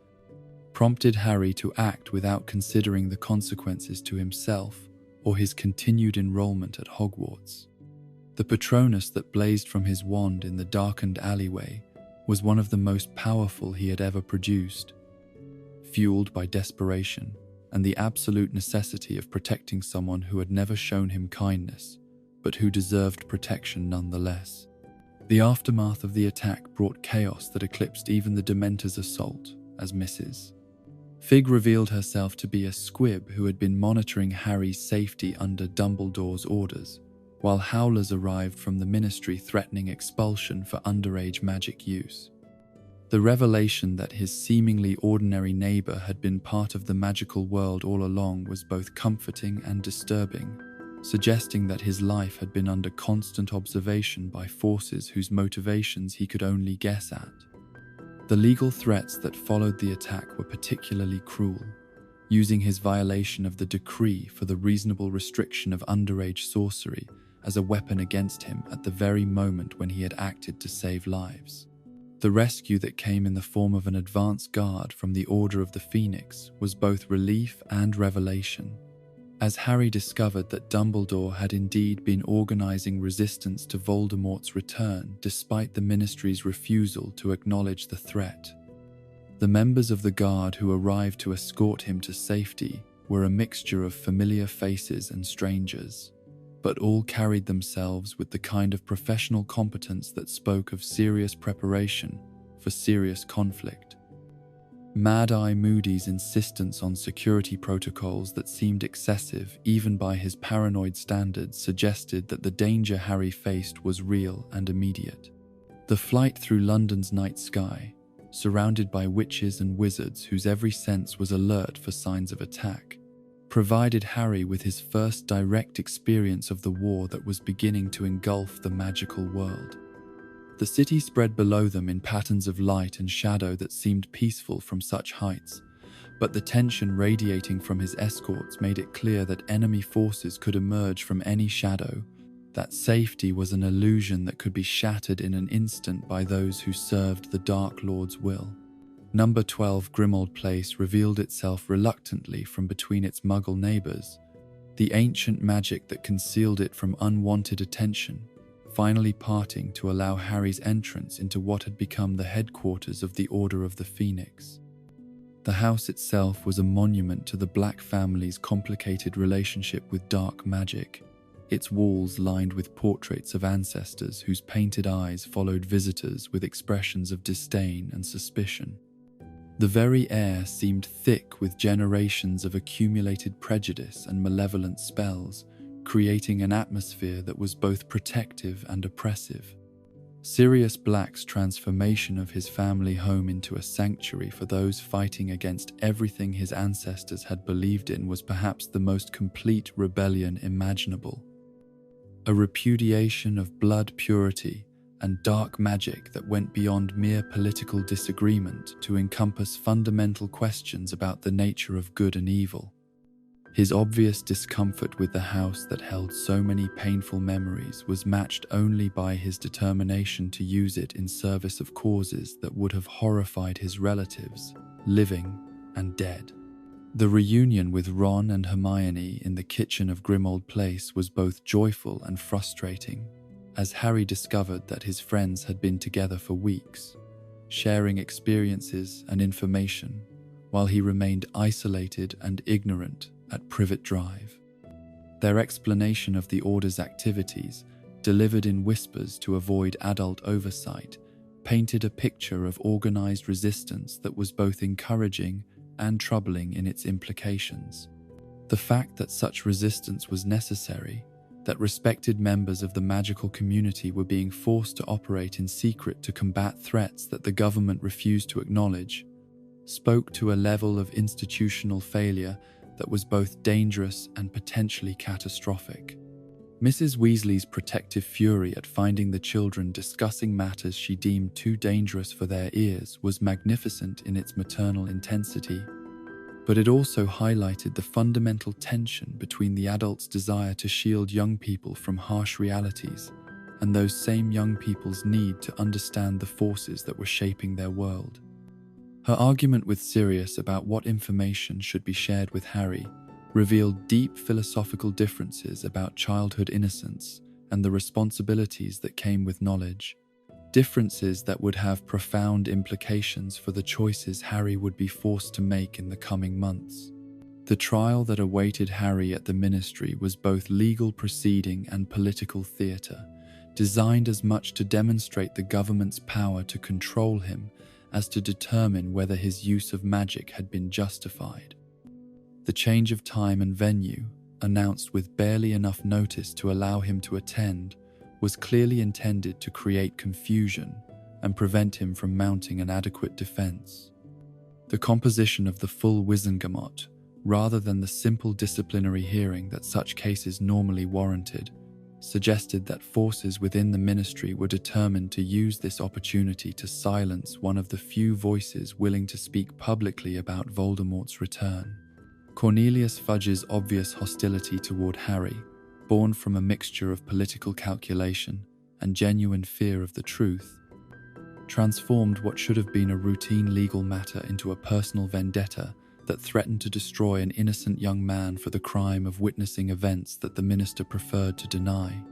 prompted Harry to act without considering the consequences to himself or his continued enrollment at Hogwarts. The Patronus that blazed from his wand in the darkened alleyway was one of the most powerful he had ever produced. Fueled by desperation and the absolute necessity of protecting someone who had never shown him kindness, but who deserved protection nonetheless. The aftermath of the attack brought chaos that eclipsed even the Dementor's assault as Mrs. Fig revealed herself to be a squib who had been monitoring Harry's safety under Dumbledore's orders, while howlers arrived from the Ministry threatening expulsion for underage magic use. The revelation that his seemingly ordinary neighbor had been part of the magical world all along was both comforting and disturbing, suggesting that his life had been under constant observation by forces whose motivations he could only guess at. The legal threats that followed the attack were particularly cruel, using his violation of the decree for the reasonable restriction of underage sorcery as a weapon against him at the very moment when he had acted to save lives. The rescue that came in the form of an advance guard from the Order of the Phoenix was both relief and revelation, as Harry discovered that Dumbledore had indeed been organizing resistance to Voldemort's return despite the Ministry's refusal to acknowledge the threat. The members of the guard who arrived to escort him to safety were a mixture of familiar faces and strangers, but all carried themselves with the kind of professional competence that spoke of serious preparation for serious conflict. Mad-Eye Moody's insistence on security protocols that seemed excessive even by his paranoid standards suggested that the danger Harry faced was real and immediate. The flight through London's night sky, surrounded by witches and wizards whose every sense was alert for signs of attack, provided Harry with his first direct experience of the war that was beginning to engulf the magical world. The city spread below them in patterns of light and shadow that seemed peaceful from such heights, but the tension radiating from his escorts made it clear that enemy forces could emerge from any shadow, that safety was an illusion that could be shattered in an instant by those who served the Dark Lord's will. Number 12 Grimmauld Place revealed itself reluctantly from between its muggle neighbours, the ancient magic that concealed it from unwanted attention, finally parting to allow Harry's entrance into what had become the headquarters of the Order of the Phoenix. The house itself was a monument to the Black family's complicated relationship with dark magic, its walls lined with portraits of ancestors whose painted eyes followed visitors with expressions of disdain and suspicion. The very air seemed thick with generations of accumulated prejudice and malevolent spells, creating an atmosphere that was both protective and oppressive. Sirius Black's transformation of his family home into a sanctuary for those fighting against everything his ancestors had believed in was perhaps the most complete rebellion imaginable. A repudiation of blood purity and dark magic that went beyond mere political disagreement to encompass fundamental questions about the nature of good and evil. His obvious discomfort with the house that held so many painful memories was matched only by his determination to use it in service of causes that would have horrified his relatives, living and dead. The reunion with Ron and Hermione in the kitchen of Grimmauld Place was both joyful and frustrating, as Harry discovered that his friends had been together for weeks, sharing experiences and information, while he remained isolated and ignorant at Privet Drive. Their explanation of the Order's activities, delivered in whispers to avoid adult oversight, painted a picture of organized resistance that was both encouraging and troubling in its implications. The fact that such resistance was necessary, that respected members of the magical community were being forced to operate in secret to combat threats that the government refused to acknowledge, spoke to a level of institutional failure that was both dangerous and potentially catastrophic. Mrs. Weasley's protective fury at finding the children discussing matters she deemed too dangerous for their ears was magnificent in its maternal intensity, but it also highlighted the fundamental tension between the adults' desire to shield young people from harsh realities and those same young people's need to understand the forces that were shaping their world. Her argument with Sirius about what information should be shared with Harry revealed deep philosophical differences about childhood innocence and the responsibilities that came with knowledge, differences that would have profound implications for the choices Harry would be forced to make in the coming months. The trial that awaited Harry at the Ministry was both legal proceeding and political theatre, designed as much to demonstrate the government's power to control him as to determine whether his use of magic had been justified. The change of time and venue, announced with barely enough notice to allow him to attend, was clearly intended to create confusion and prevent him from mounting an adequate defense. The composition of the full Wizengamot, rather than the simple disciplinary hearing that such cases normally warranted, suggested that forces within the Ministry were determined to use this opportunity to silence one of the few voices willing to speak publicly about Voldemort's return. Cornelius Fudge's obvious hostility toward Harry, born from a mixture of political calculation and genuine fear of the truth, transformed what should have been a routine legal matter into a personal vendetta that threatened to destroy an innocent young man for the crime of witnessing events that the minister preferred to deny.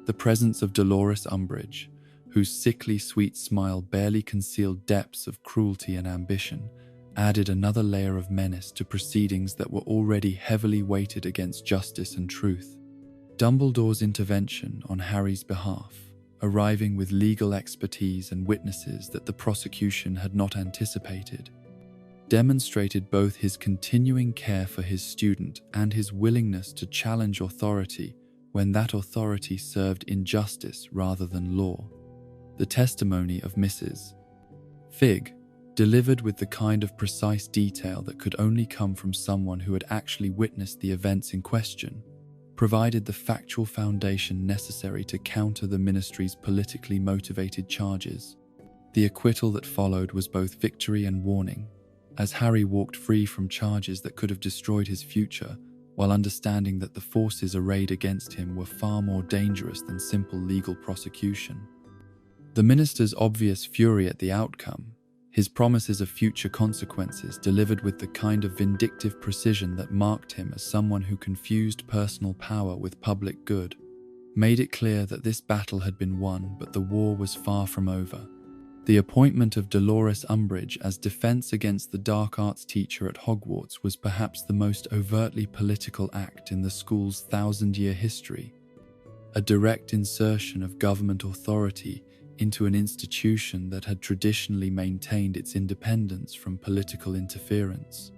The presence of Dolores Umbridge, whose sickly sweet smile barely concealed depths of cruelty and ambition, added another layer of menace to proceedings that were already heavily weighted against justice and truth. Dumbledore's intervention on Harry's behalf, arriving with legal expertise and witnesses that the prosecution had not anticipated, demonstrated both his continuing care for his student and his willingness to challenge authority when that authority served injustice rather than law. The testimony of Mrs. Figg, delivered with the kind of precise detail that could only come from someone who had actually witnessed the events in question, provided the factual foundation necessary to counter the Ministry's politically motivated charges. The acquittal that followed was both victory and warning, as Harry walked free from charges that could have destroyed his future, while understanding that the forces arrayed against him were far more dangerous than simple legal prosecution. The minister's obvious fury at the outcome, his promises of future consequences delivered with the kind of vindictive precision that marked him as someone who confused personal power with public good, made it clear that this battle had been won, but the war was far from over. The appointment of Dolores Umbridge as defense against the dark arts teacher at Hogwarts was perhaps the most overtly political act in the school's thousand-year history, a direct insertion of government authority into an institution that had traditionally maintained its independence from political interference.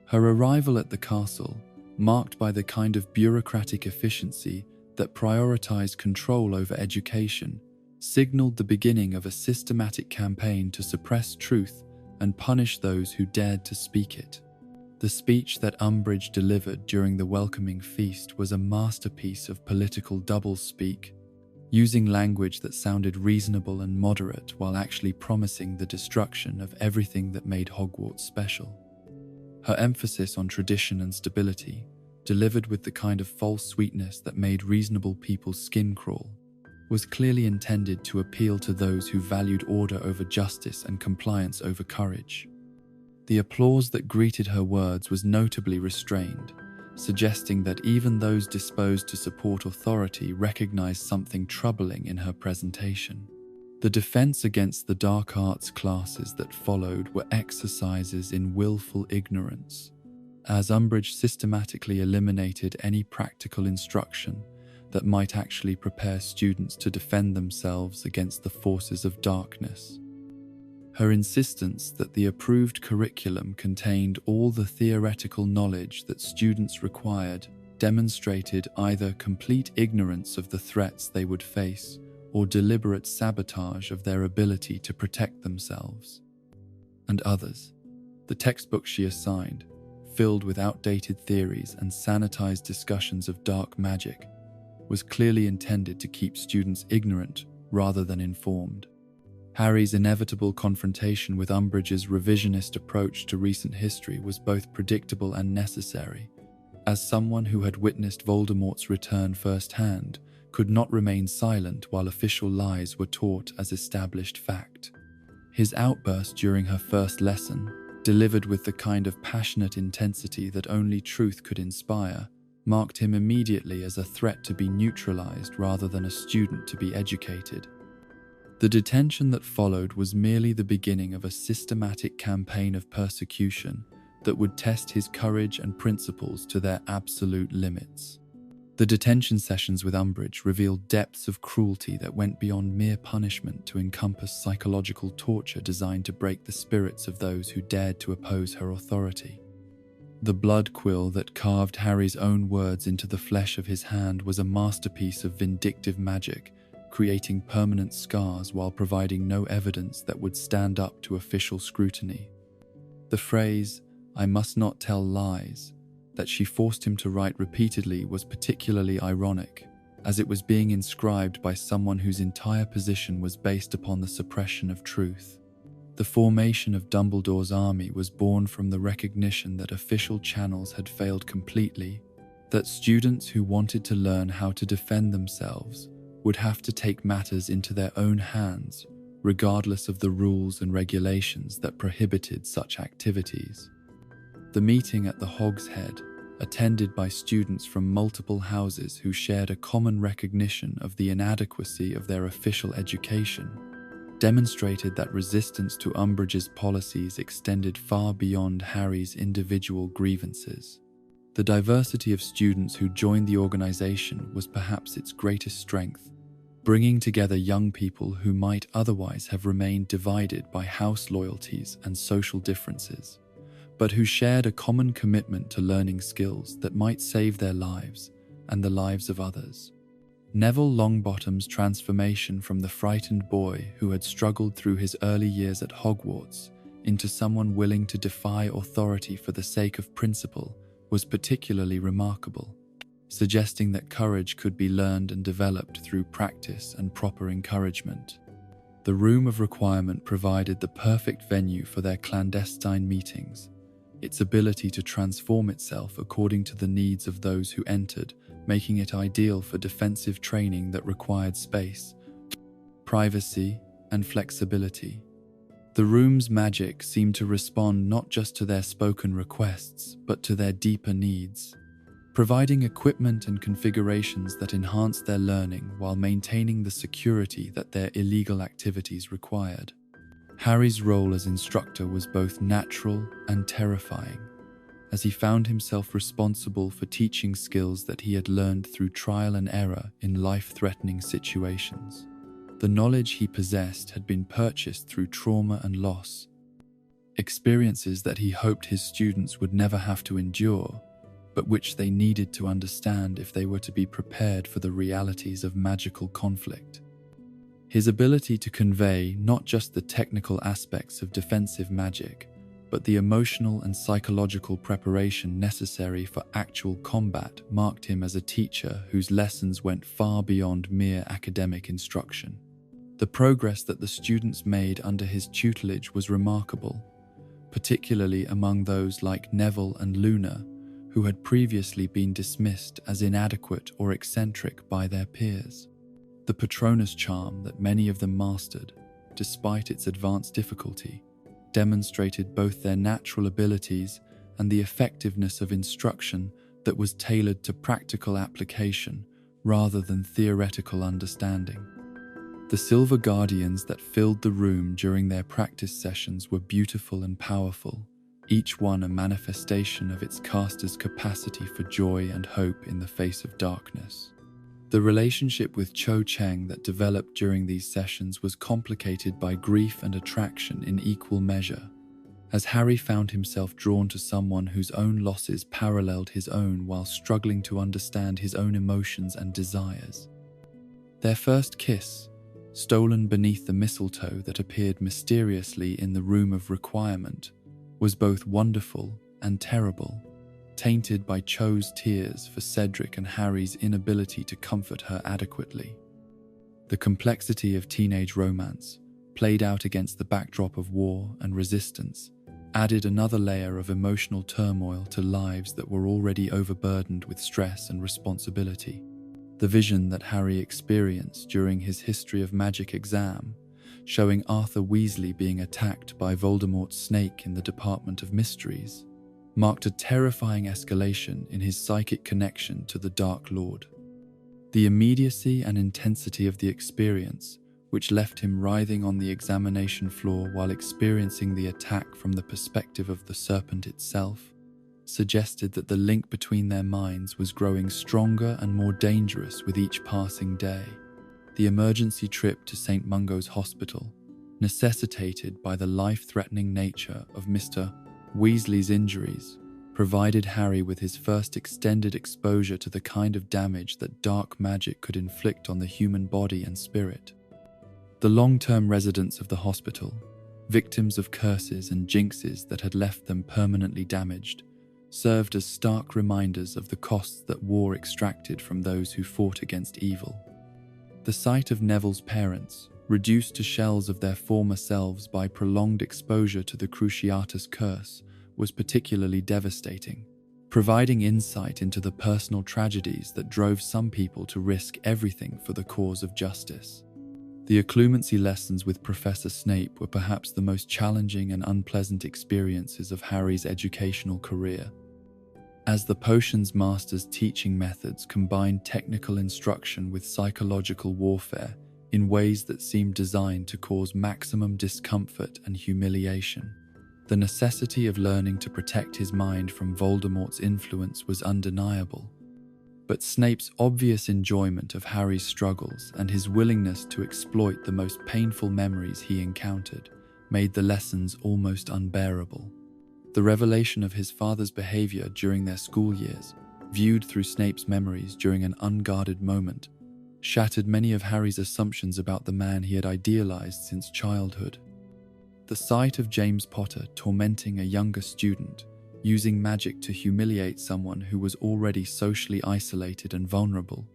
Her arrival at the castle, marked by the kind of bureaucratic efficiency that prioritized control over education, signaled the beginning of a systematic campaign to suppress truth and punish those who dared to speak it. The speech that Umbridge delivered during the welcoming feast was a masterpiece of political doublespeak, using language that sounded reasonable and moderate while actually promising the destruction of everything that made Hogwarts special. Her emphasis on tradition and stability, delivered with the kind of false sweetness that made reasonable people's skin crawl, was clearly intended to appeal to those who valued order over justice and compliance over courage. The applause that greeted her words was notably restrained, suggesting that even those disposed to support authority recognized something troubling in her presentation. The defense against the dark arts classes that followed were exercises in willful ignorance, as Umbridge systematically eliminated any practical instruction that might actually prepare students to defend themselves against the forces of darkness. Her insistence that the approved curriculum contained all the theoretical knowledge that students required demonstrated either complete ignorance of the threats they would face or deliberate sabotage of their ability to protect themselves and others. The textbook she assigned, filled with outdated theories and sanitized discussions of dark magic, was clearly intended to keep students ignorant rather than informed. Harry's inevitable confrontation with Umbridge's revisionist approach to recent history was both predictable and necessary. As someone who had witnessed Voldemort's return firsthand, could not remain silent while official lies were taught as established fact. His outburst during her first lesson, delivered with the kind of passionate intensity that only truth could inspire, marked him immediately as a threat to be neutralized rather than a student to be educated. The detention that followed was merely the beginning of a systematic campaign of persecution that would test his courage and principles to their absolute limits. The detention sessions with Umbridge revealed depths of cruelty that went beyond mere punishment to encompass psychological torture designed to break the spirits of those who dared to oppose her authority. The blood quill that carved Harry's own words into the flesh of his hand was a masterpiece of vindictive magic, creating permanent scars while providing no evidence that would stand up to official scrutiny. The phrase, "I must not tell lies," that she forced him to write repeatedly was particularly ironic, as it was being inscribed by someone whose entire position was based upon the suppression of truth. The formation of Dumbledore's army was born from the recognition that official channels had failed completely, that students who wanted to learn how to defend themselves would have to take matters into their own hands, regardless of the rules and regulations that prohibited such activities. The meeting at the Hog's Head, attended by students from multiple houses who shared a common recognition of the inadequacy of their official education, demonstrated that resistance to Umbridge's policies extended far beyond Harry's individual grievances. The diversity of students who joined the organization was perhaps its greatest strength, bringing together young people who might otherwise have remained divided by house loyalties and social differences, but who shared a common commitment to learning skills that might save their lives and the lives of others. Neville Longbottom's transformation from the frightened boy who had struggled through his early years at Hogwarts into someone willing to defy authority for the sake of principle was particularly remarkable, suggesting that courage could be learned and developed through practice and proper encouragement. The Room of Requirement provided the perfect venue for their clandestine meetings, its ability to transform itself according to the needs of those who entered, making it ideal for defensive training that required space, privacy, and flexibility. The room's magic seemed to respond not just to their spoken requests, but to their deeper needs, providing equipment and configurations that enhanced their learning while maintaining the security that their illegal activities required. Harry's role as instructor was both natural and terrifying, as he found himself responsible for teaching skills that he had learned through trial and error in life-threatening situations. The knowledge he possessed had been purchased through trauma and loss, experiences that he hoped his students would never have to endure, but which they needed to understand if they were to be prepared for the realities of magical conflict. His ability to convey not just the technical aspects of defensive magic, but the emotional and psychological preparation necessary for actual combat marked him as a teacher whose lessons went far beyond mere academic instruction. The progress that the students made under his tutelage was remarkable, particularly among those like Neville and Luna, who had previously been dismissed as inadequate or eccentric by their peers. The Patronus charm that many of them mastered, despite its advanced difficulty, demonstrated both their natural abilities and the effectiveness of instruction that was tailored to practical application rather than theoretical understanding. The silver guardians that filled the room during their practice sessions were beautiful and powerful, each one a manifestation of its caster's capacity for joy and hope in the face of darkness. The relationship with Cho Chang that developed during these sessions was complicated by grief and attraction in equal measure, as Harry found himself drawn to someone whose own losses paralleled his own while struggling to understand his own emotions and desires. Their first kiss, stolen beneath the mistletoe that appeared mysteriously in the room of requirement, was both wonderful and terrible, tainted by Cho's tears for Cedric and Harry's inability to comfort her adequately. The complexity of teenage romance, played out against the backdrop of war and resistance, added another layer of emotional turmoil to lives that were already overburdened with stress and responsibility. The vision that Harry experienced during his History of Magic exam, showing Arthur Weasley being attacked by Voldemort's snake in the Department of Mysteries, marked a terrifying escalation in his psychic connection to the Dark Lord. The immediacy and intensity of the experience, which left him writhing on the examination floor while experiencing the attack from the perspective of the serpent itself, suggested that the link between their minds was growing stronger and more dangerous with each passing day. The emergency trip to St. Mungo's Hospital, necessitated by the life-threatening nature of Mr. Weasley's injuries, provided Harry with his first extended exposure to the kind of damage that dark magic could inflict on the human body and spirit. The long-term residents of the hospital, victims of curses and jinxes that had left them permanently damaged, served as stark reminders of the costs that war extracted from those who fought against evil. The sight of Neville's parents, reduced to shells of their former selves by prolonged exposure to the Cruciatus curse, was particularly devastating, providing insight into the personal tragedies that drove some people to risk everything for the cause of justice. The occlumency lessons with Professor Snape were perhaps the most challenging and unpleasant experiences of Harry's educational career. As the potions master's teaching methods combined technical instruction with psychological warfare in ways that seemed designed to cause maximum discomfort and humiliation, the necessity of learning to protect his mind from Voldemort's influence was undeniable. But Snape's obvious enjoyment of Harry's struggles and his willingness to exploit the most painful memories he encountered made the lessons almost unbearable. The revelation of his father's behavior during their school years, viewed through Snape's memories during an unguarded moment, shattered many of Harry's assumptions about the man he had idealized since childhood. The sight of James Potter tormenting a younger student, using magic to humiliate someone who was already socially isolated and vulnerable,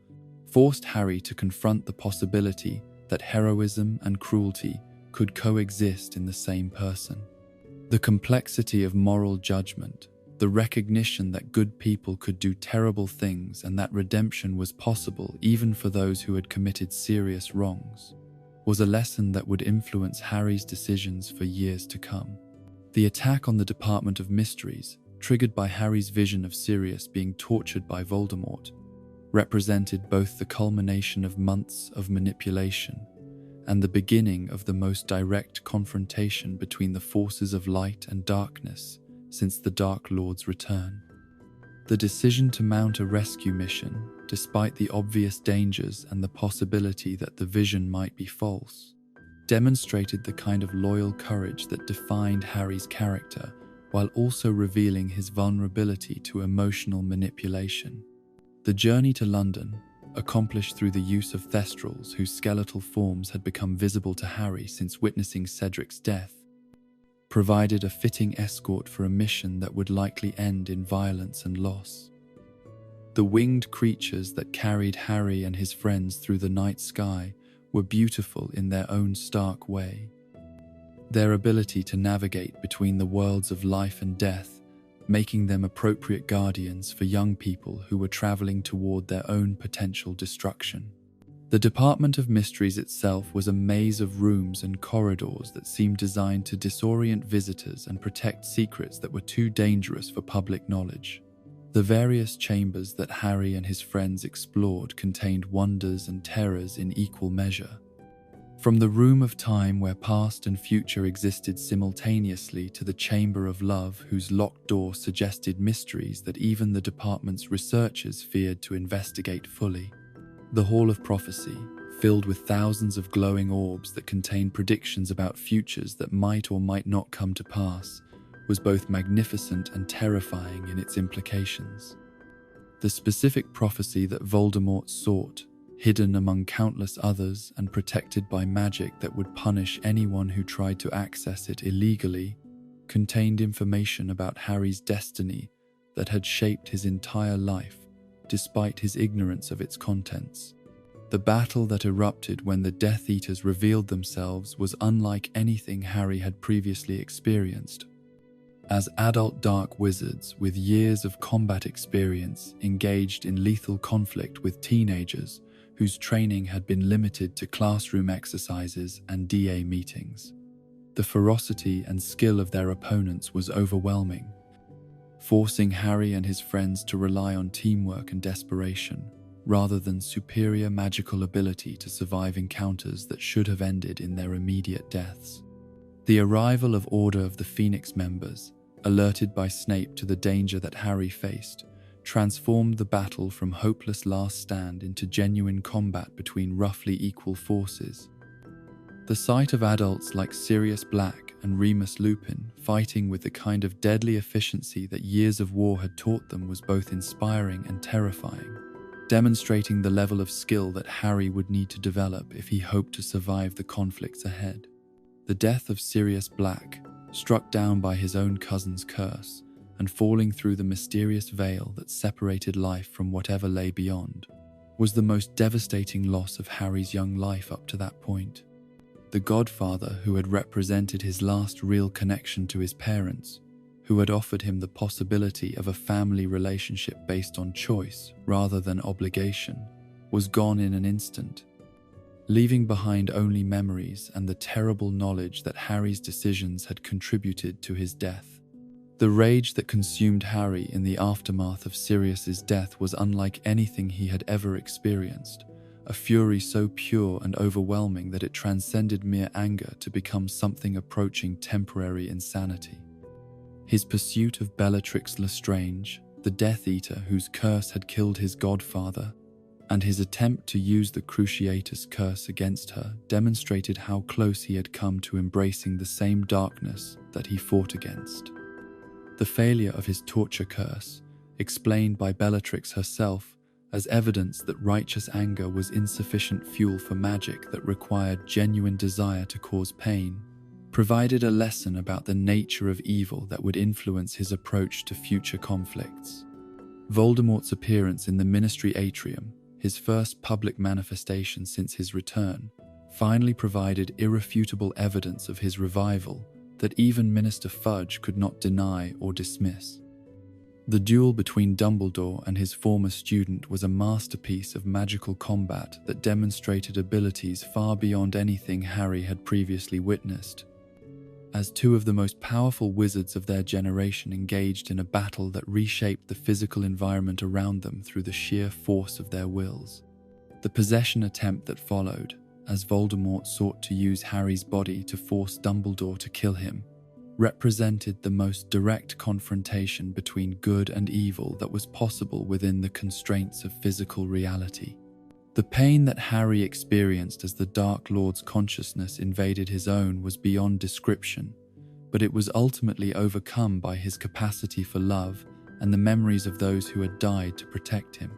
forced Harry to confront the possibility that heroism and cruelty could coexist in the same person. The complexity of moral judgment, the recognition that good people could do terrible things and that redemption was possible even for those who had committed serious wrongs, was a lesson that would influence Harry's decisions for years to come. The attack on the Department of Mysteries, triggered by Harry's vision of Sirius being tortured by Voldemort, represented both the culmination of months of manipulation and the beginning of the most direct confrontation between the forces of light and darkness since the Dark Lord's return. The decision to mount a rescue mission, despite the obvious dangers and the possibility that the vision might be false, demonstrated the kind of loyal courage that defined Harry's character while also revealing his vulnerability to emotional manipulation. The journey to London, accomplished through the use of thestrals whose skeletal forms had become visible to Harry since witnessing Cedric's death, provided a fitting escort for a mission that would likely end in violence and loss. The winged creatures that carried Harry and his friends through the night sky were beautiful in their own stark way. Their ability to navigate between the worlds of life and death, making them appropriate guardians for young people who were traveling toward their own potential destruction. The Department of Mysteries itself was a maze of rooms and corridors that seemed designed to disorient visitors and protect secrets that were too dangerous for public knowledge. The various chambers that Harry and his friends explored contained wonders and terrors in equal measure. From the Room of Time, where past and future existed simultaneously, to the Chamber of Love, whose locked door suggested mysteries that even the department's researchers feared to investigate fully. The Hall of Prophecy, filled with thousands of glowing orbs that contained predictions about futures that might or might not come to pass, was both magnificent and terrifying in its implications. The specific prophecy that Voldemort sought, hidden among countless others and protected by magic that would punish anyone who tried to access it illegally, contained information about Harry's destiny that had shaped his entire life, despite his ignorance of its contents. The battle that erupted when the Death Eaters revealed themselves was unlike anything Harry had previously experienced. As adult dark wizards with years of combat experience engaged in lethal conflict with teenagers whose training had been limited to classroom exercises and DA meetings. The ferocity and skill of their opponents was overwhelming, forcing Harry and his friends to rely on teamwork and desperation, rather than superior magical ability to survive encounters that should have ended in their immediate deaths. The arrival of Order of the Phoenix members, alerted by Snape to the danger that Harry faced, transformed the battle from hopeless last stand into genuine combat between roughly equal forces. The sight of adults like Sirius Black and Remus Lupin fighting with the kind of deadly efficiency that years of war had taught them was both inspiring and terrifying, demonstrating the level of skill that Harry would need to develop if he hoped to survive the conflicts ahead. The death of Sirius Black, struck down by his own cousin's curse and falling through the mysterious veil that separated life from whatever lay beyond, was the most devastating loss of Harry's young life up to that point. The godfather who had represented his last real connection to his parents, who had offered him the possibility of a family relationship based on choice rather than obligation, was gone in an instant, leaving behind only memories and the terrible knowledge that Harry's decisions had contributed to his death. The rage that consumed Harry in the aftermath of Sirius's death was unlike anything he had ever experienced, a fury so pure and overwhelming that it transcended mere anger to become something approaching temporary insanity. His pursuit of Bellatrix Lestrange, the Death Eater whose curse had killed his godfather, and his attempt to use the Cruciatus curse against her demonstrated how close he had come to embracing the same darkness that he fought against. The failure of his torture curse, explained by Bellatrix herself as evidence that righteous anger was insufficient fuel for magic that required genuine desire to cause pain, provided a lesson about the nature of evil that would influence his approach to future conflicts. Voldemort's appearance in the Ministry Atrium, his first public manifestation since his return, finally provided irrefutable evidence of his revival that even Minister Fudge could not deny or dismiss. The duel between Dumbledore and his former student was a masterpiece of magical combat that demonstrated abilities far beyond anything Harry had previously witnessed. As two of the most powerful wizards of their generation engaged in a battle that reshaped the physical environment around them through the sheer force of their wills. The possession attempt that followed, as Voldemort sought to use Harry's body to force Dumbledore to kill him, represented the most direct confrontation between good and evil that was possible within the constraints of physical reality. The pain that Harry experienced as the Dark Lord's consciousness invaded his own was beyond description, but it was ultimately overcome by his capacity for love and the memories of those who had died to protect him.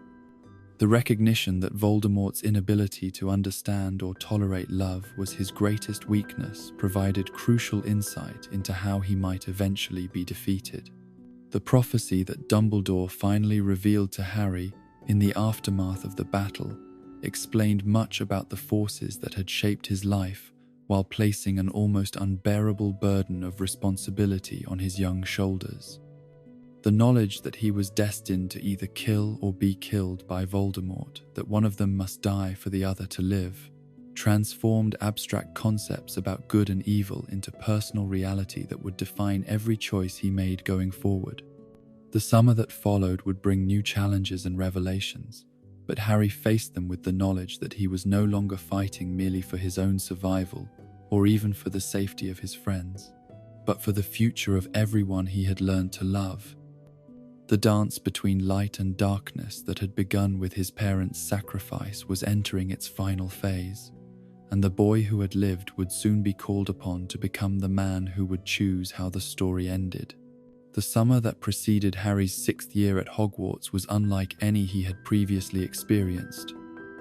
The recognition that Voldemort's inability to understand or tolerate love was his greatest weakness provided crucial insight into how he might eventually be defeated. The prophecy that Dumbledore finally revealed to Harry in the aftermath of the battle explained much about the forces that had shaped his life while placing an almost unbearable burden of responsibility on his young shoulders. The knowledge that he was destined to either kill or be killed by Voldemort, that one of them must die for the other to live, transformed abstract concepts about good and evil into personal reality that would define every choice he made going forward. The summer that followed would bring new challenges and revelations, but Harry faced them with the knowledge that he was no longer fighting merely for his own survival or even for the safety of his friends, but for the future of everyone he had learned to love. The dance between light and darkness that had begun with his parents' sacrifice was entering its final phase, and the boy who had lived would soon be called upon to become the man who would choose how the story ended. The summer that preceded Harry's 6th year at Hogwarts was unlike any he had previously experienced,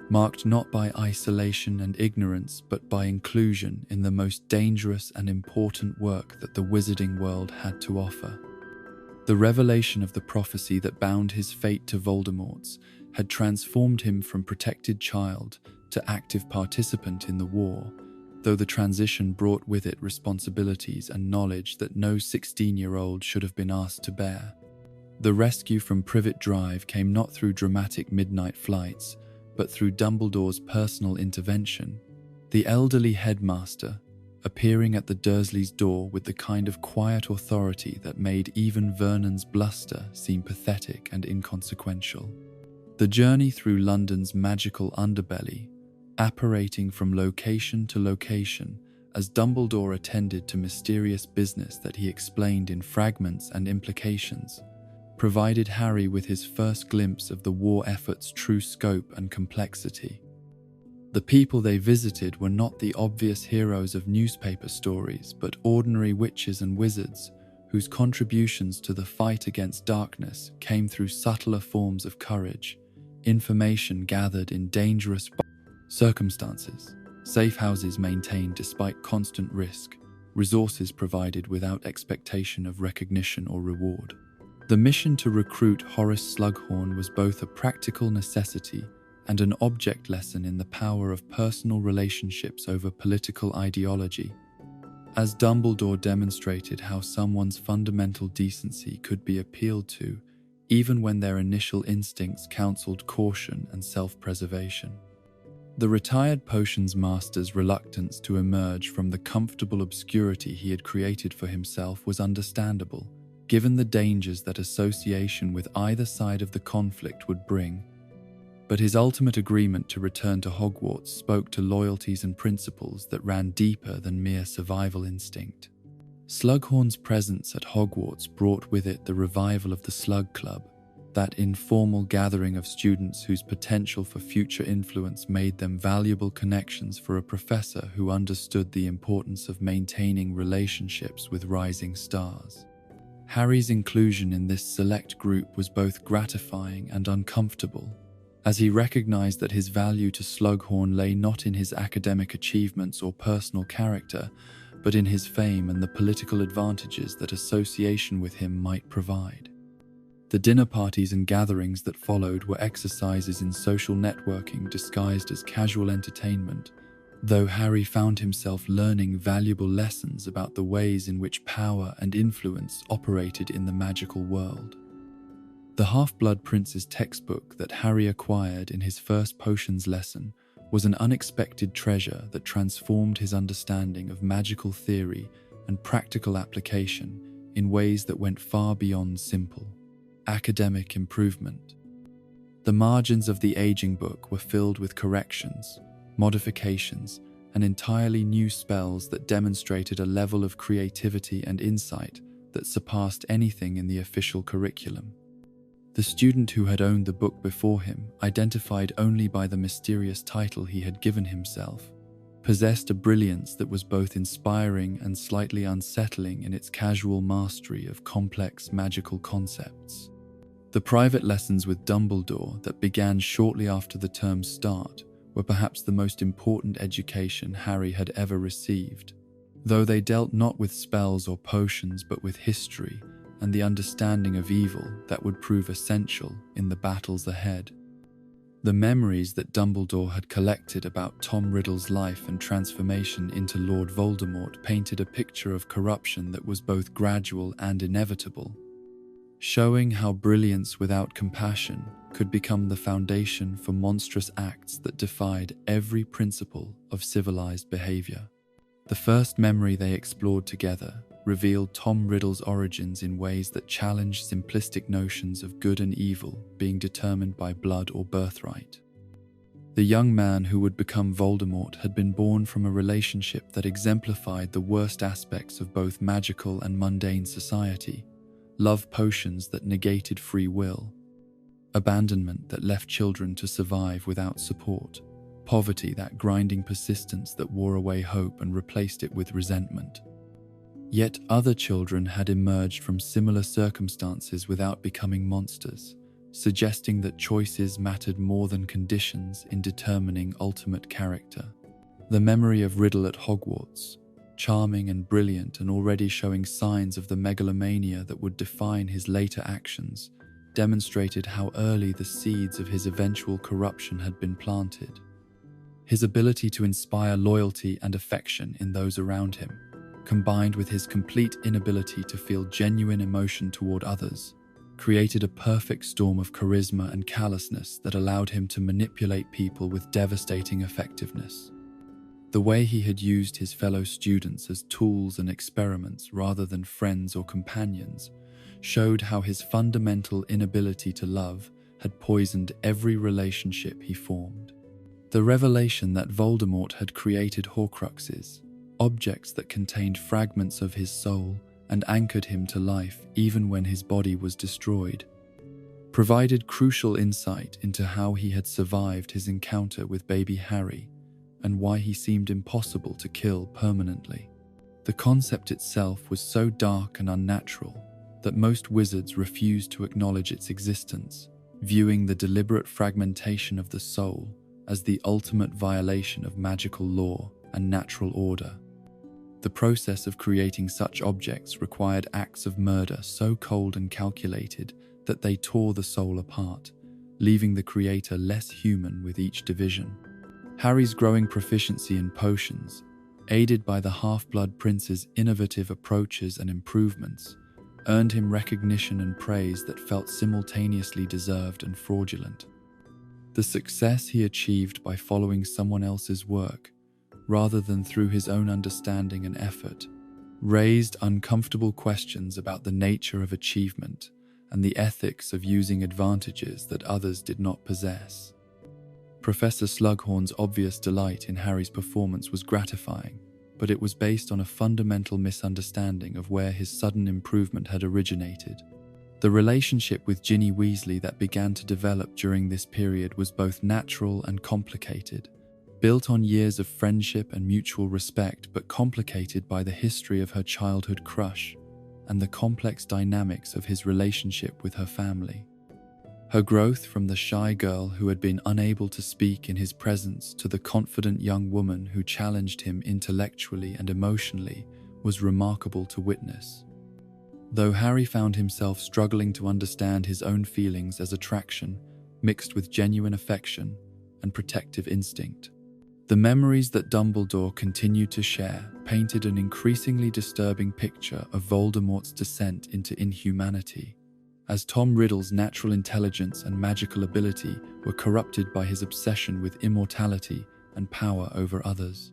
marked not by isolation and ignorance but by inclusion in the most dangerous and important work that the wizarding world had to offer. The revelation of the prophecy that bound his fate to Voldemort's had transformed him from protected child to active participant in the war, though the transition brought with it responsibilities and knowledge that no 16-year-old should have been asked to bear. The rescue from Privet Drive came not through dramatic midnight flights, but through Dumbledore's personal intervention, the elderly headmaster appearing at the Dursleys' door with the kind of quiet authority that made even Vernon's bluster seem pathetic and inconsequential. The journey through London's magical underbelly, apparating from location to location as Dumbledore attended to mysterious business that he explained in fragments and implications, provided Harry with his first glimpse of the war effort's true scope and complexity. The people they visited were not the obvious heroes of newspaper stories, but ordinary witches and wizards whose contributions to the fight against darkness came through subtler forms of courage, information gathered in dangerous circumstances, safe houses maintained despite constant risk, resources provided without expectation of recognition or reward. The mission to recruit Horace Slughorn was both a practical necessity and an object lesson in the power of personal relationships over political ideology, as Dumbledore demonstrated how someone's fundamental decency could be appealed to even when their initial instincts counseled caution and self-preservation. The retired potions master's reluctance to emerge from the comfortable obscurity he had created for himself was understandable, given the dangers that association with either side of the conflict would bring. But his ultimate agreement to return to Hogwarts spoke to loyalties and principles that ran deeper than mere survival instinct. Slughorn's presence at Hogwarts brought with it the revival of the Slug Club, that informal gathering of students whose potential for future influence made them valuable connections for a professor who understood the importance of maintaining relationships with rising stars. Harry's inclusion in this select group was both gratifying and uncomfortable, as he recognized that his value to Slughorn lay not in his academic achievements or personal character, but in his fame and the political advantages that association with him might provide. The dinner parties and gatherings that followed were exercises in social networking disguised as casual entertainment, though Harry found himself learning valuable lessons about the ways in which power and influence operated in the magical world. The Half-Blood Prince's textbook that Harry acquired in his first potions lesson was an unexpected treasure that transformed his understanding of magical theory and practical application in ways that went far beyond simple academic improvement. The margins of the aging book were filled with corrections, modifications, and entirely new spells that demonstrated a level of creativity and insight that surpassed anything in the official curriculum. The student who had owned the book before him, identified only by the mysterious title he had given himself, possessed a brilliance that was both inspiring and slightly unsettling in its casual mastery of complex magical concepts. The private lessons with Dumbledore that began shortly after the term's start were perhaps the most important education Harry had ever received, though they dealt not with spells or potions but with history and the understanding of evil that would prove essential in the battles ahead. The memories that Dumbledore had collected about Tom Riddle's life and transformation into Lord Voldemort painted a picture of corruption that was both gradual and inevitable, showing how brilliance without compassion could become the foundation for monstrous acts that defied every principle of civilized behavior. The first memory they explored together revealed Tom Riddle's origins in ways that challenged simplistic notions of good and evil being determined by blood or birthright. The young man who would become Voldemort had been born from a relationship that exemplified the worst aspects of both magical and mundane society: love potions that negated free will, abandonment that left children to survive without support, poverty, that grinding persistence that wore away hope and replaced it with resentment. Yet other children had emerged from similar circumstances without becoming monsters, suggesting that choices mattered more than conditions in determining ultimate character. The memory of Riddle at Hogwarts, charming and brilliant and already showing signs of the megalomania that would define his later actions, demonstrated how early the seeds of his eventual corruption had been planted. His ability to inspire loyalty and affection in those around him, combined with his complete inability to feel genuine emotion toward others, created a perfect storm of charisma and callousness that allowed him to manipulate people with devastating effectiveness. The way he had used his fellow students as tools and experiments rather than friends or companions showed how his fundamental inability to love had poisoned every relationship he formed. The revelation that Voldemort had created Horcruxes, objects that contained fragments of his soul and anchored him to life even when his body was destroyed, provided crucial insight into how he had survived his encounter with baby Harry and why he seemed impossible to kill permanently. The concept itself was so dark and unnatural that most wizards refused to acknowledge its existence, viewing the deliberate fragmentation of the soul as the ultimate violation of magical law and natural order. The process of creating such objects required acts of murder so cold and calculated that they tore the soul apart, leaving the creator less human with each division. Harry's growing proficiency in potions, aided by the Half-Blood Prince's innovative approaches and improvements, earned him recognition and praise that felt simultaneously deserved and fraudulent. The success he achieved by following someone else's work, rather than through his own understanding and effort, raised uncomfortable questions about the nature of achievement and the ethics of using advantages that others did not possess. Professor Slughorn's obvious delight in Harry's performance was gratifying, but it was based on a fundamental misunderstanding of where his sudden improvement had originated. The relationship with Ginny Weasley that began to develop during this period was both natural and complicated, built on years of friendship and mutual respect, but complicated by the history of her childhood crush and the complex dynamics of his relationship with her family. Her growth from the shy girl who had been unable to speak in his presence to the confident young woman who challenged him intellectually and emotionally was remarkable to witness. Though Harry found himself struggling to understand his own feelings as attraction mixed with genuine affection and protective instinct, the memories that Dumbledore continued to share painted an increasingly disturbing picture of Voldemort's descent into inhumanity, as Tom Riddle's natural intelligence and magical ability were corrupted by his obsession with immortality and power over others.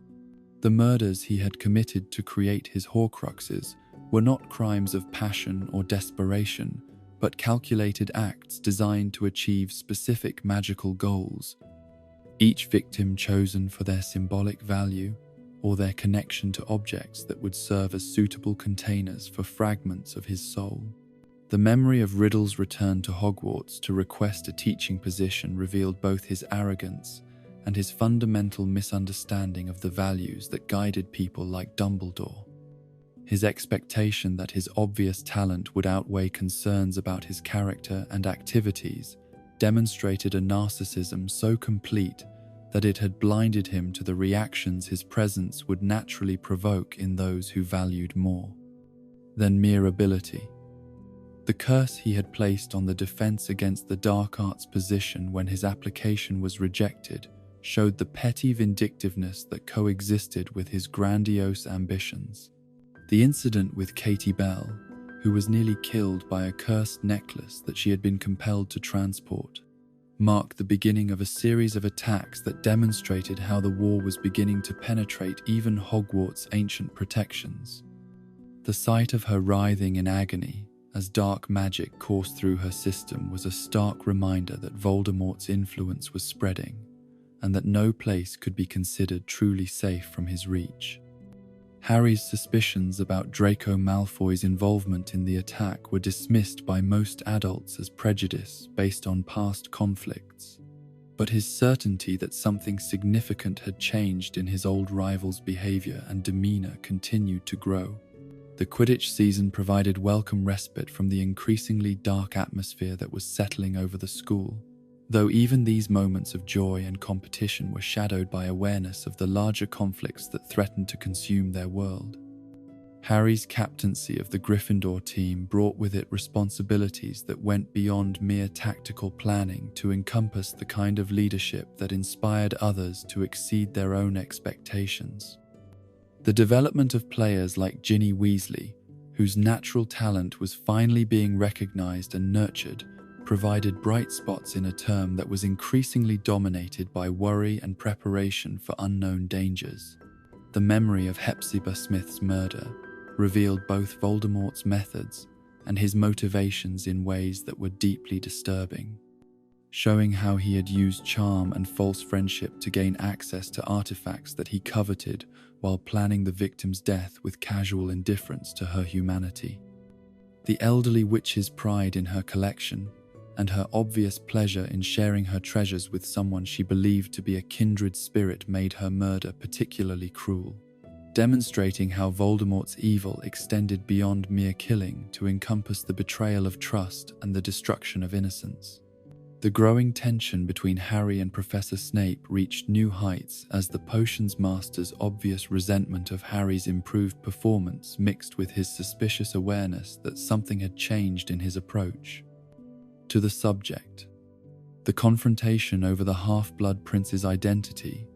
The murders he had committed to create his Horcruxes were not crimes of passion or desperation, but calculated acts designed to achieve specific magical goals, each victim chosen for their symbolic value or their connection to objects that would serve as suitable containers for fragments of his soul. The memory of Riddle's return to Hogwarts to request a teaching position revealed both his arrogance and his fundamental misunderstanding of the values that guided people like Dumbledore. His expectation that his obvious talent would outweigh concerns about his character and activities demonstrated a narcissism so complete that it had blinded him to the reactions his presence would naturally provoke in those who valued more than mere ability. The curse he had placed on the defense against the dark arts position when his application was rejected showed the petty vindictiveness that coexisted with his grandiose ambitions. The incident with Katie Bell, who was nearly killed by a cursed necklace that she had been compelled to transport, marked the beginning of a series of attacks that demonstrated how the war was beginning to penetrate even Hogwarts' ancient protections. The sight of her writhing in agony as dark magic coursed through her system was a stark reminder that Voldemort's influence was spreading, and that no place could be considered truly safe from his reach. Harry's suspicions about Draco Malfoy's involvement in the attack were dismissed by most adults as prejudice based on past conflicts, but his certainty that something significant had changed in his old rival's behavior and demeanor continued to grow. The Quidditch season provided welcome respite from the increasingly dark atmosphere that was settling over the school, though even these moments of joy and competition were shadowed by awareness of the larger conflicts that threatened to consume their world. Harry's captaincy of the Gryffindor team brought with it responsibilities that went beyond mere tactical planning to encompass the kind of leadership that inspired others to exceed their own expectations. The development of players like Ginny Weasley, whose natural talent was finally being recognized and nurtured, provided bright spots in a term that was increasingly dominated by worry and preparation for unknown dangers. The memory of Hepzibah Smith's murder revealed both Voldemort's methods and his motivations in ways that were deeply disturbing, showing how he had used charm and false friendship to gain access to artifacts that he coveted while planning the victim's death with casual indifference to her humanity. The elderly witch's pride in her collection and her obvious pleasure in sharing her treasures with someone she believed to be a kindred spirit made her murder particularly cruel, demonstrating how Voldemort's evil extended beyond mere killing to encompass the betrayal of trust and the destruction of innocence. The growing tension between Harry and Professor Snape reached new heights as the potions master's obvious resentment of Harry's improved performance mixed with his suspicious awareness that something had changed in his approach to the subject. The confrontation over the Half-Blood Prince's identity,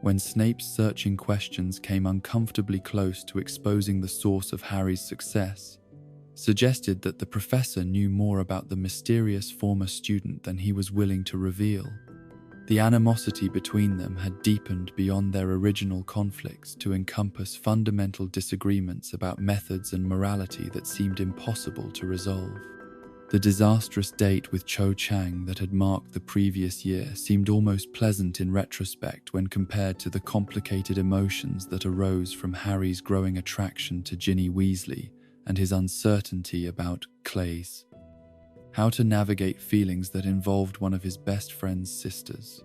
when Snape's searching questions came uncomfortably close to exposing the source of Harry's success, suggested that the professor knew more about the mysterious former student than he was willing to reveal. The animosity between them had deepened beyond their original conflicts to encompass fundamental disagreements about methods and morality that seemed impossible to resolve. The disastrous date with Cho Chang that had marked the previous year seemed almost pleasant in retrospect when compared to the complicated emotions that arose from Harry's growing attraction to Ginny Weasley and his uncertainty about Clay's. How to navigate feelings that involved one of his best friend's sisters.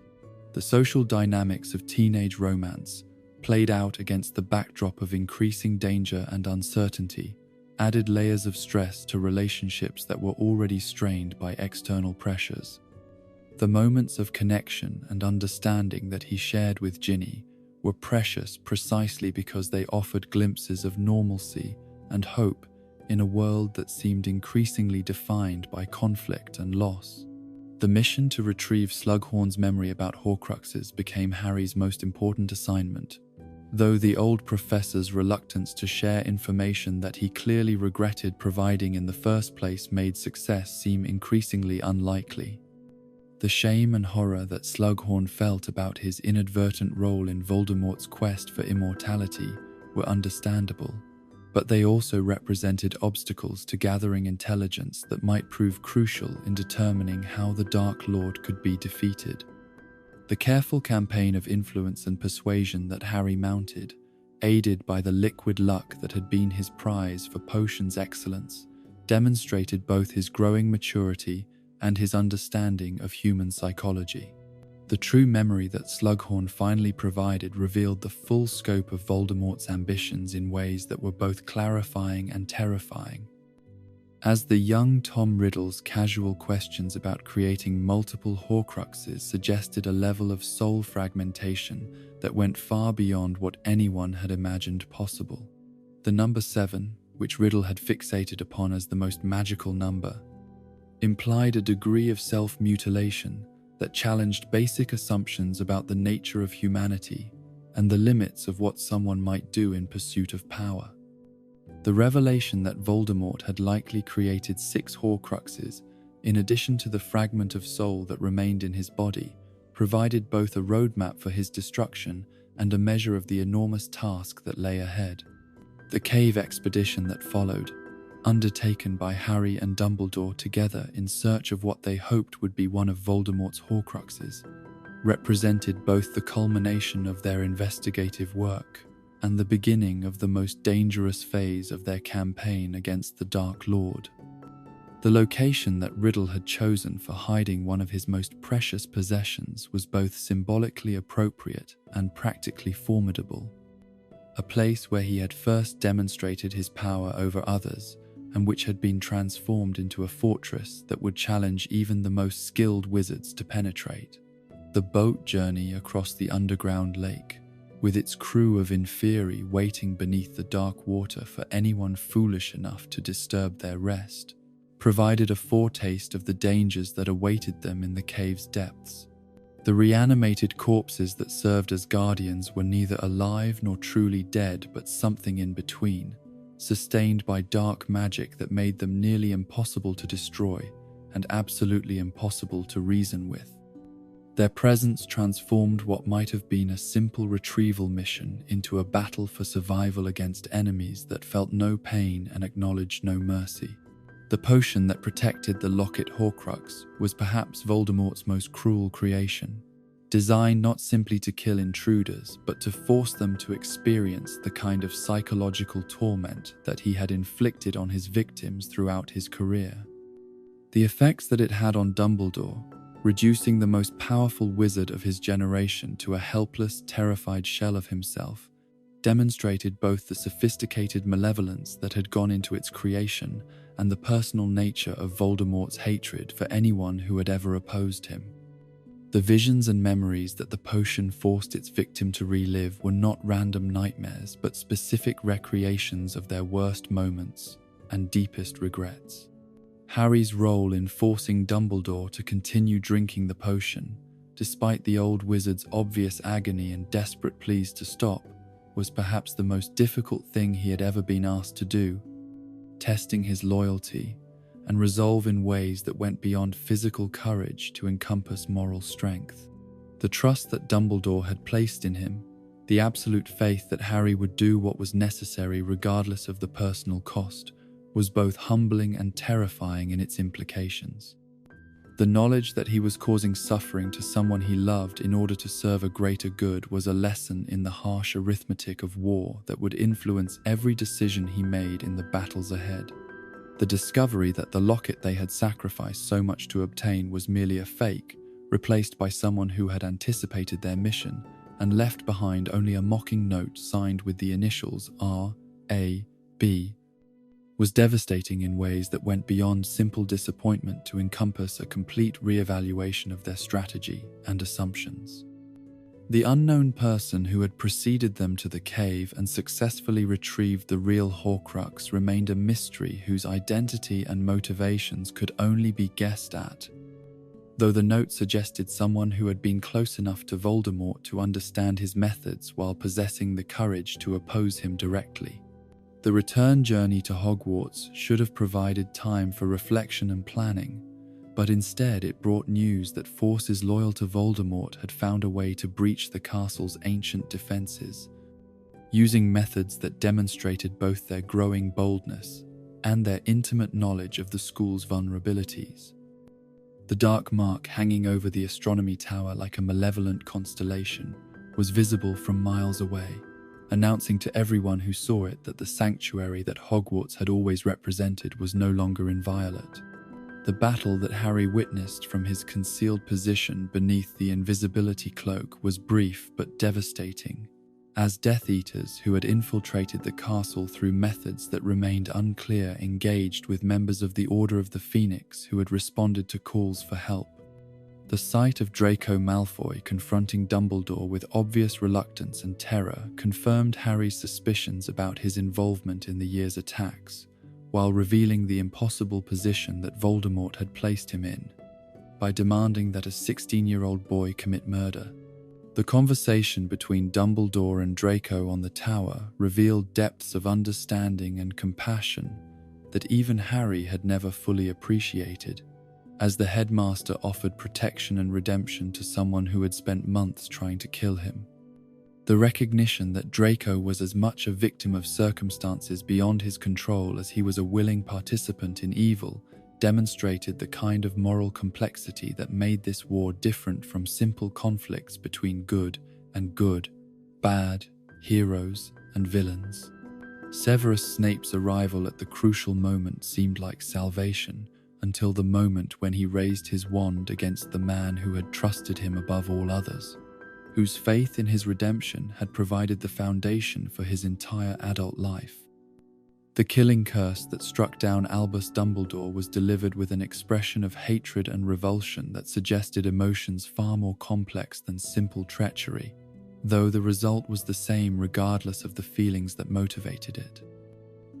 The social dynamics of teenage romance, played out against the backdrop of increasing danger and uncertainty, added layers of stress to relationships that were already strained by external pressures. The moments of connection and understanding that he shared with Ginny were precious precisely because they offered glimpses of normalcy and hope in a world that seemed increasingly defined by conflict and loss. The mission to retrieve Slughorn's memory about Horcruxes became Harry's most important assignment, though the old professor's reluctance to share information that he clearly regretted providing in the first place made success seem increasingly unlikely. The shame and horror that Slughorn felt about his inadvertent role in Voldemort's quest for immortality were understandable, but they also represented obstacles to gathering intelligence that might prove crucial in determining how the Dark Lord could be defeated. The careful campaign of influence and persuasion that Harry mounted, aided by the liquid luck that had been his prize for potions excellence, demonstrated both his growing maturity and his understanding of human psychology. The true memory that Slughorn finally provided revealed the full scope of Voldemort's ambitions in ways that were both clarifying and terrifying. As the young Tom Riddle's casual questions about creating multiple Horcruxes suggested a level of soul fragmentation that went far beyond what anyone had imagined possible. The number 7, which Riddle had fixated upon as the most magical number, implied a degree of self-mutilation that challenged basic assumptions about the nature of humanity and the limits of what someone might do in pursuit of power. The revelation that Voldemort had likely created 6 Horcruxes, in addition to the fragment of soul that remained in his body, provided both a roadmap for his destruction and a measure of the enormous task that lay ahead. The cave expedition that followed, undertaken by Harry and Dumbledore together in search of what they hoped would be one of Voldemort's Horcruxes, represented both the culmination of their investigative work and the beginning of the most dangerous phase of their campaign against the Dark Lord. The location that Riddle had chosen for hiding one of his most precious possessions was both symbolically appropriate and practically formidable. A place where he had first demonstrated his power over others and which had been transformed into a fortress that would challenge even the most skilled wizards to penetrate. The boat journey across the underground lake, with its crew of Inferi waiting beneath the dark water for anyone foolish enough to disturb their rest, provided a foretaste of the dangers that awaited them in the cave's depths. The reanimated corpses that served as guardians were neither alive nor truly dead, but something in between, sustained by dark magic that made them nearly impossible to destroy and absolutely impossible to reason with. Their presence transformed what might have been a simple retrieval mission into a battle for survival against enemies that felt no pain and acknowledged no mercy. The potion that protected the Locket Horcrux was perhaps Voldemort's most cruel creation, designed not simply to kill intruders, but to force them to experience the kind of psychological torment that he had inflicted on his victims throughout his career. The effects that it had on Dumbledore, reducing the most powerful wizard of his generation to a helpless, terrified shell of himself, demonstrated both the sophisticated malevolence that had gone into its creation and the personal nature of Voldemort's hatred for anyone who had ever opposed him. The visions and memories that the potion forced its victim to relive were not random nightmares, but specific recreations of their worst moments and deepest regrets. Harry's role in forcing Dumbledore to continue drinking the potion, despite the old wizard's obvious agony and desperate pleas to stop, was perhaps the most difficult thing he had ever been asked to do, testing his loyalty and resolve in ways that went beyond physical courage to encompass moral strength. The trust that Dumbledore had placed in him, the absolute faith that Harry would do what was necessary regardless of the personal cost, was both humbling and terrifying in its implications. The knowledge that he was causing suffering to someone he loved in order to serve a greater good was a lesson in the harsh arithmetic of war that would influence every decision he made in the battles ahead. The discovery that the locket they had sacrificed so much to obtain was merely a fake, replaced by someone who had anticipated their mission and left behind only a mocking note signed with the initials R.A.B., was devastating in ways that went beyond simple disappointment to encompass a complete re-evaluation of their strategy and assumptions. The unknown person who had preceded them to the cave and successfully retrieved the real Horcrux remained a mystery whose identity and motivations could only be guessed at, though the note suggested someone who had been close enough to Voldemort to understand his methods while possessing the courage to oppose him directly. The return journey to Hogwarts should have provided time for reflection and planning, but instead it brought news that forces loyal to Voldemort had found a way to breach the castle's ancient defenses, using methods that demonstrated both their growing boldness and their intimate knowledge of the school's vulnerabilities. The dark mark hanging over the astronomy tower like a malevolent constellation was visible from miles away, announcing to everyone who saw it that the sanctuary that Hogwarts had always represented was no longer inviolate. The battle that Harry witnessed from his concealed position beneath the invisibility cloak was brief but devastating, as Death Eaters who had infiltrated the castle through methods that remained unclear engaged with members of the Order of the Phoenix who had responded to calls for help. The sight of Draco Malfoy confronting Dumbledore with obvious reluctance and terror confirmed Harry's suspicions about his involvement in the year's attacks, while revealing the impossible position that Voldemort had placed him in, by demanding that a 16-year-old boy commit murder. The conversation between Dumbledore and Draco on the tower revealed depths of understanding and compassion that even Harry had never fully appreciated, as the headmaster offered protection and redemption to someone who had spent months trying to kill him. The recognition that Draco was as much a victim of circumstances beyond his control as he was a willing participant in evil demonstrated the kind of moral complexity that made this war different from simple conflicts between good and good, bad, heroes and villains. Severus Snape's arrival at the crucial moment seemed like salvation, until the moment when he raised his wand against the man who had trusted him above all others, whose faith in his redemption had provided the foundation for his entire adult life. The killing curse that struck down Albus Dumbledore was delivered with an expression of hatred and revulsion that suggested emotions far more complex than simple treachery, though the result was the same regardless of the feelings that motivated it.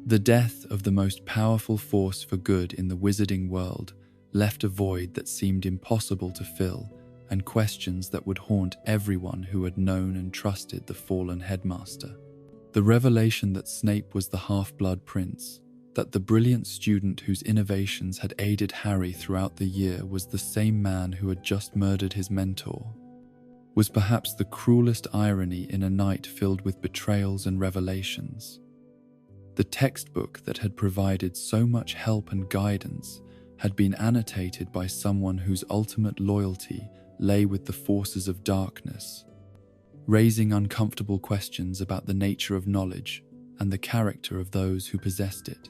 The death of the most powerful force for good in the wizarding world left a void that seemed impossible to fill, and questions that would haunt everyone who had known and trusted the fallen headmaster. The revelation that Snape was the Half-Blood Prince, that the brilliant student whose innovations had aided Harry throughout the year was the same man who had just murdered his mentor, was perhaps the cruelest irony in a night filled with betrayals and revelations. The textbook that had provided so much help and guidance had been annotated by someone whose ultimate loyalty lay with the forces of darkness, raising uncomfortable questions about the nature of knowledge and the character of those who possessed it.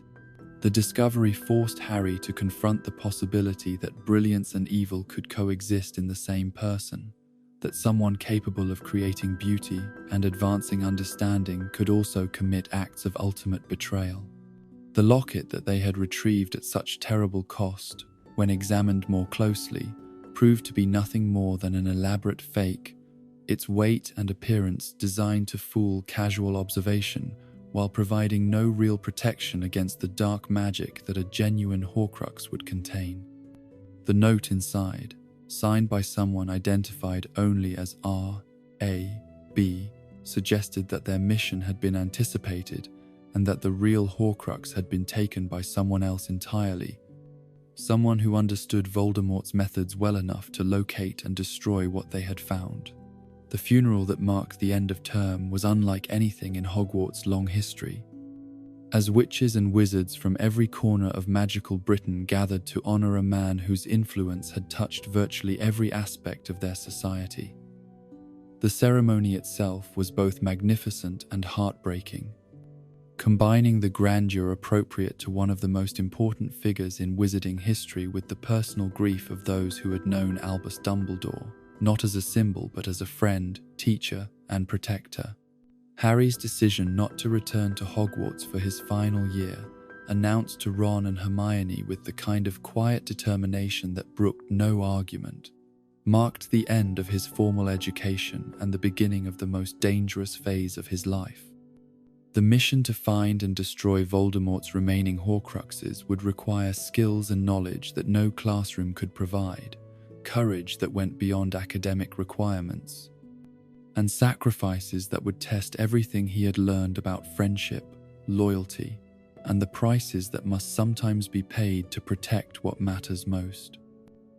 The discovery forced Harry to confront the possibility that brilliance and evil could coexist in the same person, that someone capable of creating beauty and advancing understanding could also commit acts of ultimate betrayal. The locket that they had retrieved at such terrible cost, when examined more closely, proved to be nothing more than an elaborate fake, its weight and appearance designed to fool casual observation while providing no real protection against the dark magic that a genuine Horcrux would contain. The note inside, signed by someone identified only as R.A.B., suggested that their mission had been anticipated and that the real Horcrux had been taken by someone else entirely, someone who understood Voldemort's methods well enough to locate and destroy what they had found. The funeral that marked the end of term was unlike anything in Hogwarts' long history, as witches and wizards from every corner of magical Britain gathered to honor a man whose influence had touched virtually every aspect of their society. The ceremony itself was both magnificent and heartbreaking, combining the grandeur appropriate to one of the most important figures in wizarding history with the personal grief of those who had known Albus Dumbledore, not as a symbol but as a friend, teacher, and protector. Harry's decision not to return to Hogwarts for his final year, announced to Ron and Hermione with the kind of quiet determination that brooked no argument, marked the end of his formal education and the beginning of the most dangerous phase of his life. The mission to find and destroy Voldemort's remaining Horcruxes would require skills and knowledge that no classroom could provide, courage that went beyond academic requirements, and sacrifices that would test everything he had learned about friendship, loyalty, and the prices that must sometimes be paid to protect what matters most.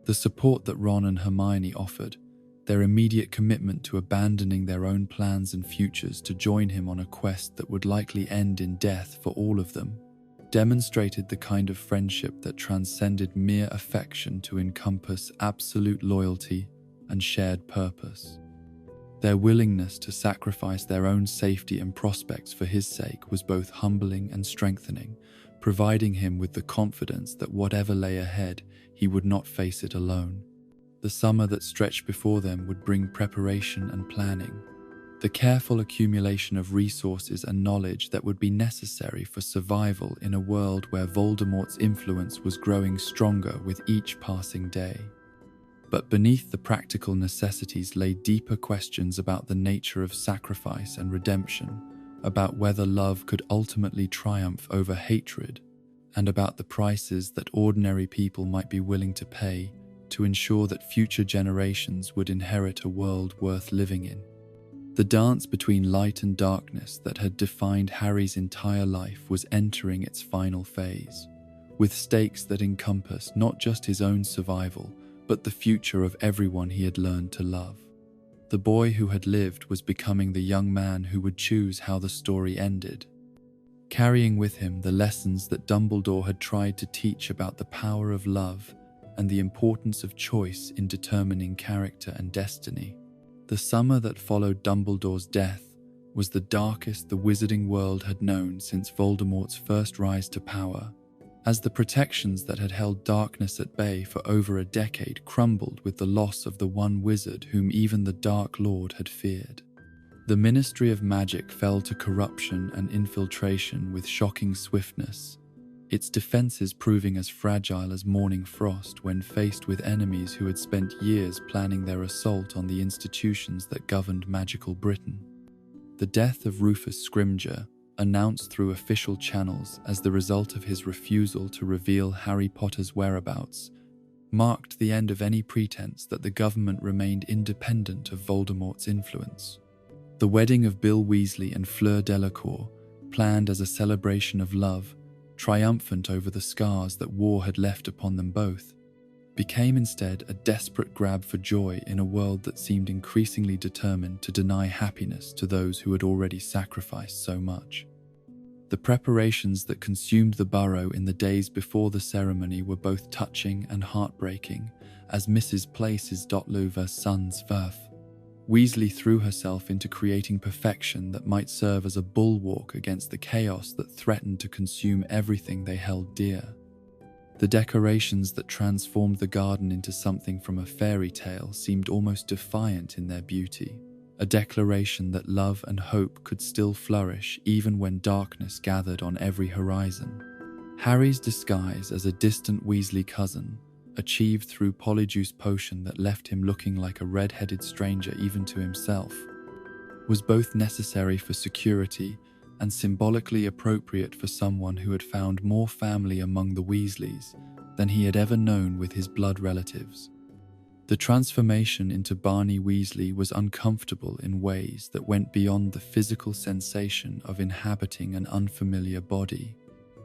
The support that Ron and Hermione offered, their immediate commitment to abandoning their own plans and futures to join him on a quest that would likely end in death for all of them, demonstrated the kind of friendship that transcended mere affection to encompass absolute loyalty and shared purpose. Their willingness to sacrifice their own safety and prospects for his sake was both humbling and strengthening, providing him with the confidence that whatever lay ahead, he would not face it alone. The summer that stretched before them would bring preparation and planning, the careful accumulation of resources and knowledge that would be necessary for survival in a world where Voldemort's influence was growing stronger with each passing day. But beneath the practical necessities lay deeper questions about the nature of sacrifice and redemption, about whether love could ultimately triumph over hatred, and about the prices that ordinary people might be willing to pay to ensure that future generations would inherit a world worth living in. The dance between light and darkness that had defined Harry's entire life was entering its final phase, with stakes that encompassed not just his own survival, but the future of everyone he had learned to love. The boy who had lived was becoming the young man who would choose how the story ended, carrying with him the lessons that Dumbledore had tried to teach about the power of love and the importance of choice in determining character and destiny. The summer that followed Dumbledore's death was the darkest the wizarding world had known since Voldemort's first rise to power, as the protections that had held darkness at bay for over a decade crumbled with the loss of the one wizard whom even the Dark Lord had feared. The Ministry of Magic fell to corruption and infiltration with shocking swiftness, its defenses proving as fragile as morning frost when faced with enemies who had spent years planning their assault on the institutions that governed magical Britain. The death of Rufus Scrimgeour, announced through official channels as the result of his refusal to reveal Harry Potter's whereabouts, marked the end of any pretense that the government remained independent of Voldemort's influence. The wedding of Bill Weasley and Fleur Delacour, planned as a celebration of love, triumphant over the scars that war had left upon them both, became instead a desperate grab for joy in a world that seemed increasingly determined to deny happiness to those who had already sacrificed so much. The preparations that consumed the Burrow in the days before the ceremony were both touching and heartbreaking, as Mrs. Place's Dotlover's son's Firth. Weasley threw herself into creating perfection that might serve as a bulwark against the chaos that threatened to consume everything they held dear. The decorations that transformed the garden into something from a fairy tale seemed almost defiant in their beauty, a declaration that love and hope could still flourish even when darkness gathered on every horizon. Harry's disguise as a distant Weasley cousin, achieved through Polyjuice potion that left him looking like a red-headed stranger even to himself, was both necessary for security and symbolically appropriate for someone who had found more family among the Weasleys than he had ever known with his blood relatives. The transformation into Barney Weasley was uncomfortable in ways that went beyond the physical sensation of inhabiting an unfamiliar body,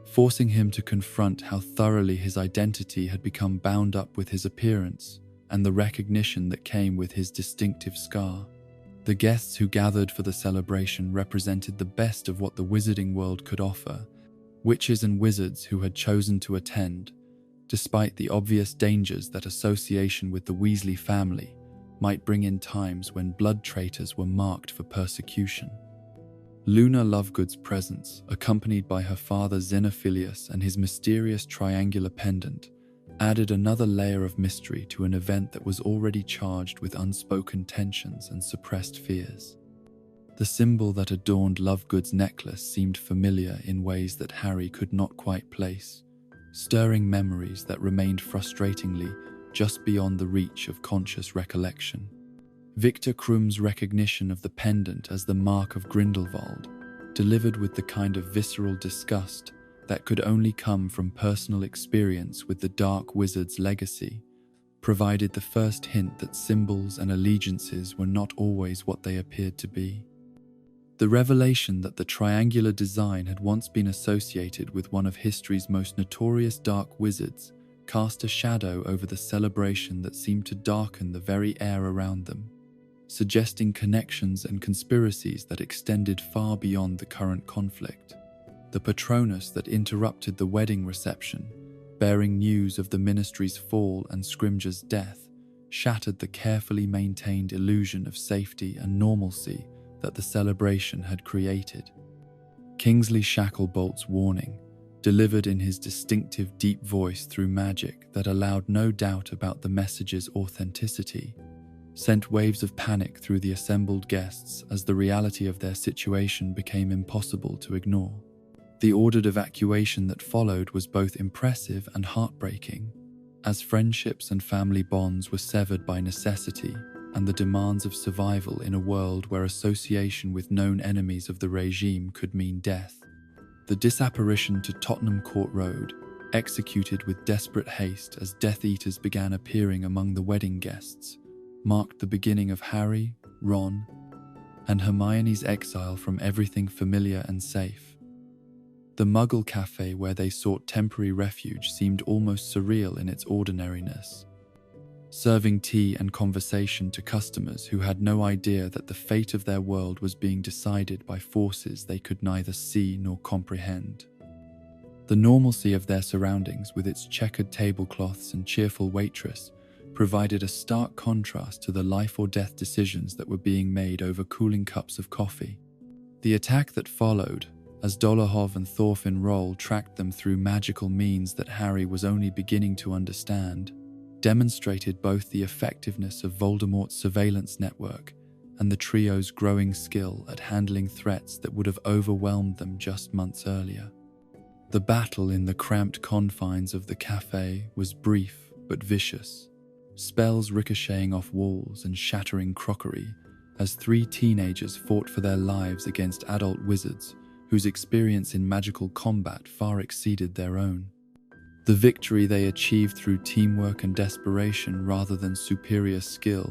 forcing him to confront how thoroughly his identity had become bound up with his appearance and the recognition that came with his distinctive scar. The guests who gathered for the celebration represented the best of what the wizarding world could offer, witches and wizards who had chosen to attend, despite the obvious dangers that association with the Weasley family might bring in times when blood traitors were marked for persecution. Luna Lovegood's presence, accompanied by her father Xenophilius and his mysterious triangular pendant, added another layer of mystery to an event that was already charged with unspoken tensions and suppressed fears. The symbol that adorned Lovegood's necklace seemed familiar in ways that Harry could not quite place, stirring memories that remained frustratingly just beyond the reach of conscious recollection. Victor Krum's recognition of the pendant as the mark of Grindelwald, delivered with the kind of visceral disgust that could only come from personal experience with the Dark Wizard's legacy, provided the first hint that symbols and allegiances were not always what they appeared to be. The revelation that the triangular design had once been associated with one of history's most notorious dark wizards cast a shadow over the celebration that seemed to darken the very air around them, suggesting connections and conspiracies that extended far beyond the current conflict. The Patronus that interrupted the wedding reception, bearing news of the Ministry's fall and Scrimgeour's death, shattered the carefully maintained illusion of safety and normalcy that the celebration had created. Kingsley Shacklebolt's warning, delivered in his distinctive deep voice through magic that allowed no doubt about the message's authenticity, sent waves of panic through the assembled guests as the reality of their situation became impossible to ignore. The ordered evacuation that followed was both impressive and heartbreaking, as friendships and family bonds were severed by necessity and the demands of survival in a world where association with known enemies of the regime could mean death. The disapparition to Tottenham Court Road, executed with desperate haste as Death Eaters began appearing among the wedding guests, marked the beginning of Harry, Ron, and Hermione's exile from everything familiar and safe. The Muggle cafe where they sought temporary refuge seemed almost surreal in its ordinariness, serving tea and conversation to customers who had no idea that the fate of their world was being decided by forces they could neither see nor comprehend. The normalcy of their surroundings, with its checkered tablecloths and cheerful waitress, provided a stark contrast to the life or death decisions that were being made over cooling cups of coffee. The attack that followed, as Dolohov and Thorfinn Roll tracked them through magical means that Harry was only beginning to understand, demonstrated both the effectiveness of Voldemort's surveillance network and the trio's growing skill at handling threats that would have overwhelmed them just months earlier. The battle in the cramped confines of the cafe was brief but vicious, spells ricocheting off walls and shattering crockery as three teenagers fought for their lives against adult wizards whose experience in magical combat far exceeded their own. The victory they achieved through teamwork and desperation rather than superior skill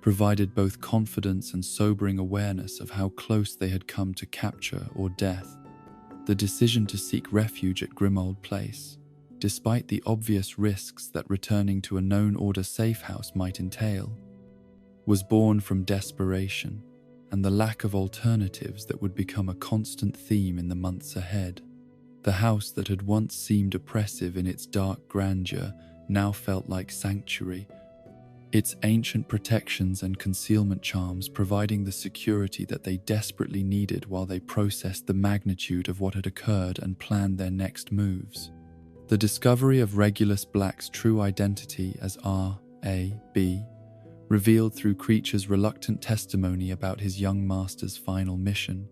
provided both confidence and sobering awareness of how close they had come to capture or death. The decision to seek refuge at Grimmauld Place, despite the obvious risks that returning to a known order safe house might entail, was born from desperation and the lack of alternatives that would become a constant theme in the months ahead. The house that had once seemed oppressive in its dark grandeur now felt like sanctuary, its ancient protections and concealment charms providing the security that they desperately needed while they processed the magnitude of what had occurred and planned their next moves. The discovery of Regulus Black's true identity as R.A.B., revealed through Creature's reluctant testimony about his young master's final mission,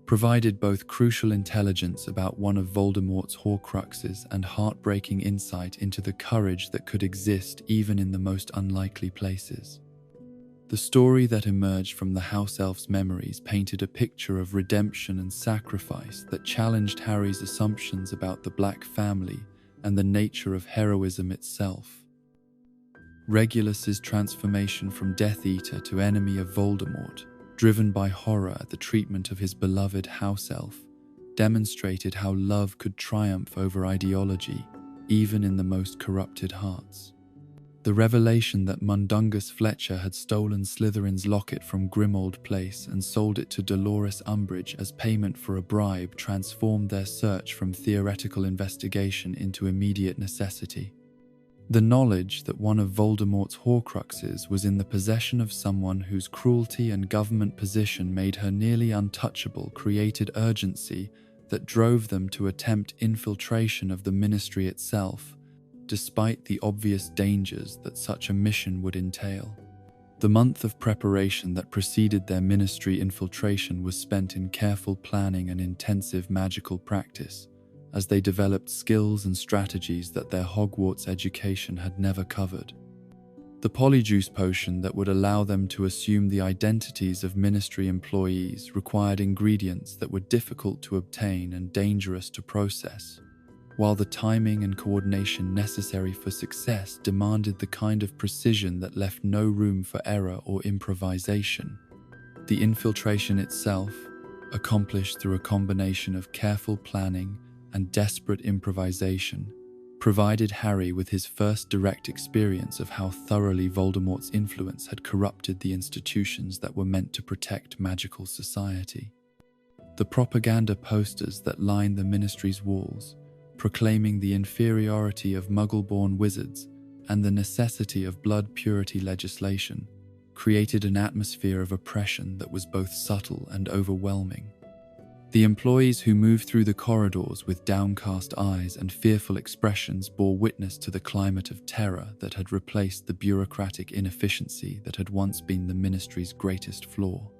provided both crucial intelligence about one of Voldemort's Horcruxes and heartbreaking insight into the courage that could exist even in the most unlikely places. The story that emerged from the House Elf's memories painted a picture of redemption and sacrifice that challenged Harry's assumptions about the Black family and the nature of heroism itself. Regulus's transformation from Death Eater to enemy of Voldemort, driven by horror at the treatment of his beloved house elf, demonstrated how love could triumph over ideology, even in the most corrupted hearts. The revelation that Mundungus Fletcher had stolen Slytherin's locket from Grimmauld Place and sold it to Dolores Umbridge as payment for a bribe transformed their search from theoretical investigation into immediate necessity. The knowledge that one of Voldemort's Horcruxes was in the possession of someone whose cruelty and government position made her nearly untouchable created urgency that drove them to attempt infiltration of the ministry itself, despite the obvious dangers that such a mission would entail. The month of preparation that preceded their ministry infiltration was spent in careful planning and intensive magical practice, as they developed skills and strategies that their Hogwarts education had never covered. The Polyjuice potion that would allow them to assume the identities of ministry employees required ingredients that were difficult to obtain and dangerous to process, while the timing and coordination necessary for success demanded the kind of precision that left no room for error or improvisation. The infiltration itself, accomplished through a combination of careful planning and desperate improvisation, provided Harry with his first direct experience of how thoroughly Voldemort's influence had corrupted the institutions that were meant to protect magical society. The propaganda posters that lined the ministry's walls, proclaiming the inferiority of Muggle-born wizards and the necessity of blood purity legislation, created an atmosphere of oppression that was both subtle and overwhelming. The employees who moved through the corridors with downcast eyes and fearful expressions bore witness to the climate of terror that had replaced the bureaucratic inefficiency that had once been the ministry's greatest flaw.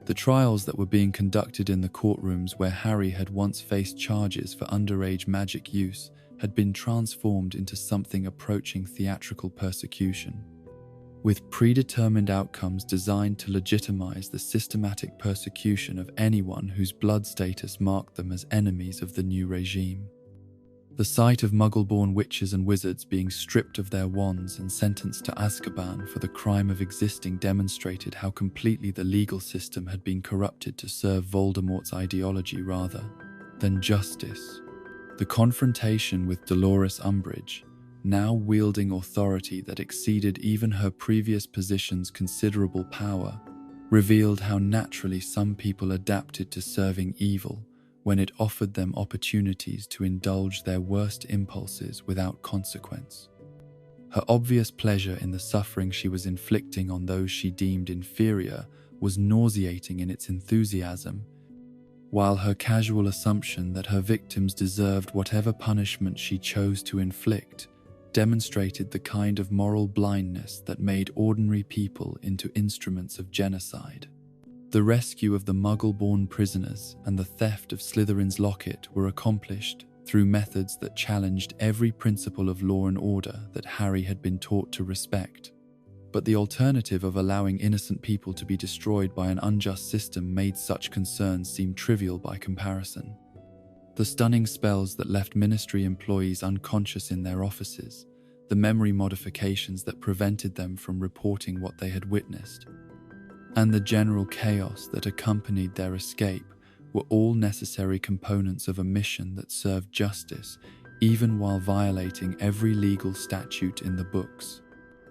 The trials that were being conducted in the courtrooms where Harry had once faced charges for underage magic use had been transformed into something approaching theatrical persecution, with predetermined outcomes designed to legitimize the systematic persecution of anyone whose blood status marked them as enemies of the new regime. The sight of Muggle-born witches and wizards being stripped of their wands and sentenced to Azkaban for the crime of existing demonstrated how completely the legal system had been corrupted to serve Voldemort's ideology rather than justice. The confrontation with Dolores Umbridge, now wielding authority that exceeded even her previous position's considerable power, revealed how naturally some people adapted to serving evil when it offered them opportunities to indulge their worst impulses without consequence. Her obvious pleasure in the suffering she was inflicting on those she deemed inferior was nauseating in its enthusiasm, while her casual assumption that her victims deserved whatever punishment she chose to inflict demonstrated the kind of moral blindness that made ordinary people into instruments of genocide. The rescue of the Muggle-born prisoners and the theft of Slytherin's locket were accomplished through methods that challenged every principle of law and order that Harry had been taught to respect. But the alternative of allowing innocent people to be destroyed by an unjust system made such concerns seem trivial by comparison. The stunning spells that left ministry employees unconscious in their offices, the memory modifications that prevented them from reporting what they had witnessed, and the general chaos that accompanied their escape were all necessary components of a mission that served justice, even while violating every legal statute in the books.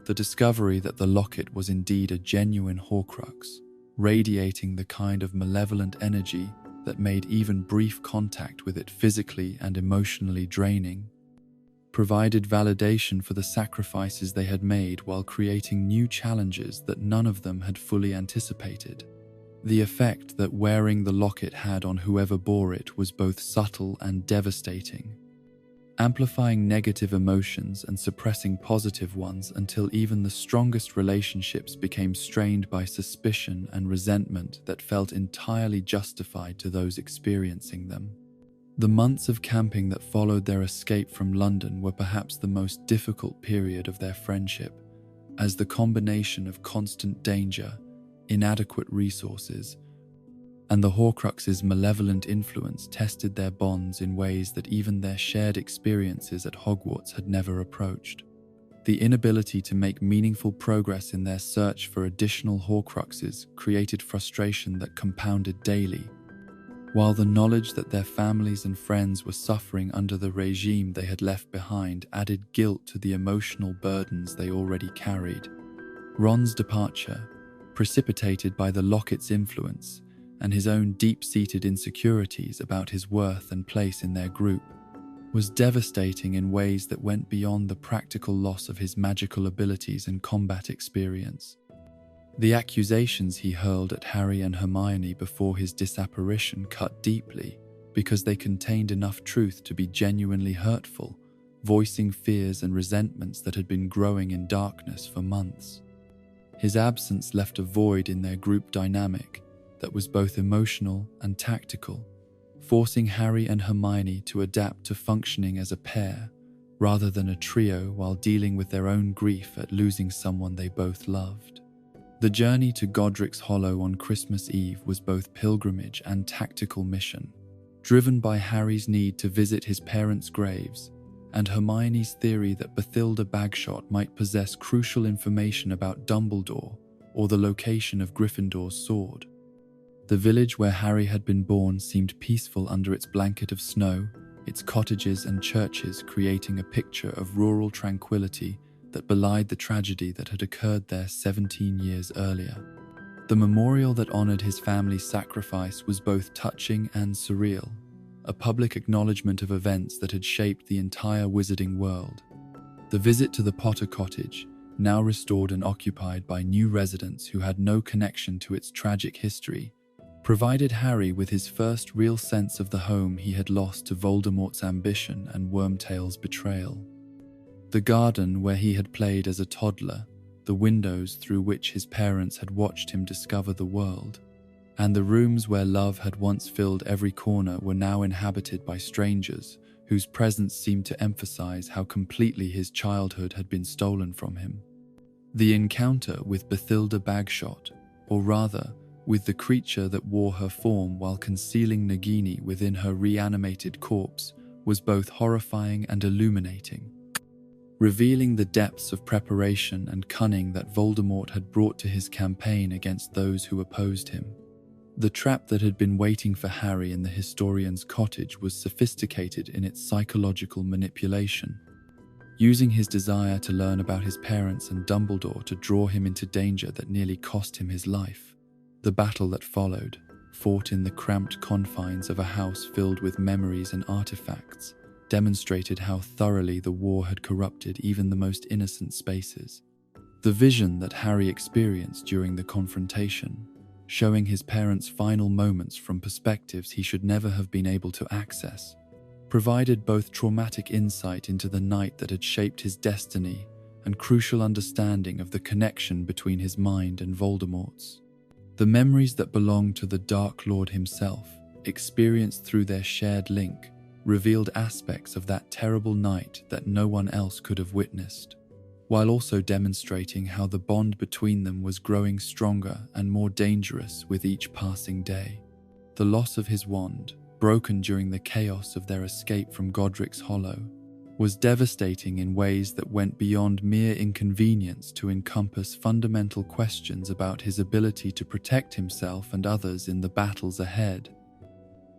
The discovery that the locket was indeed a genuine Horcrux, radiating the kind of malevolent energy that made even brief contact with it physically and emotionally draining, provided validation for the sacrifices they had made while creating new challenges that none of them had fully anticipated. The effect that wearing the locket had on whoever bore it was both subtle and devastating, amplifying negative emotions and suppressing positive ones until even the strongest relationships became strained by suspicion and resentment that felt entirely justified to those experiencing them. The months of camping that followed their escape from London were perhaps the most difficult period of their friendship, as the combination of constant danger, inadequate resources, and the Horcrux's malevolent influence tested their bonds in ways that even their shared experiences at Hogwarts had never approached. The inability to make meaningful progress in their search for additional Horcruxes created frustration that compounded daily, while the knowledge that their families and friends were suffering under the regime they had left behind added guilt to the emotional burdens they already carried. Ron's departure, precipitated by the locket's influence, and his own deep-seated insecurities about his worth and place in their group, was devastating in ways that went beyond the practical loss of his magical abilities and combat experience. The accusations he hurled at Harry and Hermione before his disapparition cut deeply because they contained enough truth to be genuinely hurtful, voicing fears and resentments that had been growing in darkness for months. His absence left a void in their group dynamic that was both emotional and tactical, forcing Harry and Hermione to adapt to functioning as a pair rather than a trio while dealing with their own grief at losing someone they both loved. The journey to Godric's Hollow on Christmas Eve was both pilgrimage and tactical mission, driven by Harry's need to visit his parents' graves and Hermione's theory that Bathilda Bagshot might possess crucial information about Dumbledore or the location of Gryffindor's sword. The village where Harry had been born seemed peaceful under its blanket of snow, its cottages and churches creating a picture of rural tranquility that belied the tragedy that had occurred there 17 years earlier. The memorial that honored his family's sacrifice was both touching and surreal, a public acknowledgement of events that had shaped the entire wizarding world. The visit to the Potter cottage, now restored and occupied by new residents who had no connection to its tragic history, provided Harry with his first real sense of the home he had lost to Voldemort's ambition and Wormtail's betrayal. The garden where he had played as a toddler, the windows through which his parents had watched him discover the world, and the rooms where love had once filled every corner were now inhabited by strangers whose presence seemed to emphasize how completely his childhood had been stolen from him. The encounter with Bathilda Bagshot, or rather, with the creature that wore her form while concealing Nagini within her reanimated corpse, was both horrifying and illuminating, revealing the depths of preparation and cunning that Voldemort had brought to his campaign against those who opposed him. The trap that had been waiting for Harry in the historian's cottage was sophisticated in its psychological manipulation, using his desire to learn about his parents and Dumbledore to draw him into danger that nearly cost him his life. The battle that followed, fought in the cramped confines of a house filled with memories and artifacts, demonstrated how thoroughly the war had corrupted even the most innocent spaces. The vision that Harry experienced during the confrontation, showing his parents' final moments from perspectives he should never have been able to access, provided both traumatic insight into the night that had shaped his destiny and crucial understanding of the connection between his mind and Voldemort's. The memories that belonged to the Dark Lord himself, experienced through their shared link, revealed aspects of that terrible night that no one else could have witnessed, while also demonstrating how the bond between them was growing stronger and more dangerous with each passing day. The loss of his wand, broken during the chaos of their escape from Godric's Hollow, was devastating in ways that went beyond mere inconvenience to encompass fundamental questions about his ability to protect himself and others in the battles ahead.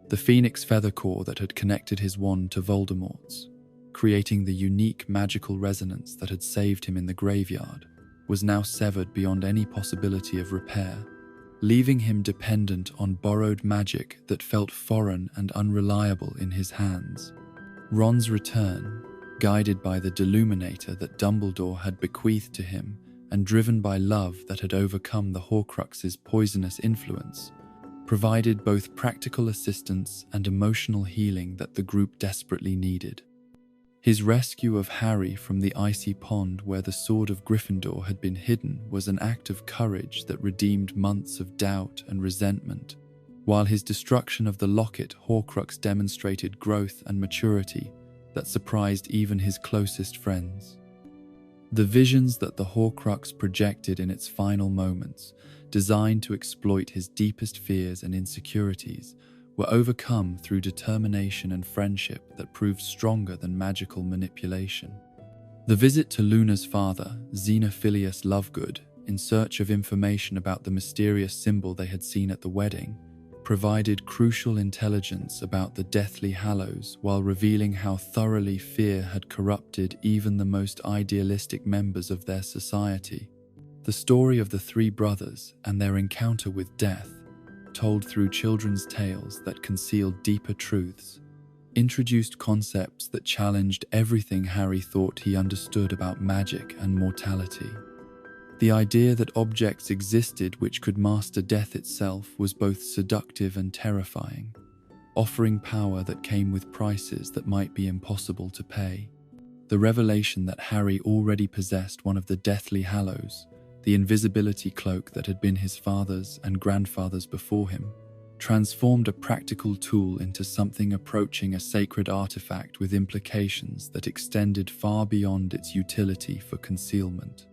The phoenix feather core that had connected his wand to Voldemort's, creating the unique magical resonance that had saved him in the graveyard, was now severed beyond any possibility of repair, leaving him dependent on borrowed magic that felt foreign and unreliable in his hands. Ron's return, guided by the Deluminator that Dumbledore had bequeathed to him and driven by love that had overcome the Horcrux's poisonous influence, provided both practical assistance and emotional healing that the group desperately needed. His rescue of Harry from the icy pond where the sword of Gryffindor had been hidden was an act of courage that redeemed months of doubt and resentment, while his destruction of the locket Horcrux demonstrated growth and maturity that surprised even his closest friends. The visions that the Horcrux projected in its final moments, designed to exploit his deepest fears and insecurities, were overcome through determination and friendship that proved stronger than magical manipulation. The visit to Luna's father, Xenophilius Lovegood, in search of information about the mysterious symbol they had seen at the wedding, provided crucial intelligence about the Deathly Hallows while revealing how thoroughly fear had corrupted even the most idealistic members of their society. The story of the three brothers and their encounter with death, told through children's tales that concealed deeper truths, introduced concepts that challenged everything Harry thought he understood about magic and mortality. The idea that objects existed which could master death itself was both seductive and terrifying, offering power that came with prices that might be impossible to pay. The revelation that Harry already possessed one of the Deathly Hallows, the invisibility cloak that had been his father's and grandfather's before him, transformed a practical tool into something approaching a sacred artifact with implications that extended far beyond its utility for concealment.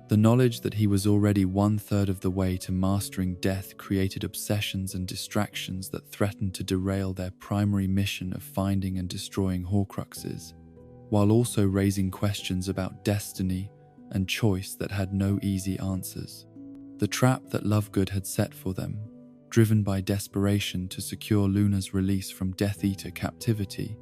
The knowledge that he was already 1/3 of the way to mastering death created obsessions and distractions that threatened to derail their primary mission of finding and destroying Horcruxes, while also raising questions about destiny and choice that had no easy answers. The trap that Lovegood had set for them, driven by desperation to secure Luna's release from Death Eater captivity,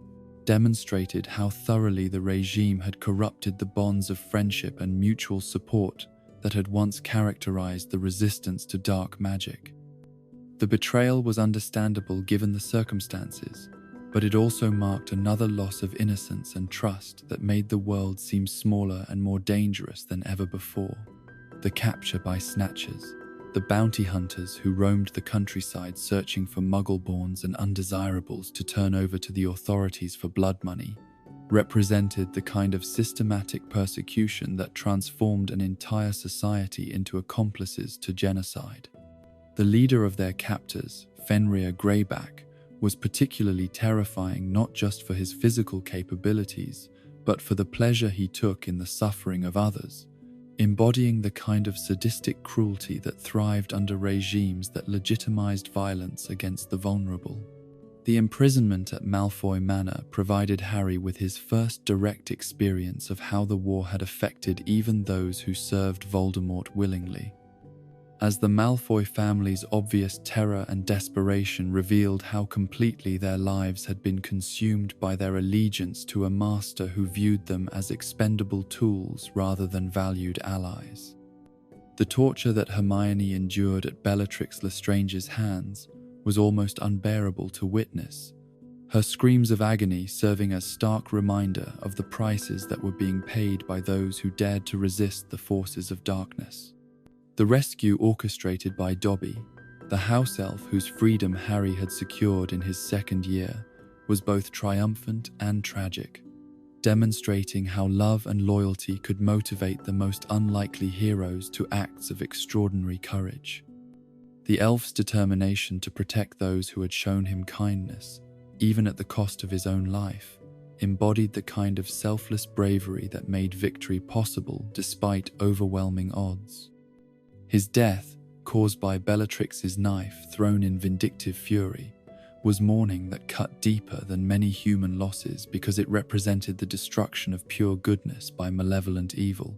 demonstrated how thoroughly the regime had corrupted the bonds of friendship and mutual support that had once characterized the resistance to dark magic. The betrayal was understandable given the circumstances, but it also marked another loss of innocence and trust that made the world seem smaller and more dangerous than ever before. The capture by Snatchers, the bounty hunters who roamed the countryside searching for muggle-borns and undesirables to turn over to the authorities for blood money, represented the kind of systematic persecution that transformed an entire society into accomplices to genocide. The leader of their captors, Fenrir Greyback, was particularly terrifying not just for his physical capabilities, but for the pleasure he took in the suffering of others, embodying the kind of sadistic cruelty that thrived under regimes that legitimized violence against the vulnerable. The imprisonment at Malfoy Manor provided Harry with his first direct experience of how the war had affected even those who served Voldemort willingly. As the Malfoy family's obvious terror and desperation revealed how completely their lives had been consumed by their allegiance to a master who viewed them as expendable tools rather than valued allies. The torture that Hermione endured at Bellatrix Lestrange's hands was almost unbearable to witness, her screams of agony serving as stark reminder of the prices that were being paid by those who dared to resist the forces of darkness. The rescue orchestrated by Dobby, the house elf whose freedom Harry had secured in his second year, was both triumphant and tragic, demonstrating how love and loyalty could motivate the most unlikely heroes to acts of extraordinary courage. The elf's determination to protect those who had shown him kindness, even at the cost of his own life, embodied the kind of selfless bravery that made victory possible despite overwhelming odds. His death, caused by Bellatrix's knife thrown in vindictive fury, was mourning that cut deeper than many human losses because it represented the destruction of pure goodness by malevolent evil.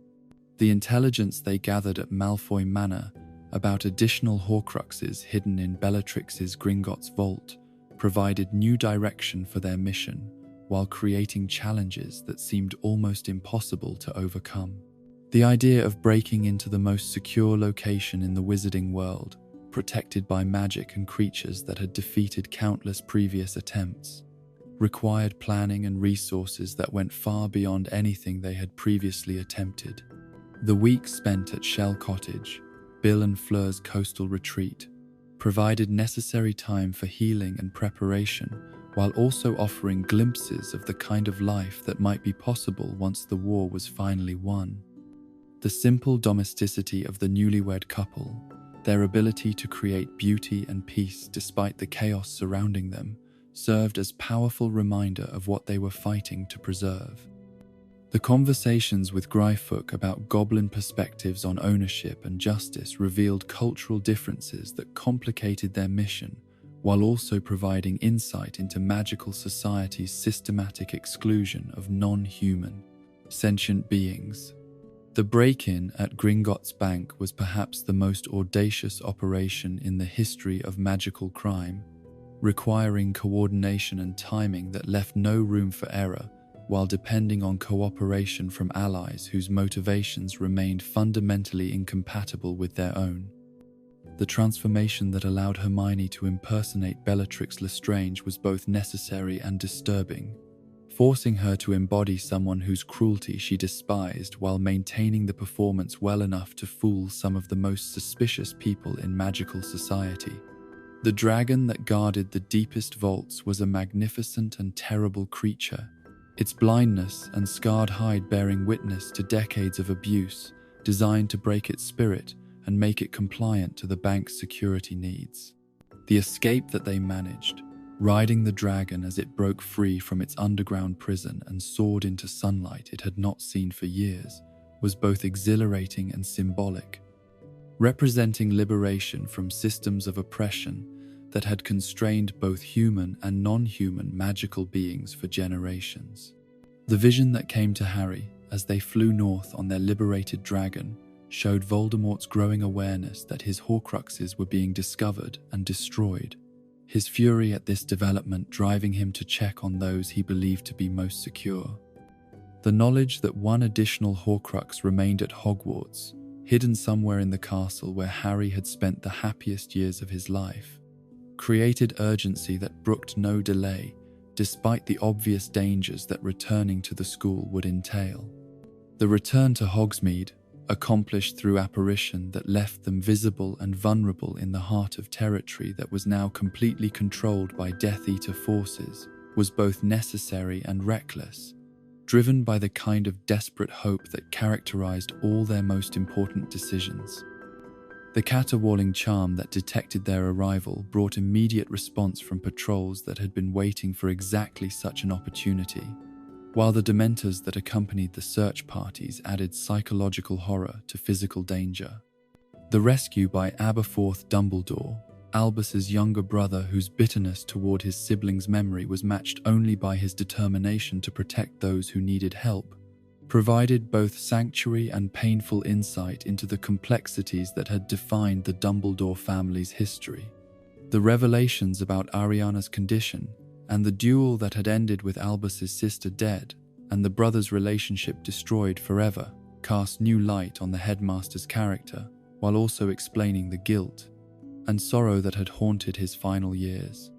The intelligence they gathered at Malfoy Manor about additional Horcruxes hidden in Bellatrix's Gringotts vault provided new direction for their mission, while creating challenges that seemed almost impossible to overcome. The idea of breaking into the most secure location in the wizarding world, protected by magic and creatures that had defeated countless previous attempts, required planning and resources that went far beyond anything they had previously attempted. The weeks spent at Shell Cottage, Bill and Fleur's coastal retreat, provided necessary time for healing and preparation, while also offering glimpses of the kind of life that might be possible once the war was finally won. The simple domesticity of the newlywed couple, their ability to create beauty and peace despite the chaos surrounding them, served as powerful reminder of what they were fighting to preserve. The conversations with Gryffindor about goblin perspectives on ownership and justice revealed cultural differences that complicated their mission, while also providing insight into magical society's systematic exclusion of non-human, sentient beings. The break-in at Gringotts Bank was perhaps the most audacious operation in the history of magical crime, requiring coordination and timing that left no room for error, while depending on cooperation from allies whose motivations remained fundamentally incompatible with their own. The transformation that allowed Hermione to impersonate Bellatrix Lestrange was both necessary and disturbing, forcing her to embody someone whose cruelty she despised while maintaining the performance well enough to fool some of the most suspicious people in magical society. The dragon that guarded the deepest vaults was a magnificent and terrible creature, its blindness and scarred hide bearing witness to decades of abuse, designed to break its spirit and make it compliant to the bank's security needs. The escape that they managed, riding the dragon as it broke free from its underground prison and soared into sunlight it had not seen for years, was both exhilarating and symbolic, representing liberation from systems of oppression that had constrained both human and non-human magical beings for generations. The vision that came to Harry as they flew north on their liberated dragon showed Voldemort's growing awareness that his Horcruxes were being discovered and destroyed, his fury at this development driving him to check on those he believed to be most secure. The knowledge that one additional Horcrux remained at Hogwarts, hidden somewhere in the castle where Harry had spent the happiest years of his life, created urgency that brooked no delay, despite the obvious dangers that returning to the school would entail. The return to Hogsmeade, accomplished through apparition that left them visible and vulnerable in the heart of territory that was now completely controlled by Death Eater forces, was both necessary and reckless, driven by the kind of desperate hope that characterized all their most important decisions. The caterwauling charm that detected their arrival brought immediate response from patrols that had been waiting for exactly such an opportunity, while the Dementors that accompanied the search parties added psychological horror to physical danger. The rescue by Aberforth Dumbledore, Albus's younger brother whose bitterness toward his siblings' memory was matched only by his determination to protect those who needed help, provided both sanctuary and painful insight into the complexities that had defined the Dumbledore family's history. The revelations about Ariana's condition, and the duel that had ended with Albus's sister dead, and the brothers' relationship destroyed forever, cast new light on the headmaster's character, while also explaining the guilt and sorrow that had haunted his final years.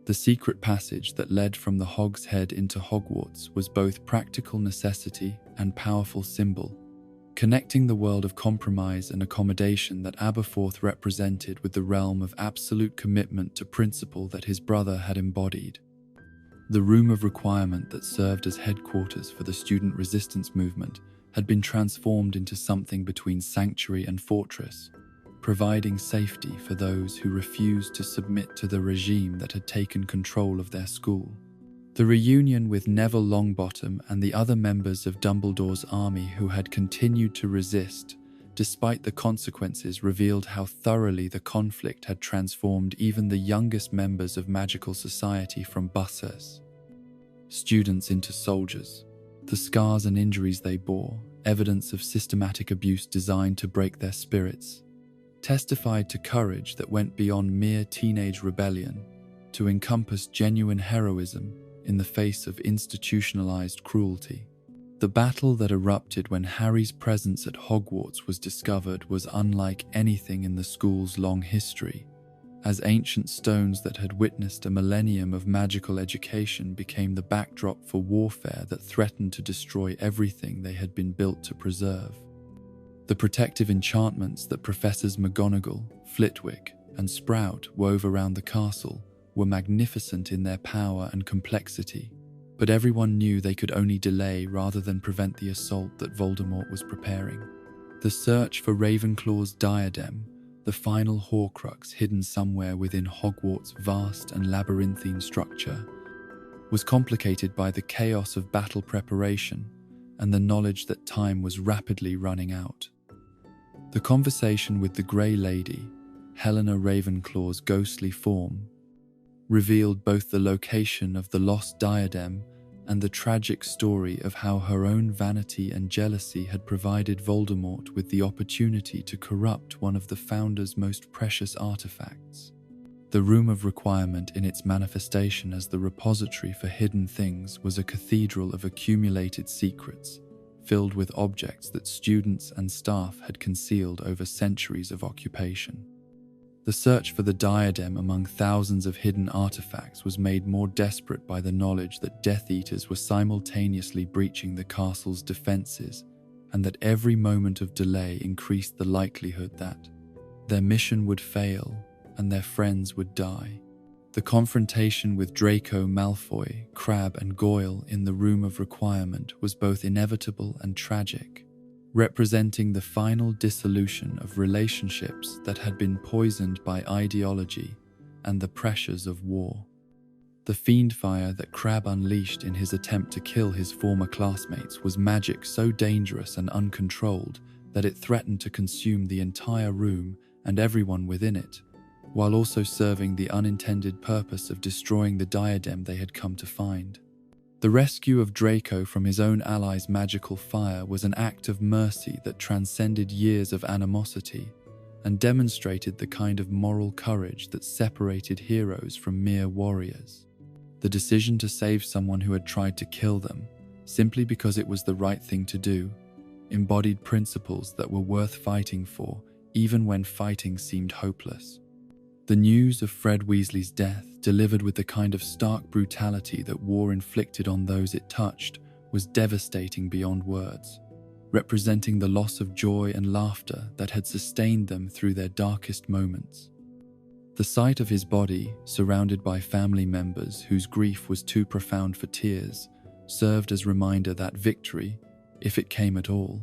The secret passage that led from the Hog's Head into Hogwarts was both practical necessity and powerful symbol, connecting the world of compromise and accommodation that Aberforth represented with the realm of absolute commitment to principle that his brother had embodied. The room of requirement that served as headquarters for the student resistance movement had been transformed into something between sanctuary and fortress, providing safety for those who refused to submit to the regime that had taken control of their school. The reunion with Neville Longbottom and the other members of Dumbledore's army who had continued to resist, despite the consequences, revealed how thoroughly the conflict had transformed even the youngest members of magical society from bussers, students into soldiers. The scars and injuries they bore, evidence of systematic abuse designed to break their spirits, testified to courage that went beyond mere teenage rebellion to encompass genuine heroism in the face of institutionalized cruelty. The battle that erupted when Harry's presence at Hogwarts was discovered was unlike anything in the school's long history, as ancient stones that had witnessed a millennium of magical education became the backdrop for warfare that threatened to destroy everything they had been built to preserve. The protective enchantments that Professors McGonagall, Flitwick, and Sprout wove around the castle were magnificent in their power and complexity, but everyone knew they could only delay rather than prevent the assault that Voldemort was preparing. The search for Ravenclaw's diadem, the final Horcrux hidden somewhere within Hogwarts' vast and labyrinthine structure, was complicated by the chaos of battle preparation and the knowledge that time was rapidly running out. The conversation with the Grey Lady, Helena Ravenclaw's ghostly form, revealed both the location of the lost diadem and the tragic story of how her own vanity and jealousy had provided Voldemort with the opportunity to corrupt one of the Founder's most precious artifacts. The Room of Requirement, in its manifestation as the repository for hidden things, was a cathedral of accumulated secrets, filled with objects that students and staff had concealed over centuries of occupation. The search for the diadem among thousands of hidden artifacts was made more desperate by the knowledge that Death Eaters were simultaneously breaching the castle's defenses, and that every moment of delay increased the likelihood that their mission would fail and their friends would die. The confrontation with Draco Malfoy, Crabbe, and Goyle in the Room of Requirement was both inevitable and tragic, representing the final dissolution of relationships that had been poisoned by ideology and the pressures of war. The fiendfire that Crabbe unleashed in his attempt to kill his former classmates was magic so dangerous and uncontrolled that it threatened to consume the entire room and everyone within it, while also serving the unintended purpose of destroying the diadem they had come to find. The rescue of Draco from his own allies' magical fire was an act of mercy that transcended years of animosity and demonstrated the kind of moral courage that separated heroes from mere warriors. The decision to save someone who had tried to kill them, simply because it was the right thing to do, embodied principles that were worth fighting for, even when fighting seemed hopeless. The news of Fred Weasley's death, delivered with the kind of stark brutality that war inflicted on those it touched, was devastating beyond words. representing the loss of joy and laughter that had sustained them through their darkest moments. The sight of his body, surrounded by family members whose grief was too profound for tears, served as reminder that victory, if it came at all,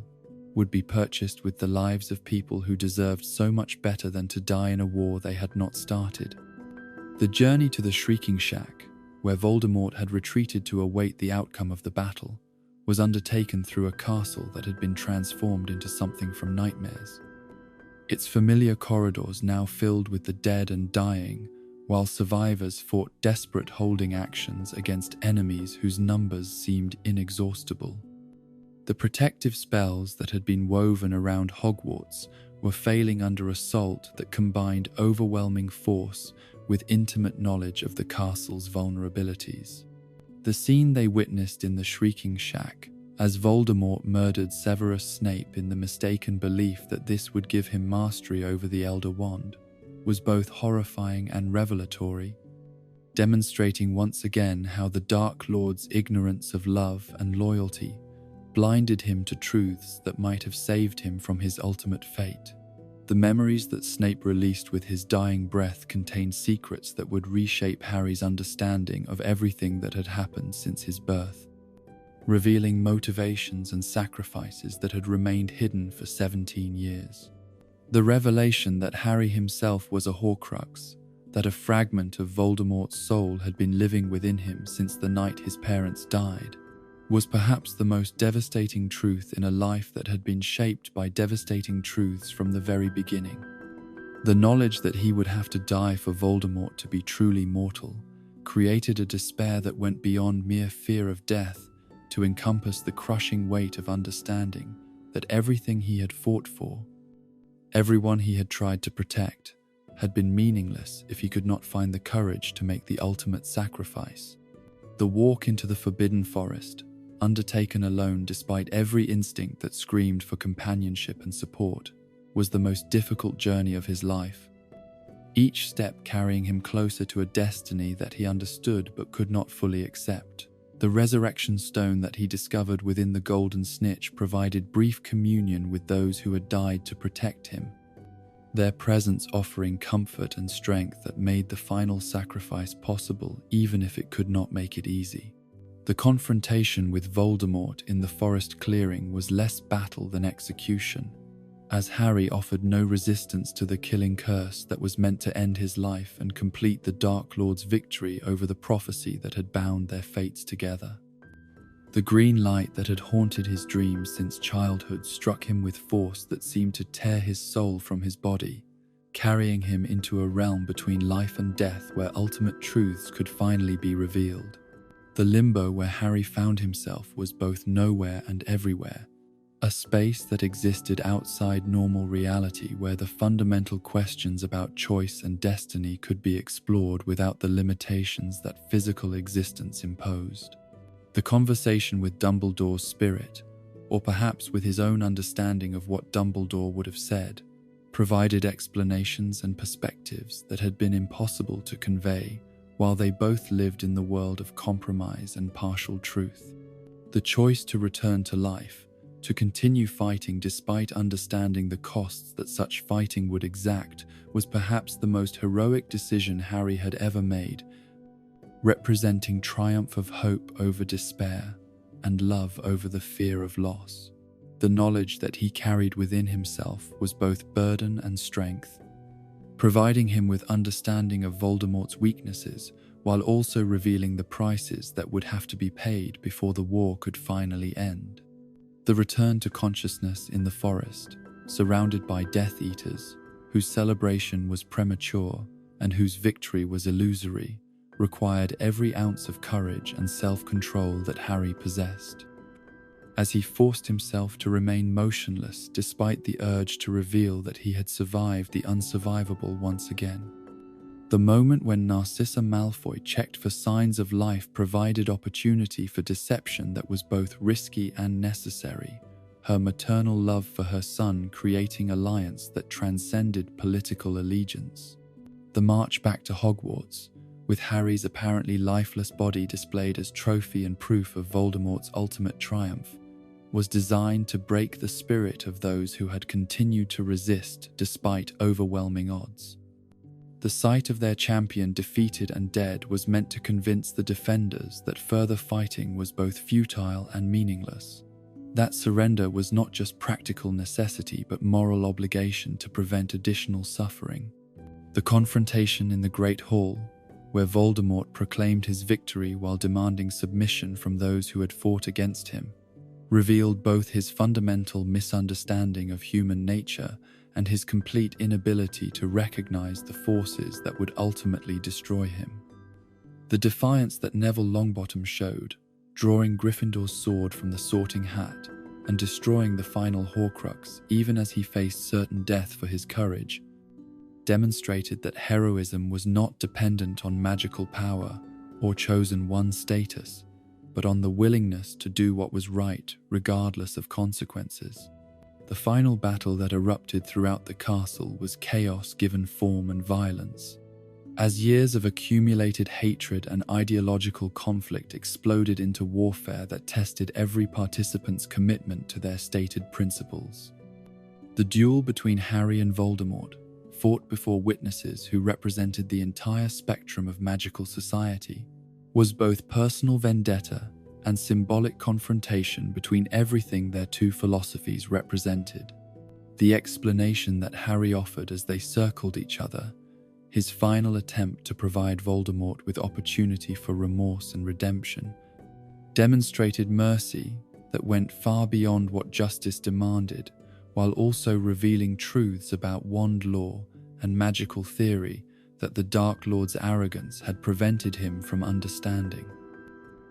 would be purchased with the lives of people who deserved so much better than to die in a war they had not started. The journey to the Shrieking Shack, where Voldemort had retreated to await the outcome of the battle, was undertaken through a castle that had been transformed into something from nightmares. Its familiar corridors now filled with the dead and dying, while survivors fought desperate holding actions against enemies whose numbers seemed inexhaustible. The protective spells that had been woven around Hogwarts were failing under assault that combined overwhelming force with intimate knowledge of the castle's vulnerabilities. The scene they witnessed in the Shrieking Shack, as Voldemort murdered Severus Snape in the mistaken belief that this would give him mastery over the Elder Wand, was both horrifying and revelatory, demonstrating once again how the Dark Lord's ignorance of love and loyalty blinded him to truths that might have saved him from his ultimate fate. The memories that Snape released with his dying breath contained secrets that would reshape Harry's understanding of everything that had happened since his birth, revealing motivations and sacrifices that had remained hidden for 17 years. The revelation that Harry himself was a Horcrux, that a fragment of Voldemort's soul had been living within him since the night his parents died, was perhaps the most devastating truth in a life that had been shaped by devastating truths from the very beginning. The knowledge that he would have to die for Voldemort to be truly mortal created a despair that went beyond mere fear of death to encompass the crushing weight of understanding that everything he had fought for, everyone he had tried to protect, had been meaningless if he could not find the courage to make the ultimate sacrifice. The walk into the Forbidden Forest, undertaken alone despite every instinct that screamed for companionship and support, was the most difficult journey of his life, each step carrying him closer to a destiny that he understood but could not fully accept. The resurrection stone that he discovered within the Golden Snitch provided brief communion with those who had died to protect him, their presence offering comfort and strength that made the final sacrifice possible even if it could not make it easy. The confrontation with Voldemort in the forest clearing was less battle than execution, as Harry offered no resistance to the killing curse that was meant to end his life and complete the Dark Lord's victory over the prophecy that had bound their fates together. The green light that had haunted his dreams since childhood struck him with force that seemed to tear his soul from his body, carrying him into a realm between life and death where ultimate truths could finally be revealed. The limbo where Harry found himself was both nowhere and everywhere, a space that existed outside normal reality where the fundamental questions about choice and destiny could be explored without the limitations that physical existence imposed. The conversation with Dumbledore's spirit, or perhaps with his own understanding of what Dumbledore would have said, provided explanations and perspectives that had been impossible to convey while they both lived in the world of compromise and partial truth. The choice to return to life, to continue fighting despite understanding the costs that such fighting would exact, was perhaps the most heroic decision Harry had ever made, representing triumph of hope over despair and love over the fear of loss. The knowledge that he carried within himself was both burden and strength, providing him with understanding of Voldemort's weaknesses while also revealing the prices that would have to be paid before the war could finally end. The return to consciousness in the forest, surrounded by Death Eaters, whose celebration was premature and whose victory was illusory, required every ounce of courage and self-control that Harry possessed. As he forced himself to remain motionless despite the urge to reveal that he had survived the unsurvivable once again. The moment when Narcissa Malfoy checked for signs of life provided opportunity for deception that was both risky and necessary, her maternal love for her son creating alliance that transcended political allegiance. The march back to Hogwarts, with Harry's apparently lifeless body displayed as trophy and proof of Voldemort's ultimate triumph, was designed to break the spirit of those who had continued to resist despite overwhelming odds. The sight of their champion defeated and dead was meant to convince the defenders that further fighting was both futile and meaningless. That surrender was not just practical necessity but moral obligation to prevent additional suffering. The confrontation in the Great Hall, where Voldemort proclaimed his victory while demanding submission from those who had fought against him, revealed both his fundamental misunderstanding of human nature and his complete inability to recognize the forces that would ultimately destroy him. The defiance that Neville Longbottom showed, drawing Gryffindor's sword from the Sorting Hat and destroying the final Horcrux even as he faced certain death for his courage, demonstrated that heroism was not dependent on magical power or chosen one status, but on the willingness to do what was right regardless of consequences. The final battle that erupted throughout the castle was chaos given form and violence. As years of accumulated hatred and ideological conflict exploded into warfare that tested every participant's commitment to their stated principles. The duel between Harry and Voldemort, fought before witnesses who represented the entire spectrum of magical society, was both personal vendetta and symbolic confrontation between everything their two philosophies represented. The explanation that Harry offered as they circled each other, his final attempt to provide Voldemort with opportunity for remorse and redemption, demonstrated mercy that went far beyond what justice demanded, while also revealing truths about wand lore and magical theory that the Dark Lord's arrogance had prevented him from understanding.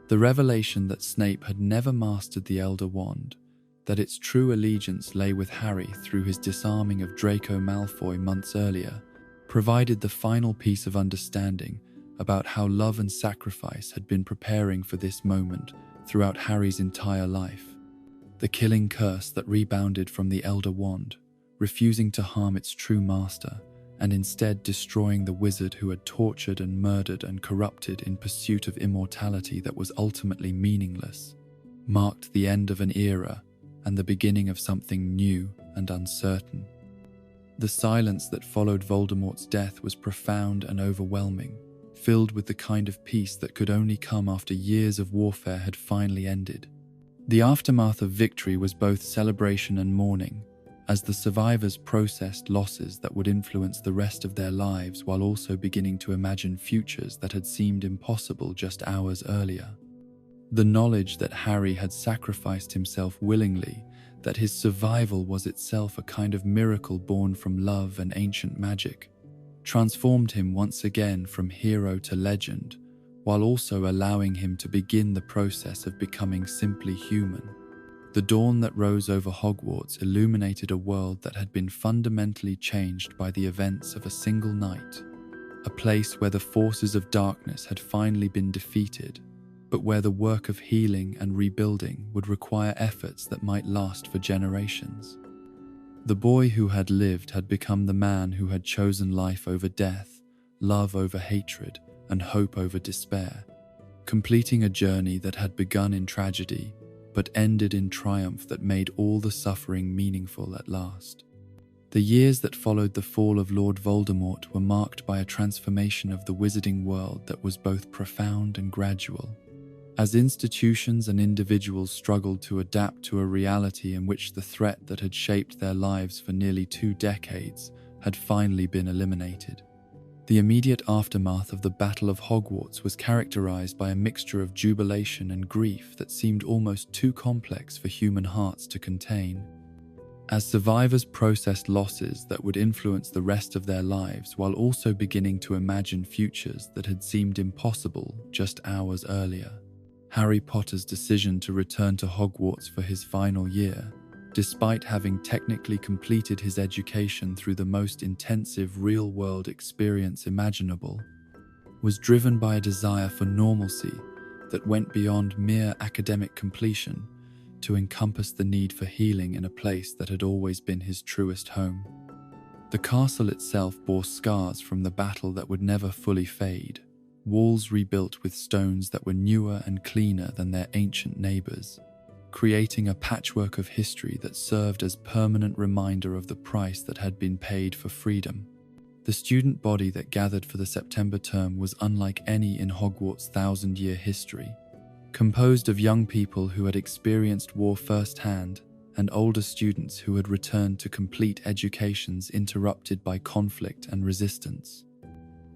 The revelation that Snape had never mastered the Elder Wand, that its true allegiance lay with Harry through his disarming of Draco Malfoy months earlier, provided the final piece of understanding about how love and sacrifice had been preparing for this moment throughout Harry's entire life. The killing curse that rebounded from the Elder Wand, refusing to harm its true master, and instead destroying the wizard who had tortured and murdered and corrupted in pursuit of immortality that was ultimately meaningless, marked the end of an era and the beginning of something new and uncertain. The silence that followed Voldemort's death was profound and overwhelming, filled with the kind of peace that could only come after years of warfare had finally ended. The aftermath of victory was both celebration and mourning, as the survivors processed losses that would influence the rest of their lives while also beginning to imagine futures that had seemed impossible just hours earlier. The knowledge that Harry had sacrificed himself willingly, that his survival was itself a kind of miracle born from love and ancient magic, transformed him once again from hero to legend, while also allowing him to begin the process of becoming simply human. The dawn that rose over Hogwarts illuminated a world that had been fundamentally changed by the events of a single night, a place where the forces of darkness had finally been defeated, but where the work of healing and rebuilding would require efforts that might last for generations. The boy who had lived had become the man who had chosen life over death, love over hatred, and hope over despair, completing a journey that had begun in tragedy but ended in triumph that made all the suffering meaningful at last. The years that followed the fall of Lord Voldemort were marked by a transformation of the wizarding world that was both profound and gradual. As institutions and individuals struggled to adapt to a reality in which the threat that had shaped their lives for nearly 2 decades had finally been eliminated. The immediate aftermath of the Battle of Hogwarts was characterized by a mixture of jubilation and grief that seemed almost too complex for human hearts to contain. As survivors processed losses that would influence the rest of their lives while also beginning to imagine futures that had seemed impossible just hours earlier, Harry Potter's decision to return to Hogwarts for his final year, despite having technically completed his education through the most intensive real-world experience imaginable, was driven by a desire for normalcy that went beyond mere academic completion to encompass the need for healing in a place that had always been his truest home. The castle itself bore scars from the battle that would never fully fade, walls rebuilt with stones that were newer and cleaner than their ancient neighbors, creating a patchwork of history that served as permanent reminder of the price that had been paid for freedom. The student body that gathered for the September term was unlike any in Hogwarts' thousand-year history, composed of young people who had experienced war firsthand and older students who had returned to complete educations interrupted by conflict and resistance.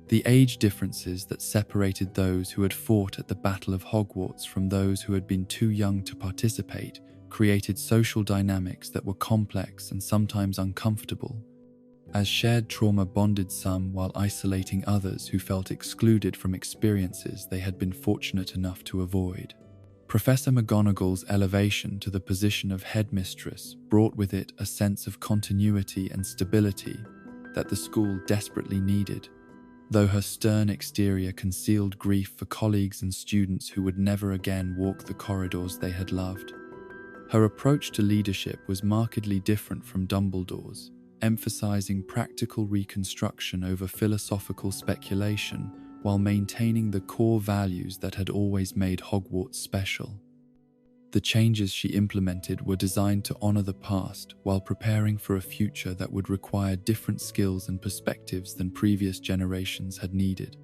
The age differences that separated those who had fought at the Battle of Hogwarts from those who had been too young to participate created social dynamics that were complex and sometimes uncomfortable, as shared trauma bonded some while isolating others who felt excluded from experiences they had been fortunate enough to avoid. Professor McGonagall's elevation to the position of headmistress brought with it a sense of continuity and stability that the school desperately needed, though her stern exterior concealed grief for colleagues and students who would never again walk the corridors they had loved. Her approach to leadership was markedly different from Dumbledore's, emphasizing practical reconstruction over philosophical speculation while maintaining the core values that had always made Hogwarts special. The changes she implemented were designed to honor the past while preparing for a future that would require different skills and perspectives than previous generations had needed.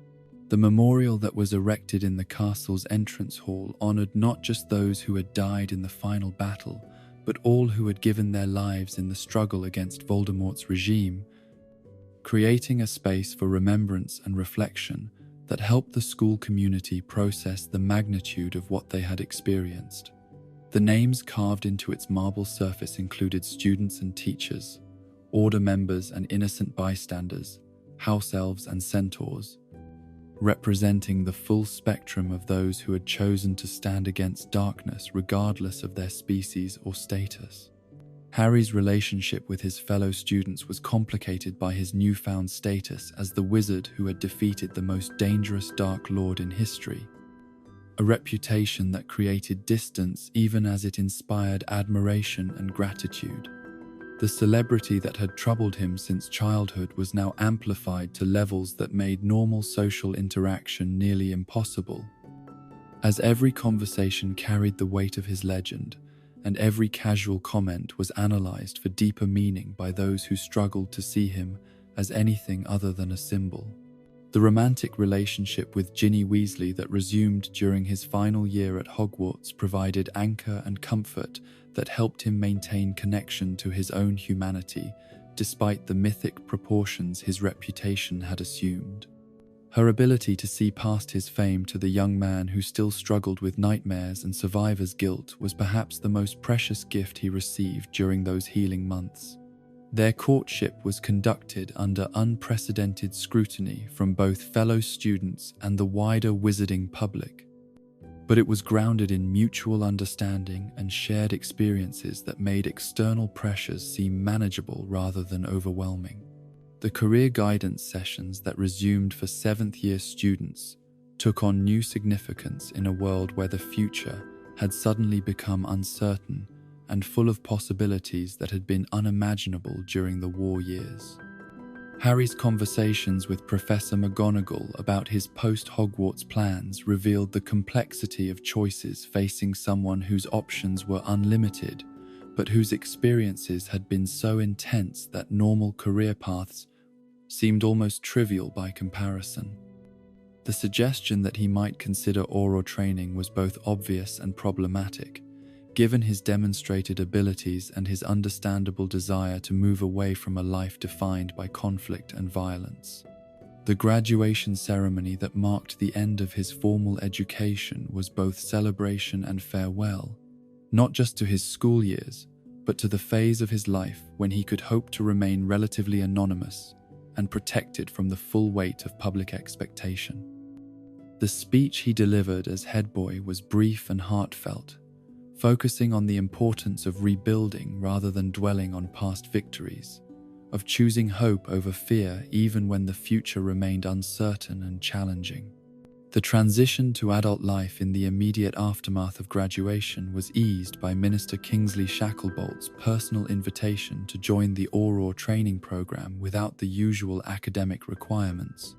The memorial that was erected in the castle's entrance hall honored not just those who had died in the final battle, but all who had given their lives in the struggle against Voldemort's regime, creating a space for remembrance and reflection that helped the school community process the magnitude of what they had experienced. The names carved into its marble surface included students and teachers, order members and innocent bystanders, house elves and centaurs, representing the full spectrum of those who had chosen to stand against darkness regardless of their species or status. Harry's relationship with his fellow students was complicated by his newfound status as the wizard who had defeated the most dangerous Dark Lord in history, a reputation that created distance even as it inspired admiration and gratitude. The celebrity that had troubled him since childhood was now amplified to levels that made normal social interaction nearly impossible. As every conversation carried the weight of his legend, and every casual comment was analyzed for deeper meaning by those who struggled to see him as anything other than a symbol. The romantic relationship with Ginny Weasley that resumed during his final year at Hogwarts provided anchor and comfort that helped him maintain connection to his own humanity, despite the mythic proportions his reputation had assumed. Her ability to see past his fame to the young man who still struggled with nightmares and survivor's guilt was perhaps the most precious gift he received during those healing months. Their courtship was conducted under unprecedented scrutiny from both fellow students and the wider wizarding public, but it was grounded in mutual understanding and shared experiences that made external pressures seem manageable rather than overwhelming. The career guidance sessions that resumed for seventh-year students took on new significance in a world where the future had suddenly become uncertain and full of possibilities that had been unimaginable during the war years. Harry's conversations with Professor McGonagall about his post-Hogwarts plans revealed the complexity of choices facing someone whose options were unlimited, but whose experiences had been so intense that normal career paths seemed almost trivial by comparison. The suggestion that he might consider Auror training was both obvious and problematic, given his demonstrated abilities and his understandable desire to move away from a life defined by conflict and violence. The graduation ceremony that marked the end of his formal education was both celebration and farewell, not just to his school years, but to the phase of his life when he could hope to remain relatively anonymous and protected from the full weight of public expectation. The speech he delivered as head boy was brief and heartfelt, focusing on the importance of rebuilding rather than dwelling on past victories, of choosing hope over fear even when the future remained uncertain and challenging. The transition to adult life in the immediate aftermath of graduation was eased by Minister Kingsley Shacklebolt's personal invitation to join the Auror training program without the usual academic requirements,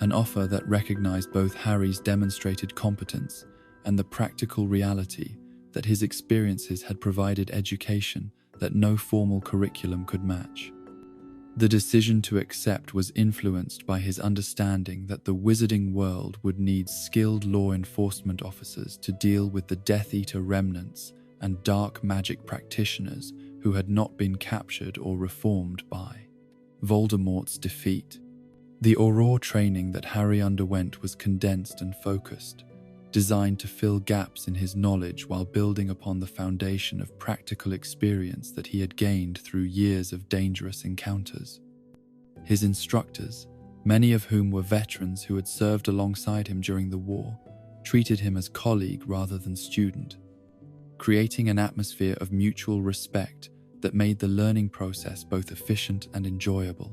an offer that recognized both Harry's demonstrated competence and the practical reality that his experiences had provided education that no formal curriculum could match. The decision to accept was influenced by his understanding that the wizarding world would need skilled law enforcement officers to deal with the Death Eater remnants and dark magic practitioners who had not been captured or reformed by Voldemort's defeat. The Auror training that Harry underwent was condensed and focused, designed to fill gaps in his knowledge while building upon the foundation of practical experience that he had gained through years of dangerous encounters. His instructors, many of whom were veterans who had served alongside him during the war, treated him as colleague rather than student, creating an atmosphere of mutual respect that made the learning process both efficient and enjoyable.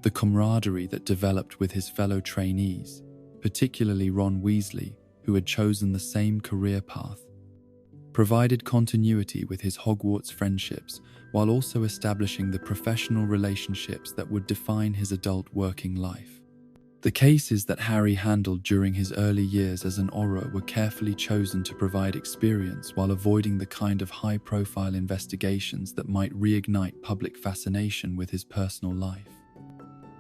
The camaraderie that developed with his fellow trainees, particularly Ron Weasley, who had chosen the same career path, provided continuity with his Hogwarts friendships while also establishing the professional relationships that would define his adult working life. The cases that Harry handled during his early years as an Auror were carefully chosen to provide experience while avoiding the kind of high-profile investigations that might reignite public fascination with his personal life.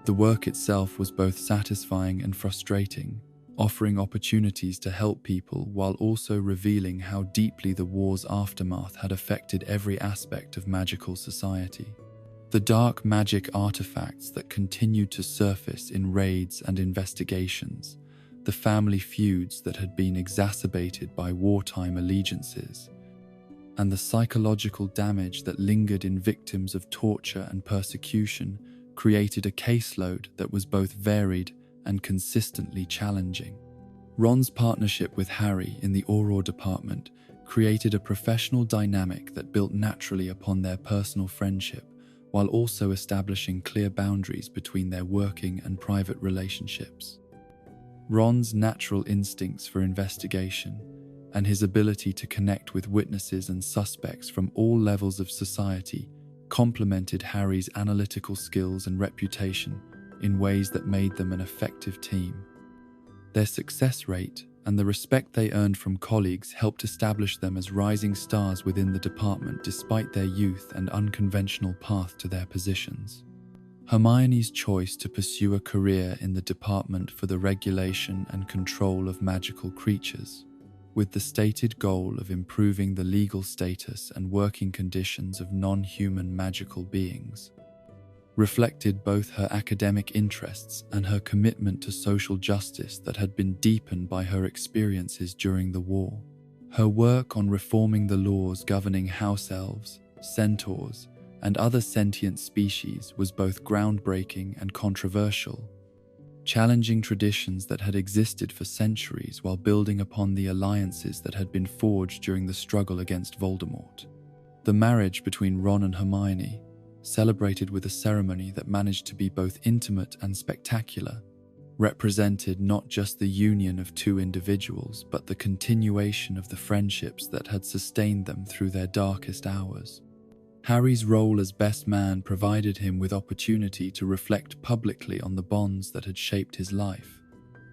The work itself was both satisfying and frustrating, offering opportunities to help people while also revealing how deeply the war's aftermath had affected every aspect of magical society. The dark magic artifacts that continued to surface in raids and investigations, the family feuds that had been exacerbated by wartime allegiances, and the psychological damage that lingered in victims of torture and persecution created a caseload that was both varied and consistently challenging. Ron's partnership with Harry in the Auror department created a professional dynamic that built naturally upon their personal friendship, while also establishing clear boundaries between their working and private relationships. Ron's natural instincts for investigation and his ability to connect with witnesses and suspects from all levels of society complemented Harry's analytical skills and reputation in ways that made them an effective team. Their success rate and the respect they earned from colleagues helped establish them as rising stars within the department despite their youth and unconventional path to their positions. Hermione's choice to pursue a career in the department for the regulation and control of magical creatures, with the stated goal of improving the legal status and working conditions of non-human magical beings, reflected both her academic interests and her commitment to social justice that had been deepened by her experiences during the war. Her work on reforming the laws governing house elves, centaurs, and other sentient species was both groundbreaking and controversial, challenging traditions that had existed for centuries while building upon the alliances that had been forged during the struggle against Voldemort. The marriage between Ron and Hermione, celebrated with a ceremony that managed to be both intimate and spectacular, represented not just the union of two individuals but the continuation of the friendships that had sustained them through their darkest hours. Harry's role as best man provided him with opportunity to reflect publicly on the bonds that had shaped his life,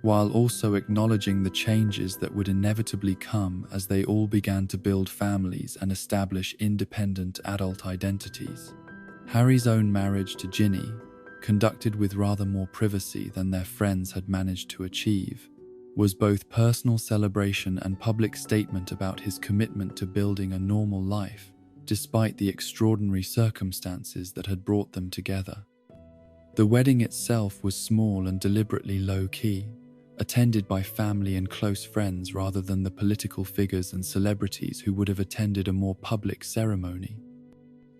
while also acknowledging the changes that would inevitably come as they all began to build families and establish independent adult identities. Harry's own marriage to Ginny, conducted with rather more privacy than their friends had managed to achieve, was both personal celebration and public statement about his commitment to building a normal life, despite the extraordinary circumstances that had brought them together. The wedding itself was small and deliberately low-key, attended by family and close friends rather than the political figures and celebrities who would have attended a more public ceremony.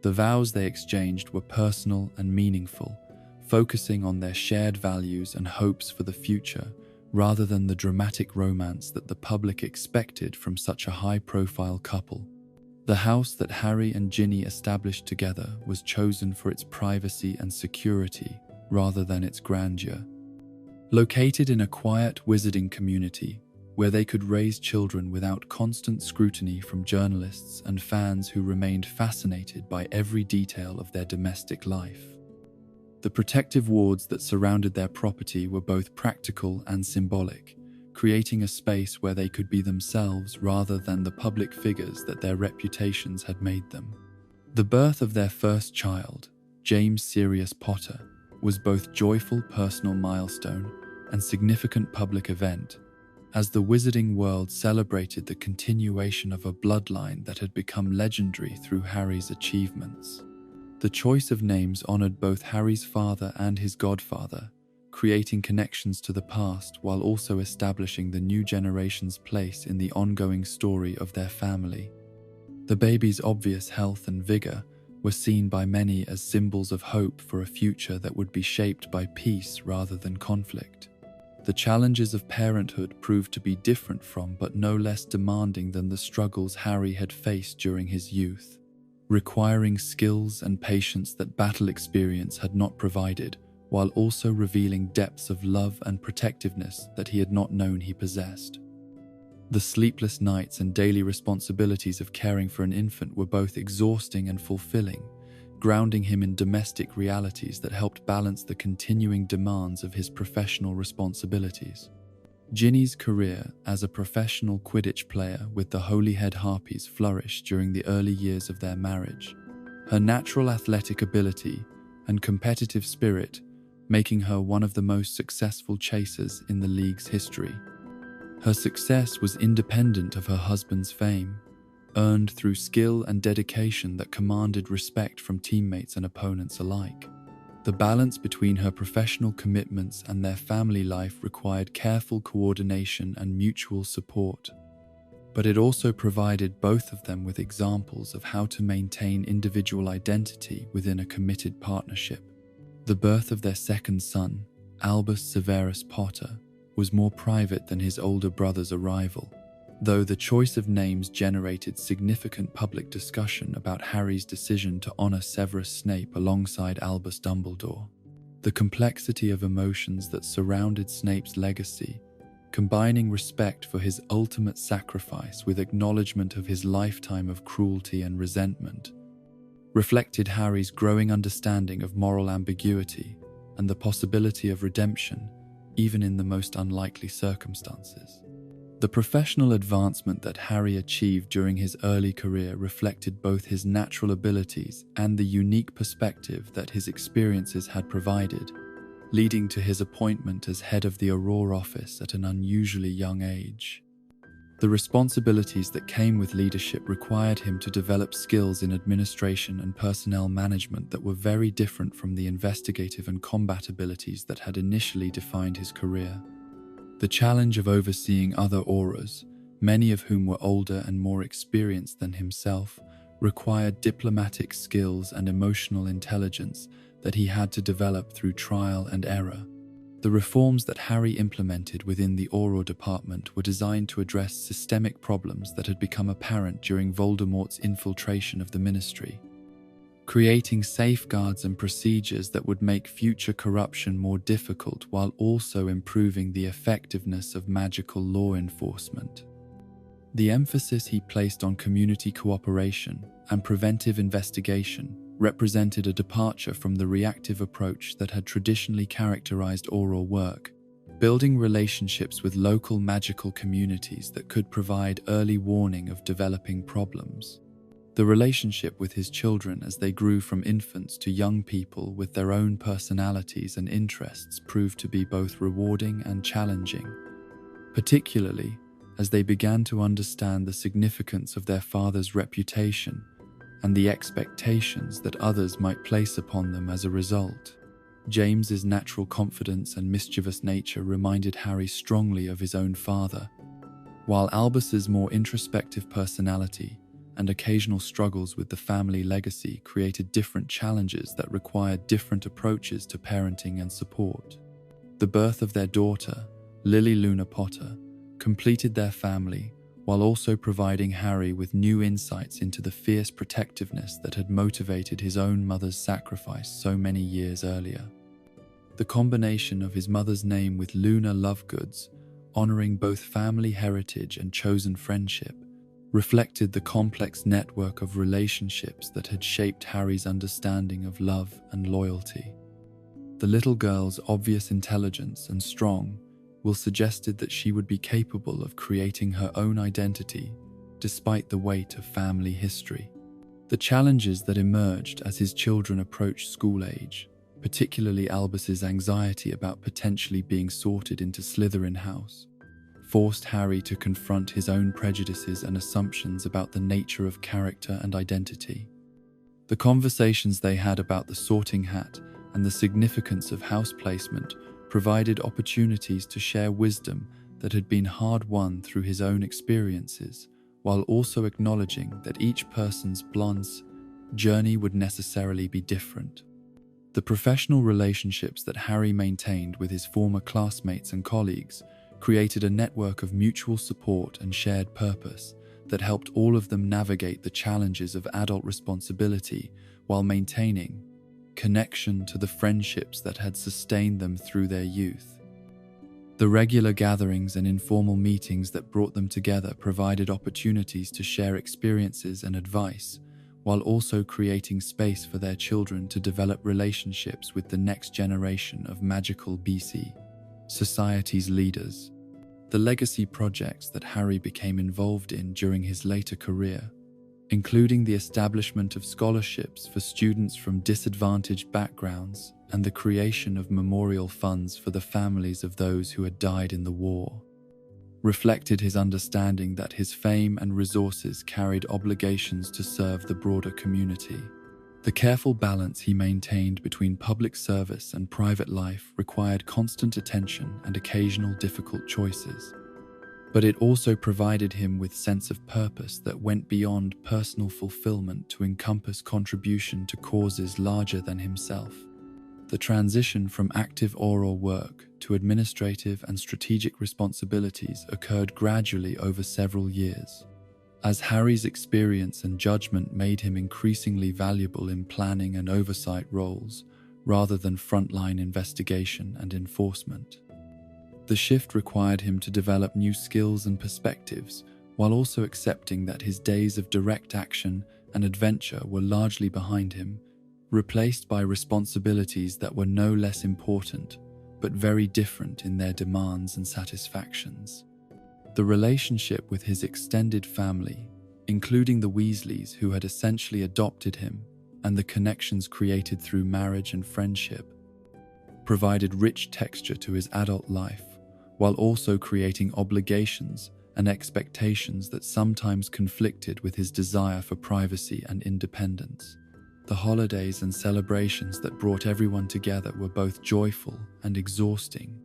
The vows they exchanged were personal and meaningful, focusing on their shared values and hopes for the future, rather than the dramatic romance that the public expected from such a high-profile couple. The house that Harry and Ginny established together was chosen for its privacy and security rather than its grandeur. Located in a quiet wizarding community where they could raise children without constant scrutiny from journalists and fans who remained fascinated by every detail of their domestic life. The protective wards that surrounded their property were both practical and symbolic, creating a space where they could be themselves rather than the public figures that their reputations had made them. The birth of their first child, James Sirius Potter, was both joyful personal milestone and significant public event, as the wizarding world celebrated the continuation of a bloodline that had become legendary through Harry's achievements. The choice of names honored both Harry's father and his godfather, creating connections to the past while also establishing the new generation's place in the ongoing story of their family. The baby's obvious health and vigor were seen by many as symbols of hope for a future that would be shaped by peace rather than conflict. The challenges of parenthood proved to be different from but no less demanding than the struggles Harry had faced during his youth, requiring skills and patience that battle experience had not provided, while also revealing depths of love and protectiveness that he had not known he possessed. The sleepless nights and daily responsibilities of caring for an infant were both exhausting and fulfilling, grounding him in domestic realities that helped balance the continuing demands of his professional responsibilities. Ginny's career as a professional Quidditch player with the Holyhead Harpies flourished during the early years of their marriage, her natural athletic ability and competitive spirit making her one of the most successful chasers in the league's history. Her success was independent of her husband's fame, earned through skill and dedication that commanded respect from teammates and opponents alike. The balance between her professional commitments and their family life required careful coordination and mutual support, but it also provided both of them with examples of how to maintain individual identity within a committed partnership. The birth of their second son, Albus Severus Potter, was more private than his older brother's arrival, though the choice of names generated significant public discussion about Harry's decision to honor Severus Snape alongside Albus Dumbledore. The complexity of emotions that surrounded Snape's legacy, combining respect for his ultimate sacrifice with acknowledgement of his lifetime of cruelty and resentment, reflected Harry's growing understanding of moral ambiguity and the possibility of redemption, even in the most unlikely circumstances. The professional advancement that Harry achieved during his early career reflected both his natural abilities and the unique perspective that his experiences had provided, leading to his appointment as head of the Auror office at an unusually young age. The responsibilities that came with leadership required him to develop skills in administration and personnel management that were very different from the investigative and combat abilities that had initially defined his career. The challenge of overseeing other Aurors, many of whom were older and more experienced than himself, required diplomatic skills and emotional intelligence that he had to develop through trial and error. The reforms that Harry implemented within the Auror department were designed to address systemic problems that had become apparent during Voldemort's infiltration of the Ministry, creating safeguards and procedures that would make future corruption more difficult while also improving the effectiveness of magical law enforcement. The emphasis he placed on community cooperation and preventive investigation represented a departure from the reactive approach that had traditionally characterized Auror work, building relationships with local magical communities that could provide early warning of developing problems. The relationship with his children as they grew from infants to young people with their own personalities and interests proved to be both rewarding and challenging, particularly as they began to understand the significance of their father's reputation and the expectations that others might place upon them as a result. James's natural confidence and mischievous nature reminded Harry strongly of his own father, while Albus's more introspective personality and occasional struggles with the family legacy created different challenges that required different approaches to parenting and support. The birth of their daughter, Lily Luna Potter, completed their family while also providing Harry with new insights into the fierce protectiveness that had motivated his own mother's sacrifice so many years earlier. The combination of his mother's name with Luna Lovegoods, honoring both family heritage and chosen friendship, reflected the complex network of relationships that had shaped Harry's understanding of love and loyalty. The little girl's obvious intelligence and strong Will suggested that she would be capable of creating her own identity despite the weight of family history. The challenges that emerged as his children approached school age, particularly Albus's anxiety about potentially being sorted into Slytherin House, forced Harry to confront his own prejudices and assumptions about the nature of character and identity. The conversations they had about the sorting hat and the significance of house placement provided opportunities to share wisdom that had been hard-won through his own experiences, while also acknowledging that each person's blonde's journey would necessarily be different. The professional relationships that Harry maintained with his former classmates and colleagues created a network of mutual support and shared purpose that helped all of them navigate the challenges of adult responsibility while maintaining connection to the friendships that had sustained them through their youth. The regular gatherings and informal meetings that brought them together provided opportunities to share experiences and advice, while also creating space for their children to develop relationships with the next generation of magical BC society's leaders. The legacy projects that Harry became involved in during his later career, including the establishment of scholarships for students from disadvantaged backgrounds and the creation of memorial funds for the families of those who had died in the war, reflected his understanding that his fame and resources carried obligations to serve the broader community. The careful balance he maintained between public service and private life required constant attention and occasional difficult choices, but it also provided him with a sense of purpose that went beyond personal fulfillment to encompass contribution to causes larger than himself. The transition from active oral work to administrative and strategic responsibilities occurred gradually over several years, as Harry's experience and judgment made him increasingly valuable in planning and oversight roles rather than frontline investigation and enforcement. The shift required him to develop new skills and perspectives, while also accepting that his days of direct action and adventure were largely behind him, replaced by responsibilities that were no less important, but very different in their demands and satisfactions. The relationship with his extended family, including the Weasleys who had essentially adopted him, and the connections created through marriage and friendship, provided rich texture to his adult life, while also creating obligations and expectations that sometimes conflicted with his desire for privacy and independence. The holidays and celebrations that brought everyone together were both joyful and exhausting,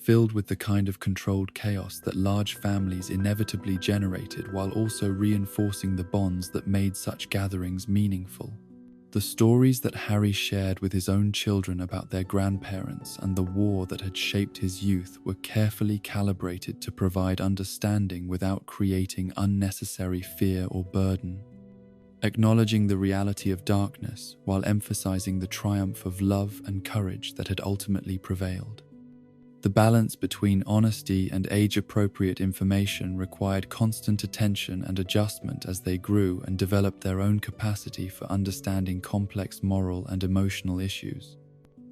filled with the kind of controlled chaos that large families inevitably generated, while also reinforcing the bonds that made such gatherings meaningful. The stories that Harry shared with his own children about their grandparents and the war that had shaped his youth were carefully calibrated to provide understanding without creating unnecessary fear or burden, acknowledging the reality of darkness while emphasizing the triumph of love and courage that had ultimately prevailed. The balance between honesty and age-appropriate information required constant attention and adjustment as they grew and developed their own capacity for understanding complex moral and emotional issues.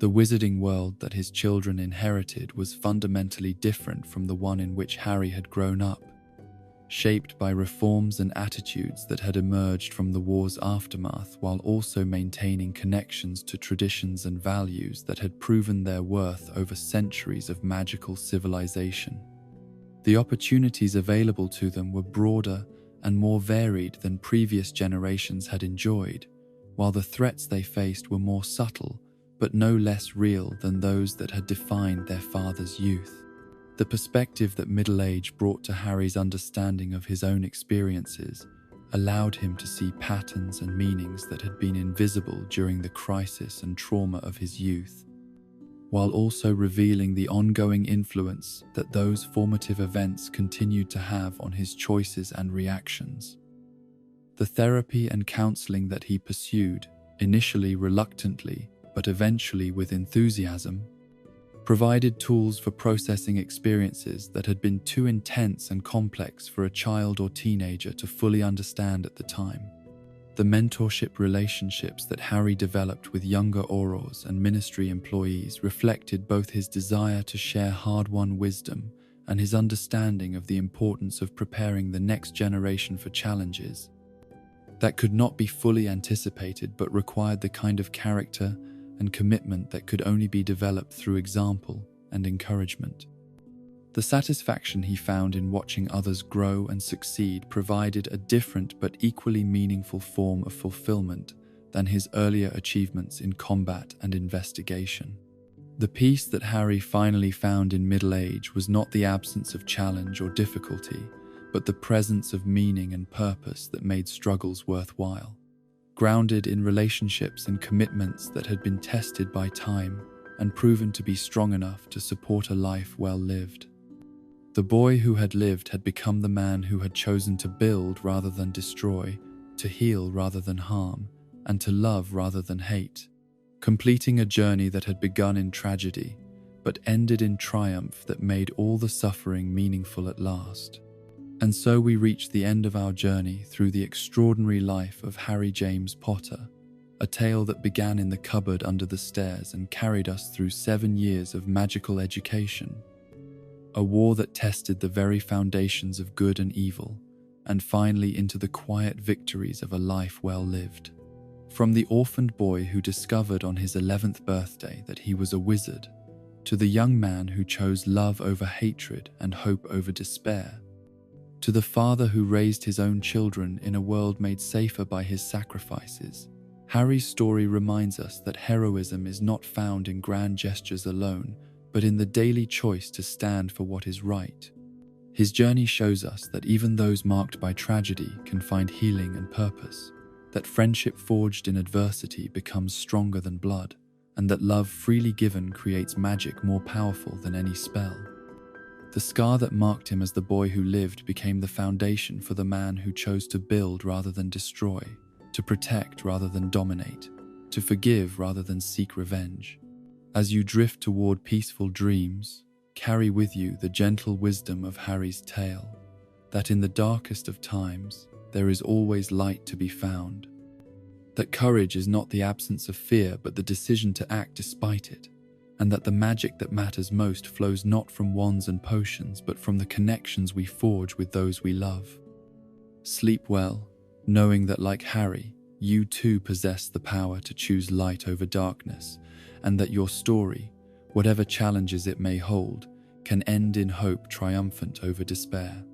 The wizarding world that his children inherited was fundamentally different from the one in which Harry had grown up, shaped by reforms and attitudes that had emerged from the war's aftermath, while also maintaining connections to traditions and values that had proven their worth over centuries of magical civilization. The opportunities available to them were broader and more varied than previous generations had enjoyed, while the threats they faced were more subtle but no less real than those that had defined their father's youth. The perspective that middle age brought to Harry's understanding of his own experiences allowed him to see patterns and meanings that had been invisible during the crisis and trauma of his youth, while also revealing the ongoing influence that those formative events continued to have on his choices and reactions. The therapy and counseling that he pursued, initially reluctantly but eventually with enthusiasm, provided tools for processing experiences that had been too intense and complex for a child or teenager to fully understand at the time. The mentorship relationships that Harry developed with younger Aurors and Ministry employees reflected both his desire to share hard-won wisdom and his understanding of the importance of preparing the next generation for challenges that could not be fully anticipated but required the kind of character and commitment that could only be developed through example and encouragement. The satisfaction he found in watching others grow and succeed provided a different but equally meaningful form of fulfillment than his earlier achievements in combat and investigation. The peace that Harry finally found in middle age was not the absence of challenge or difficulty, but the presence of meaning and purpose that made struggles worthwhile. Grounded in relationships and commitments that had been tested by time and proven to be strong enough to support a life well lived. The boy who had lived had become the man who had chosen to build rather than destroy, to heal rather than harm, and to love rather than hate, completing a journey that had begun in tragedy, but ended in triumph that made all the suffering meaningful at last. And so we reach the end of our journey through the extraordinary life of Harry James Potter, a tale that began in the cupboard under the stairs and carried us through 7 years of magical education, a war that tested the very foundations of good and evil, and finally into the quiet victories of a life well lived. From the orphaned boy who discovered on his 11th birthday that he was a wizard, to the young man who chose love over hatred and hope over despair, to the father who raised his own children in a world made safer by his sacrifices, Harry's story reminds us that heroism is not found in grand gestures alone, but in the daily choice to stand for what is right. His journey shows us that even those marked by tragedy can find healing and purpose, that friendship forged in adversity becomes stronger than blood, and that love freely given creates magic more powerful than any spell. The scar that marked him as the boy who lived became the foundation for the man who chose to build rather than destroy, to protect rather than dominate, to forgive rather than seek revenge. As you drift toward peaceful dreams, carry with you the gentle wisdom of Harry's tale, that in the darkest of times, there is always light to be found. That courage is not the absence of fear, but the decision to act despite it, and that the magic that matters most flows not from wands and potions, but from the connections we forge with those we love. Sleep well, knowing that like Harry, you too possess the power to choose light over darkness, and that your story, whatever challenges it may hold, can end in hope triumphant over despair.